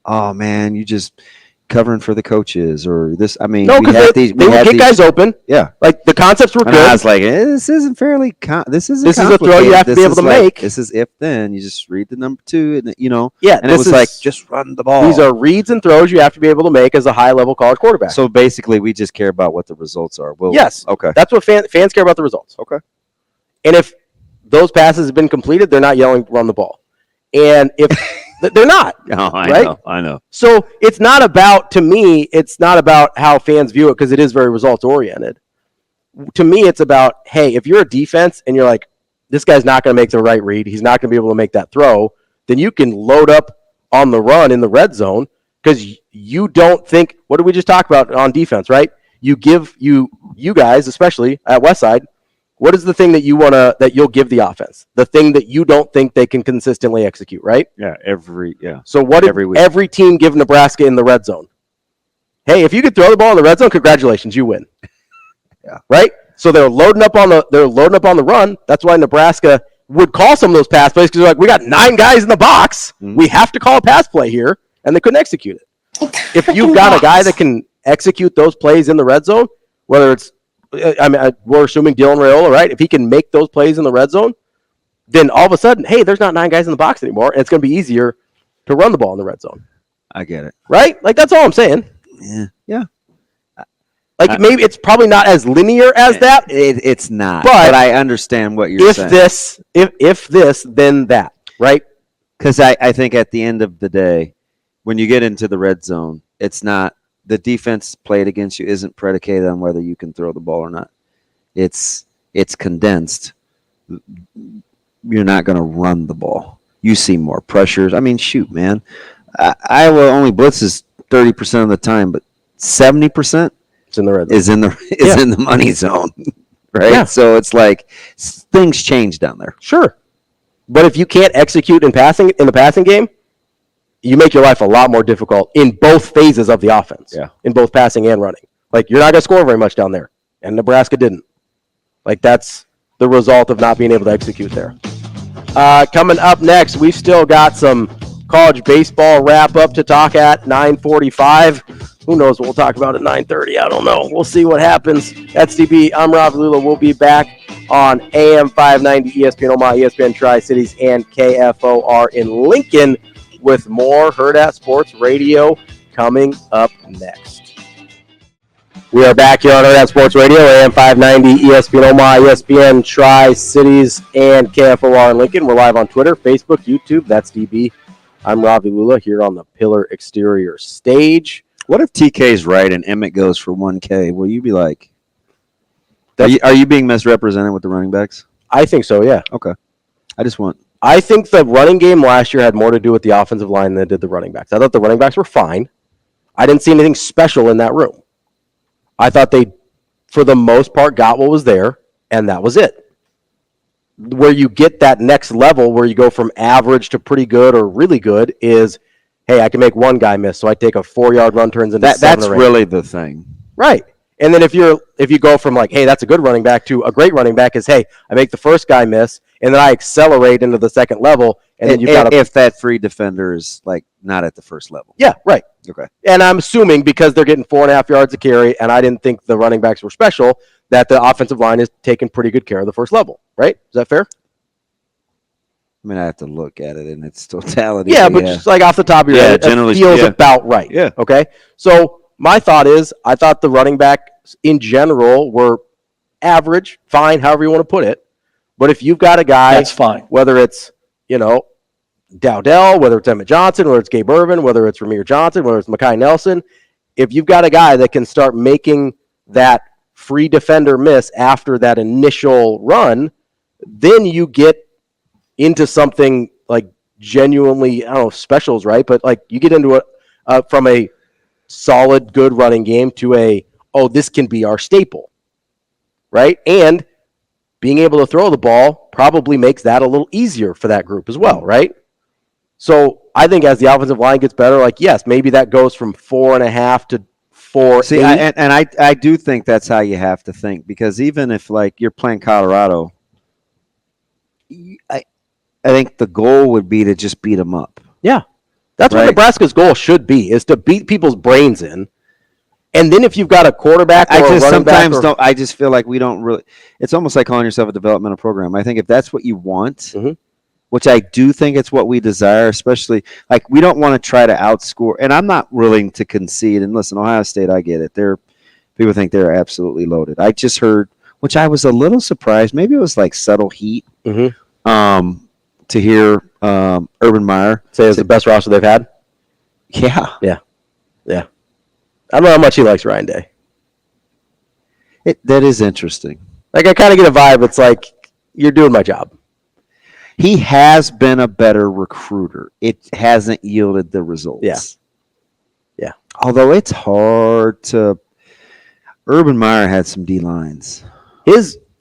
Oh man, you just covering for the coaches or this. I mean, no, because they would get guys open. Yeah, like the concepts were and good. I was like, this isn't fairly. This is a throw you have to be able to make. This is if then you just read the number 2, and Yeah, and it was like just run the ball. These are reads and throws you have to be able to make as a high level college quarterback. So basically, we just care about what the results are. Well, yes, okay, that's what fans care about, the results. Okay, and if those passes have been completed, they're not yelling run the ball, and if they're not. Oh, I know. So it's not about, to me, it's not about how fans view it, because it is very results oriented. To me, it's about, hey, if you're a defense and you're like, this guy's not going to make the right read, he's not going to be able to make that throw, then you can load up on the run in the red zone, because you don't think, what did we just talk about on defense, right? You give you guys, especially at Westside, what is the thing that that you'll give the offense? The thing that you don't think they can consistently execute, right? Yeah, So what did every team give Nebraska in the red zone? Hey, if you could throw the ball in the red zone, congratulations, you win. Yeah. Right? So they're loading up on the run. That's why Nebraska would call some of those pass plays, because they're like, we got 9 guys in the box. Mm-hmm. We have to call a pass play here, and they couldn't execute it. If you've got a guy that can execute those plays in the red zone, whether it's, we're assuming Dylan Raiola, right? If he can make those plays in the red zone, then all of a sudden, hey, there's not 9 guys in the box anymore, and it's going to be easier to run the ball in the red zone. I get it. Right? Like, that's all I'm saying. Yeah. Like, maybe it's probably not as linear as that. It's not. But I understand what you're saying. If this, then that, right? Because I think at the end of the day, when you get into the red zone, it's not, the defense played against you isn't predicated on whether you can throw the ball or not. It's condensed. You're not going to run the ball. You see more pressures. I mean, shoot, man. Iowa only blitzes 30% of the time, but 70% in the red zone. is in the money zone, right? Yeah. So it's like things change down there. Sure, but if you can't execute in the passing game, you make your life a lot more difficult in both phases of the offense. Yeah. In both passing and running. Like, you're not going to score very much down there, and Nebraska didn't. Like, that's the result of not being able to execute there. Coming up next, we've still got some college baseball wrap-up to talk at 9:45. Who knows what we'll talk about at 9:30? I don't know. We'll see what happens. That's DB. I'm Ravi. We'll be back on AM 590, ESPN Omaha, ESPN Tri-Cities, and KFOR in Lincoln with more Hurrdat Sports Radio coming up next. We are back here on Hurrdat Sports Radio, AM 590, ESPN Omaha, ESPN Tri-Cities, and KFOR in Lincoln. We're live on Twitter, Facebook, YouTube. That's DB. I'm Ravi Lulla here on the Pillar Exterior stage. What if TK's right and Emmett goes for 1K? Will you be like, are you being misrepresented with the running backs? I think so, yeah. Okay. I think the running game last year had more to do with the offensive line than it did the running backs. I thought the running backs were fine. I didn't see anything special in that room. I thought they, for the most part, got what was there, and that was it. Where you get that next level where you go from average to pretty good or really good is, hey, I can make one guy miss, so I take a 4-yard run, turns into 7 That's or 8. really the thing. Right. And then if you go from like, hey, that's a good running back to a great running back is, hey, I make the first guy miss, and then I accelerate into the second level, and then you've got if that free defender is like not at the first level. Yeah, right. Okay. And I'm assuming because they're getting 4.5 yards a carry, and I didn't think the running backs were special, that the offensive line is taking pretty good care of the first level. Right? Is that fair? I mean, I have to look at it in its totality. Yeah, but just like off the top of your head, generally, it feels about right. Yeah. Okay. So my thought is, I thought the running backs in general were average, fine, however you want to put it. But if you've got a guy, That's fine. Whether it's, Dowdell, whether it's Emmett Johnson, whether it's Gabe Irvin, whether it's Ramir Johnson, whether it's Mekhi Nelson, if you've got a guy that can start making that free defender miss after that initial run, then you get into something like genuinely, I don't know if specials, right? But like you get into it from a solid, good running game to this can be our staple, right? And being able to throw the ball probably makes that a little easier for that group as well, right? So I think as the offensive line gets better, like, yes, maybe that goes from 4.5 to 4. See, I do think that's how you have to think, because even if like you're playing Colorado, I think the goal would be to just beat them up. Yeah, that's what Nebraska's goal should be, is to beat people's brains in. And then if you've got a quarterback, I just feel like we don't really. It's almost like calling yourself a developmental program. I think if that's what you want, which I do think it's what we desire, especially like we don't want to try to outscore. And I'm not willing to concede. And listen, Ohio State, I get it. People think they're absolutely loaded. I just heard, which I was a little surprised. Maybe it was like subtle heat. To hear Urban Meyer say it's the best roster they've had. Yeah. I don't know how much he likes Ryan Day. That is interesting. Like, I kind of get a vibe. It's like, you're doing my job. He has been a better recruiter. It hasn't yielded the results. Yeah. Although it's hard to. Urban Meyer had some D lines.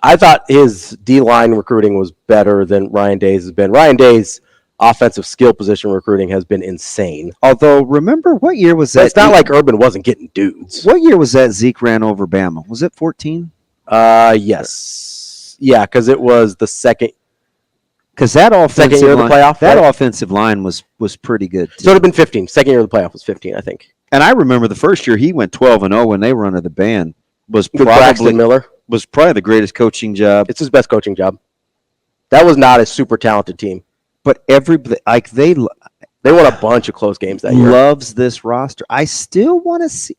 I thought his D-line recruiting was better than Ryan Day's has been. Ryan Day's offensive skill position recruiting has been insane. Although, remember, what year was that? It's not like Urban wasn't getting dudes. What year was that Zeke ran over Bama? Was it 14? Yes. Yeah, because it was the second. Because that offensive year of the playoff, offensive line was pretty good, too. So it would have been 15. Second year of the playoff was 15, I think. And I remember the first year he went 12-0 when they were under the ban. Was Braxton Miller. Was probably the greatest coaching job. It's his best coaching job. That was not a super talented team. But everybody, like they won a bunch of close games that year. Loves this roster. I still want to see.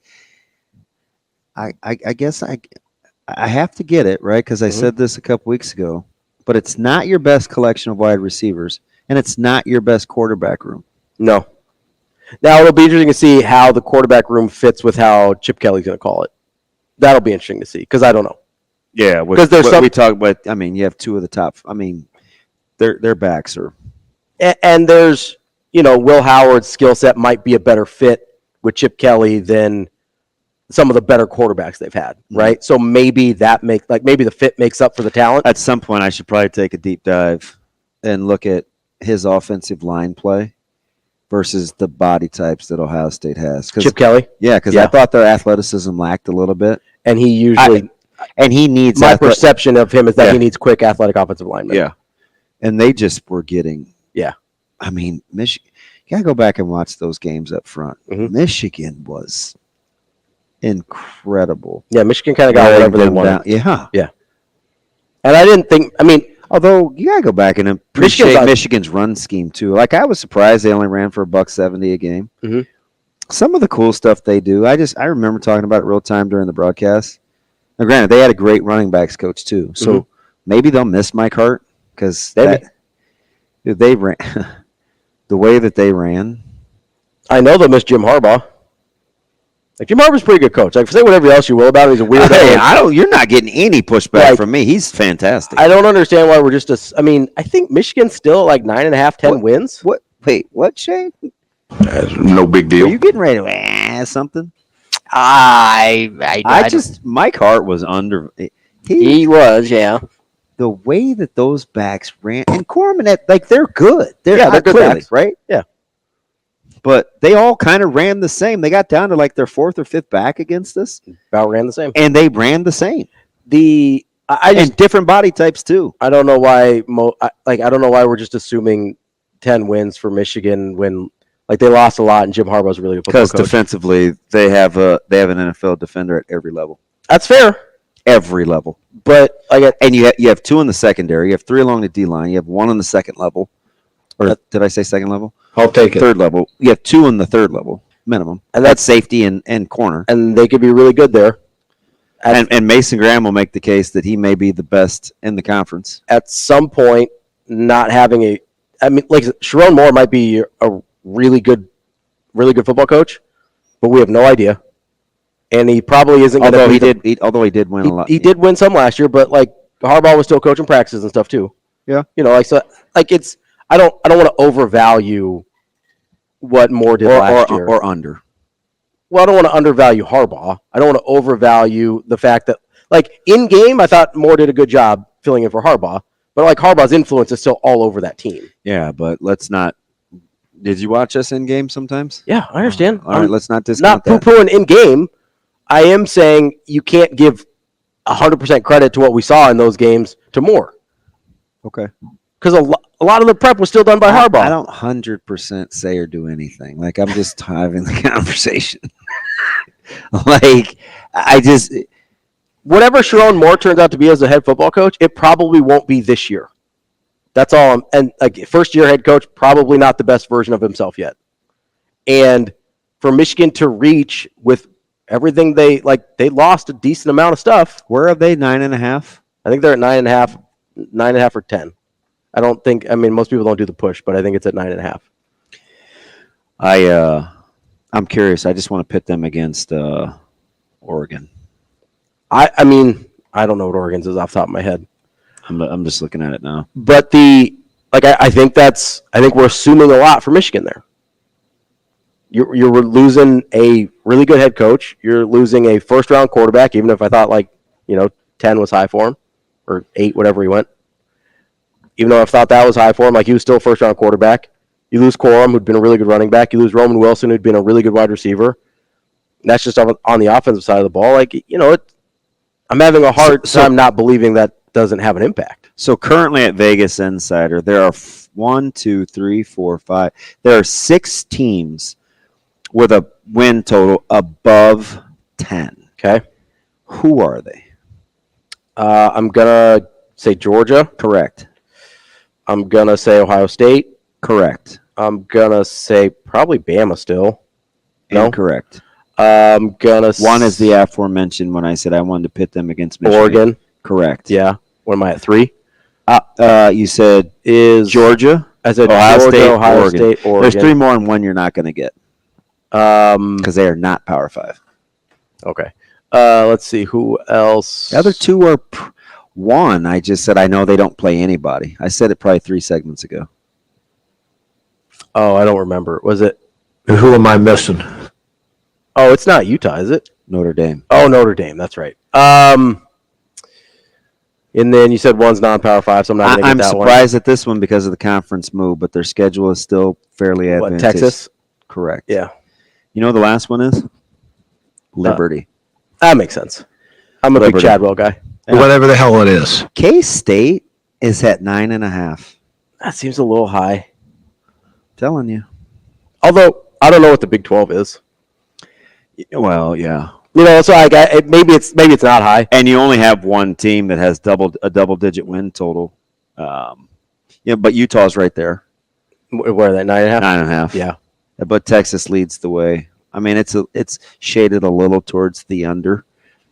I guess I have to get it right, because I said this a couple weeks ago. But it's not your best collection of wide receivers, and it's not your best quarterback room. No. Now it'll be interesting to see how the quarterback room fits with how Chip Kelly's going to call it. That'll be interesting to see, because I don't know. Yeah, because we talk about. I mean, you have two of the top. I mean, their backs are. And there's, Will Howard's skill set might be a better fit with Chip Kelly than some of the better quarterbacks they've had, right? So maybe maybe the fit makes up for the talent. At some point, I should probably take a deep dive and look at his offensive line play versus the body types that Ohio State has. Chip Kelly? Yeah, because I thought their athleticism lacked a little bit. And he usually... he needs... My perception of him is that he needs quick athletic offensive linemen. Yeah. And they just were getting... Yeah. I mean, Michigan... You got to go back and watch those games up front. Michigan was incredible. Yeah, Michigan kind of got whatever they wanted. Yeah. And I didn't think... I mean... Although, you got to go back and appreciate Michigan's run scheme, too. Like, I was surprised they only ran for $170 a game. Some of the cool stuff they do, I remember talking about it real time during the broadcast. Now, granted, they had a great running backs coach, too. So, maybe they'll miss Mike Hart, because they ran... the way that they ran. I know they'll miss Jim Harbaugh. Like, Jim Harbaugh's a pretty good coach. Like, say whatever else you will about him, he's a weirdo. Hey, you're not getting any pushback from me. He's fantastic. I don't understand why we're just I mean, I think Michigan's still like 9.5, 10 wins. What? Wait, what, Shane? That's no big deal. Are you getting ready to add something? I just Mike Hart was under. He was, yeah. The way that those backs ran, and Corman, like, they're good. They're good backs, right? Yeah. But they all kind of ran the same. They got down to like their fourth or fifth back against us. About ran the same. And they ran the same. And different body types too. I don't know why I don't know why we're just assuming 10 wins for Michigan when like they lost a lot and Jim Harbaugh's really a football coach. Because defensively they have an NFL defender at every level. That's fair. Every level. But and you have two in the secondary, you have three along the D line, you have one on the second level. Or did I say second level? I'll take it. Third level. You have 2 in the third level minimum, And that's safety and corner. And they could be really good there. And Mason Graham will make the case that he may be the best in the conference. At some point, not having like Sharon Moore might be a really good football coach, but we have no idea. And he probably isn't going to be. Although he did win a lot. He did win some last year, but like Harbaugh was still coaching practices and stuff too. Yeah. It's I don't want to overvalue what Moore did last year or under. Well, I don't want to undervalue Harbaugh. I don't want to overvalue the fact that, like, in game, I thought Moore did a good job filling in for Harbaugh, but like Harbaugh's influence is still all over that team. Yeah, but let's not. Did you watch us in game sometimes? Yeah, I understand. All right, let's not discount that. Not poo-pooing in game. I am saying you can't give 100% credit to what we saw in those games to Moore. Okay. Because a lot of the prep was still done by Harbaugh. I don't 100% say or do anything. Like, I'm just having the conversation. Like, whatever Sharon Moore turns out to be as a head football coach, it probably won't be this year. That's all. And like, first-year head coach, probably not the best version of himself yet. And for Michigan to reach with everything they lost a decent amount of stuff. Where are they? 9.5? I think they're at 9.5 or 10. I don't think. I mean, most people don't do the push, but I think it's at 9.5. I'm curious. I just want to pit them against Oregon. I mean, I don't know what Oregon's is off the top of my head. I'm just looking at it now. But I think we're assuming a lot for Michigan there. You're losing a really good head coach. You're losing a first-round quarterback, even if I thought 10 was high for him, or 8, whatever he went. Even though I thought that was high for him, like he was still a first-round quarterback. You lose Corum, who'd been a really good running back. You lose Roman Wilson, who'd been a really good wide receiver. And that's just on the offensive side of the ball. I'm having a hard time not believing that doesn't have an impact. So currently at Vegas Insider, there are 1, 2, 3, 4, 5. There are 6 teams with a win total above 10. Okay. Who are they? I'm going to say Georgia. Correct. I'm going to say Ohio State. Correct. I'm going to say probably Bama still. No? Incorrect. I'm going to... One is the aforementioned when I said I wanted to pit them against Michigan. Oregon. Correct. Yeah. What am I at, 3? You said is Georgia. I said Ohio Georgia, State, Ohio Oregon. State, Oregon. There's 3 more and 1 you're not going to get. Because they are not Power 5. Okay. Let's see. Who else? The other 2 are... One, I just said I know they don't play anybody. I said it probably 3 segments ago. Oh, I don't remember. Was it? And who am I missing? Oh, it's not Utah, is it? Notre Dame. Oh, Notre Dame. That's right. And then you said one's non-Power 5, so I'm not going to get that one. I'm surprised at this one because of the conference move, but their schedule is still fairly advantageous. Texas? Correct. Yeah. You know what the last one is? Liberty. That makes sense. I'm a big Chadwell guy. Yeah. Whatever the hell it is. K-State is at 9.5. That seems a little high. Telling you. Although, I don't know what the Big 12 is. Well, yeah. So maybe it's not high. And you only have one team that has a double-digit win total. But Utah's right there. Where are they? 9.5? 9.5. Yeah. But Texas leads the way. I mean, it's shaded a little towards the under.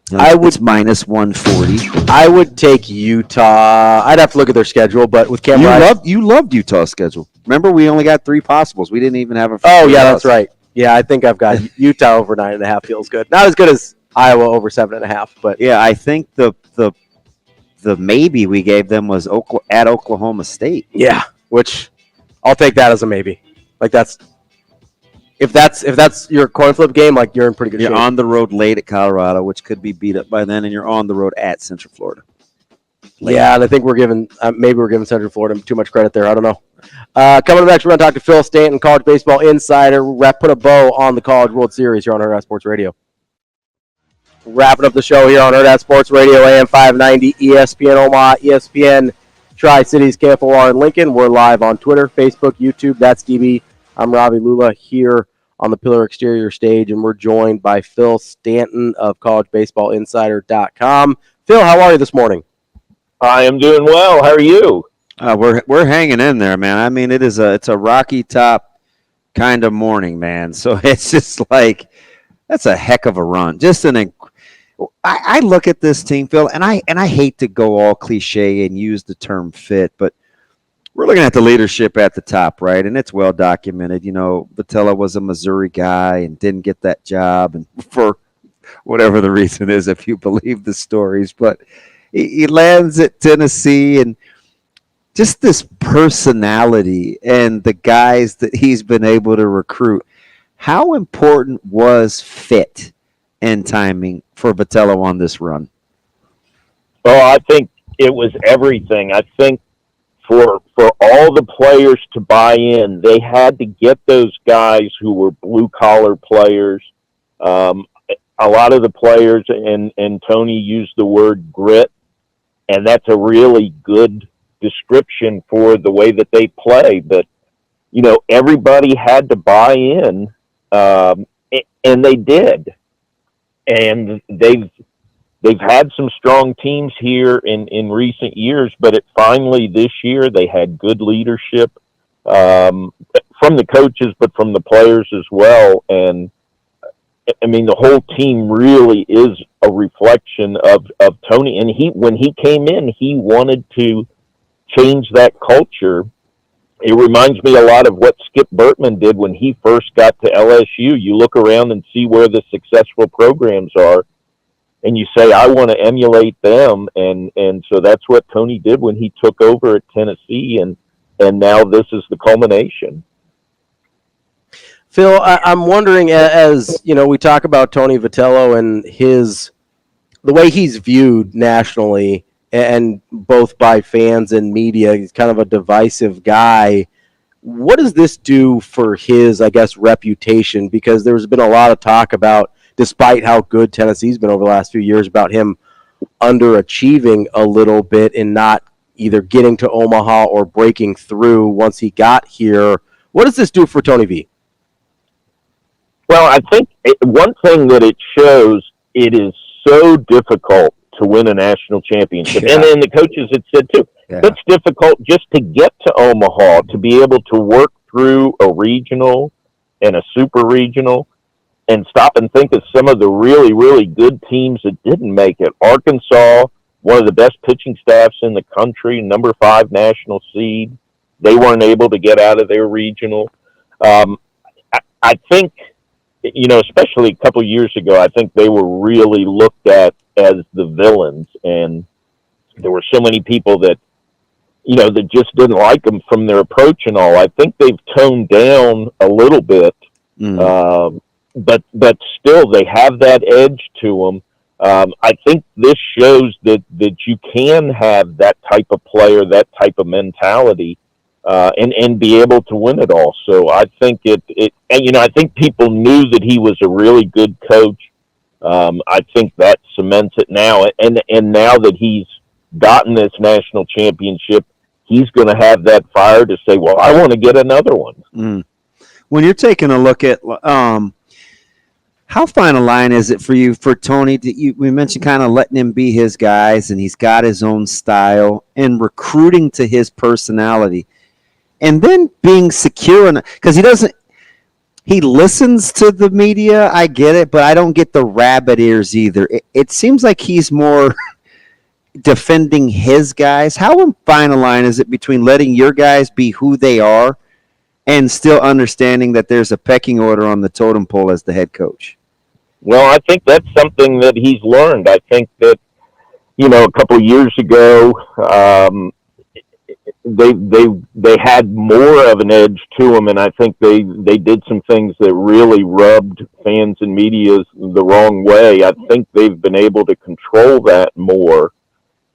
It's minus 140. I would take Utah. I'd have to look at their schedule, but with Cam Rice, you loved Utah's schedule. Remember, we only got 3 possibles. We didn't even have a. Oh yeah, that's right. Yeah, I think I've got Utah over 9.5 feels good. Not as good as Iowa over 7.5, but yeah, I think the maybe we gave them was at Oklahoma State. Yeah, which I'll take that as a maybe. Like if that's your coin flip game, like you're in pretty good shape. You're on the road late at Colorado, which could be beat up by then, and you're on the road at Central Florida. Yeah, and I think we're giving Central Florida too much credit there. I don't know. Coming up next, we're going to talk to Phil Stanton, College Baseball Insider. Put a bow on the College World Series here on Hurrdat Sports Radio. Wrapping up the show here on Hurrdat Sports Radio, AM 590, ESPN Omaha, ESPN Tri-Cities, KFOR in Lincoln. We're live on Twitter, Facebook, YouTube. That's DB. I'm Ravi Lulla here on the Pillar Exterior stage, and we're joined by Phil Stanton of collegebaseballinsider.com. Phil, how are you this morning? I am doing well. How are you? We're hanging in there, man. I mean, it's a Rocky Top kind of morning, man. So it's just like that's a heck of a run. I look at this team, Phil, and I hate to go all cliche and use the term fit, but we're looking at the leadership at the top, right? And it's well documented. You know, Votella was a Missouri guy and didn't get that job, and for whatever the reason is, if you believe the stories, but he lands at Tennessee, and just this personality and the guys that he's been able to recruit. How important was fit and timing for Votella on this run? Well, I think it was everything. I think for all the players to buy in, they had to get those guys who were blue-collar players. A lot of the players, and Tony used the word grit, and that's a really good description for the way that they play. But, you know, everybody had to buy in, and they did. And they've had some strong teams here in recent years, but finally this year they had good leadership from the coaches, but from the players as well. And I mean, the whole team really is a reflection of Tony. And when he came in, he wanted to change that culture. It reminds me a lot of what Skip Bertman did when he first got to LSU. You look around and see where the successful programs are, and you say, I want to emulate them. And so that's what Tony did when he took over at Tennessee, and now this is the culmination. Phil, I'm wondering, as you know, we talk about Tony Vitello and the way he's viewed nationally, and both by fans and media. He's kind of a divisive guy. What does this do for his, I guess, reputation? Because there's been a lot of talk about, despite how good Tennessee's been over the last few years, about him underachieving a little bit and not either getting to Omaha or breaking through once he got here. What does this do for Tony V? Well, I think one thing that it shows, it is so difficult to win a national championship. Yeah. And the coaches had said, too, it's difficult just to get to Omaha, to be able to work through a regional and a super regional, and stop and think of some of the really, really good teams that didn't make it. Arkansas, one of the best pitching staffs in the country, number 5 national seed. They weren't able to get out of their regional. I think, you know, especially a couple of years ago, I think they were really looked at as the villains, and there were so many people that, you know, that just didn't like them from their approach and all. I think they've toned down a little bit, but still they have that edge to them. I think this shows that you can have that type of player, that type of mentality, and be able to win it all. So I think and, you know, I think people knew that he was a really good coach. I think that cements it now. And now that he's gotten this national championship, he's going to have that fire to say, well, I want to get another one. When you're taking a look at how fine a line is it for you, for Tony? We mentioned kind of letting him be his guys, and he's got his own style and recruiting to his personality. And then being secure, because he listens to the media, I get it, but I don't get the rabbit ears either. It seems like he's more defending his guys. How fine a line is it between letting your guys be who they are and still understanding that there's a pecking order on the totem pole as the head coach? Well, I think that's something that he's learned. I think that, you know, a couple of years ago, they had more of an edge to them, and I think they did some things that really rubbed fans and media the wrong way. I think they've been able to control that more,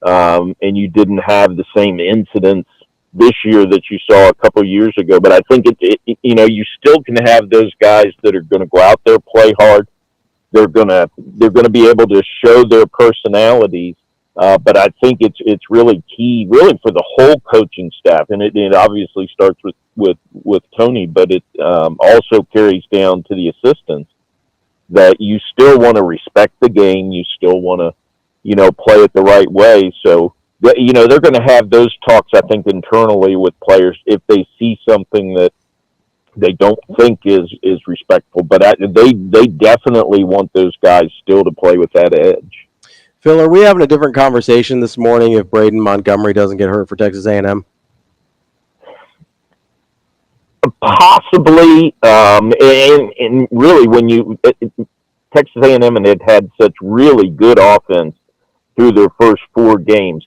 and you didn't have the same incidents this year that you saw a couple of years ago. But I think you know, you still can have those guys that are going to go out there, play hard. They're gonna be able to show their personalities. But I think it's really key, really, for the whole coaching staff, and it obviously starts with Tony, but it also carries down to the assistants, that you still want to respect the game, you still want to, you know, play it the right way. So they're going to have those talks, I think, internally with players if they see something that they don't think is respectful. But they definitely want those guys still to play with that edge. Phil, are we having a different conversation this morning if Braden Montgomery doesn't get hurt for Texas A&M? Possibly, and really, when Texas A&M had such really good offense through their first 4 games,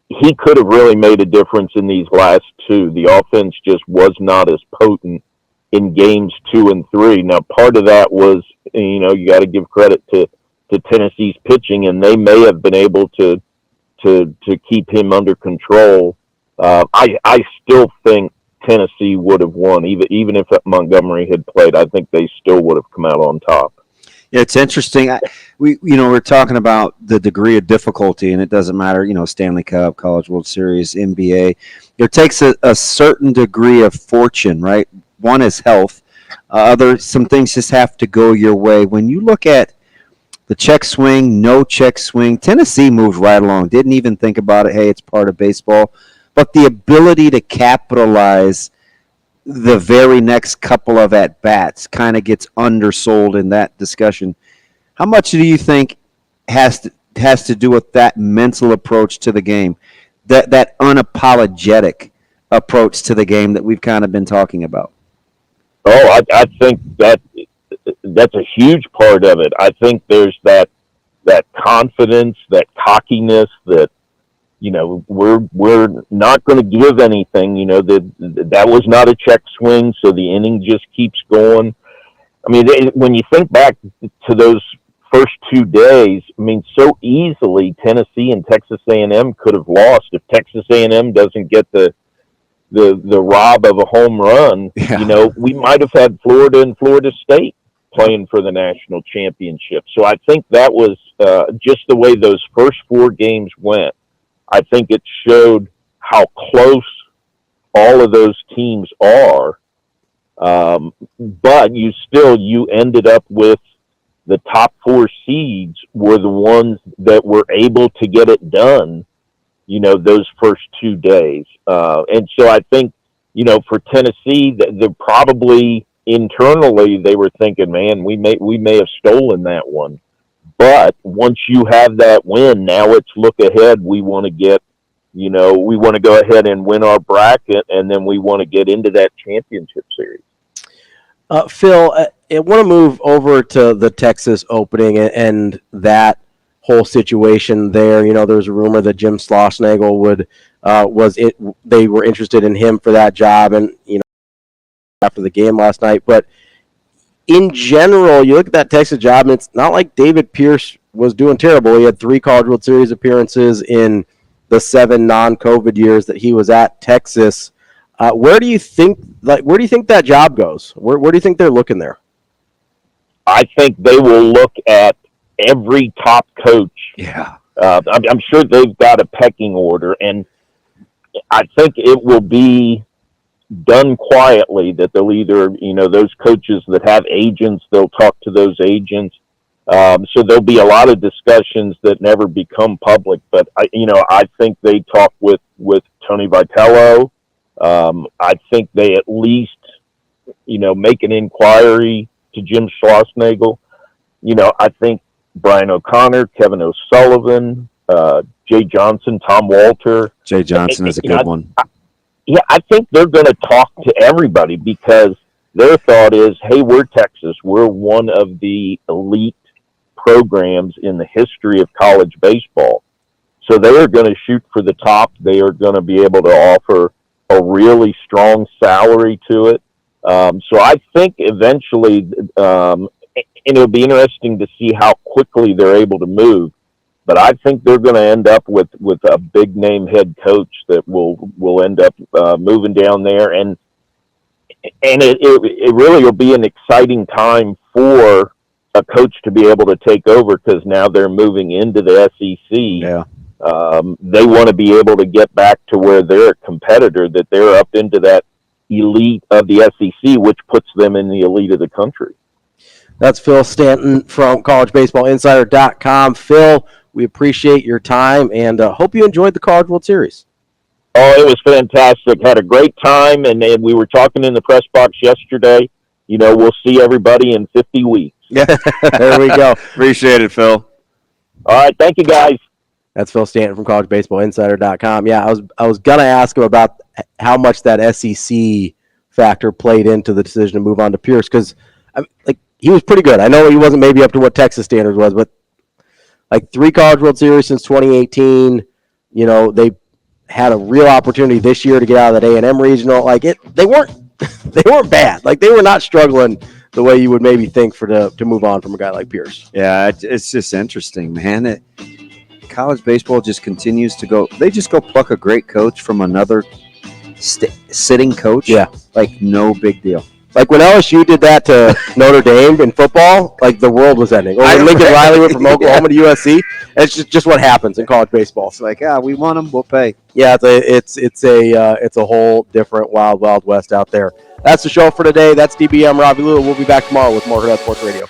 he could have really made a difference in these last 2. The offense just was not as potent in games 2 and 3. Now, part of that was, you got to give credit to Tennessee's pitching, and they may have been able to keep him under control. I still think Tennessee would have won, even if Montgomery had played. I think they still would have come out on top. Yeah, it's interesting. We're talking about the degree of difficulty, and it doesn't matter. Stanley Cup, College World Series, NBA. It takes a certain degree of fortune, right? One is health. Some things just have to go your way. When you look at the check swing, no check swing, Tennessee moved right along. Didn't even think about it. Hey, it's part of baseball. But the ability to capitalize the very next couple of at-bats kind of gets undersold in that discussion. How much do you think has to do with that mental approach to the game, that unapologetic approach to the game that we've kind of been talking about? Oh, I think that's a huge part of it. I think there's that confidence, that cockiness that, we're not going to give anything. That was not a check swing, so the inning just keeps going. I mean, when you think back to those first 2 days, I mean, so easily Tennessee and Texas A&M could have lost if Texas A&M doesn't get the rob of a home run. Yeah. We might have had Florida and Florida State playing for the national championship. So I think that was just the way those first 4 games went. I think it showed how close all of those teams are. But you ended up with the top 4 seeds were the ones that were able to get it done, those first 2 days. And so I think, for Tennessee, they're probably internally they were thinking, man, we may have stolen that one. But once you have that win, now it's look ahead. We want to go ahead and win our bracket, and then we want to get into that championship series. Phil, I want to move over to the Texas opening and that whole situation there. There was a rumor that Jim Schlossnagle they were interested in him for that job, and after the game last night, but in general, you look at that Texas job, and it's not like David Pierce was doing terrible. He had 3 College World Series appearances in the 7 non-COVID years that he was at Texas. Where do you think that job goes? Where do you think they're looking there? I think they will look at every top coach. Yeah. I'm sure they've got a pecking order, and I think it will be done quietly, that they'll either, those coaches that have agents, they'll talk to those agents. So there'll be a lot of discussions that never become public, but I think they talk with Tony Vitello. I think they at least, make an inquiry to Jim Schlossnagle. I think Brian O'Connor, Kevin O'Sullivan, Jay Johnson, Tom Walter. Jay Johnson is a good one. I think they're going to talk to everybody because their thought is, hey, we're Texas. We're one of the elite programs in the history of college baseball. So they are going to shoot for the top. They are going to be able to offer a really strong salary to it. So I think eventually, and it'll be interesting to see how quickly they're able to move. But I think they're going to end up with a big name head coach that will end up moving down there, and it really will be an exciting time for a coach to be able to take over because now they're moving into the SEC. Yeah. They want to be able to get back to where they're a competitor, that they're up into that elite of the SEC, which puts them in the elite of the country. That's Phil Stanton from collegebaseballinsider.com. Phil, We appreciate your time and hope you enjoyed the College World Series. Oh, it was fantastic. Had a great time, and we were talking in the press box yesterday. We'll see everybody in 50 weeks. Yeah, there we go. Appreciate it, Phil. All right, thank you, guys. That's Phil Stanton from collegebaseballinsider.com. Yeah, I was gonna ask him about how much that SEC factor played into the decision to move on to Pierce, because he was pretty good. I know he wasn't maybe up to what Texas standards was, but 3 College World Series since 2018. They had a real opportunity this year to get out of that A&M regional. They weren't bad. They were not struggling the way you would maybe think to move on from a guy like Pierce. Yeah, it's just interesting, man. College baseball just continues to go. They just go pluck a great coach from another sitting coach. Yeah, no big deal. When LSU did that to Notre Dame in football, the world was ending. Or when Lincoln Riley went from Oklahoma to USC, it's just what happens in college baseball. It's we want them, we'll pay. Yeah, it's a whole different wild west out there. That's the show for today. That's DB. I'm Ravi Lulla. We'll be back tomorrow with more Hurrdat Sports Radio.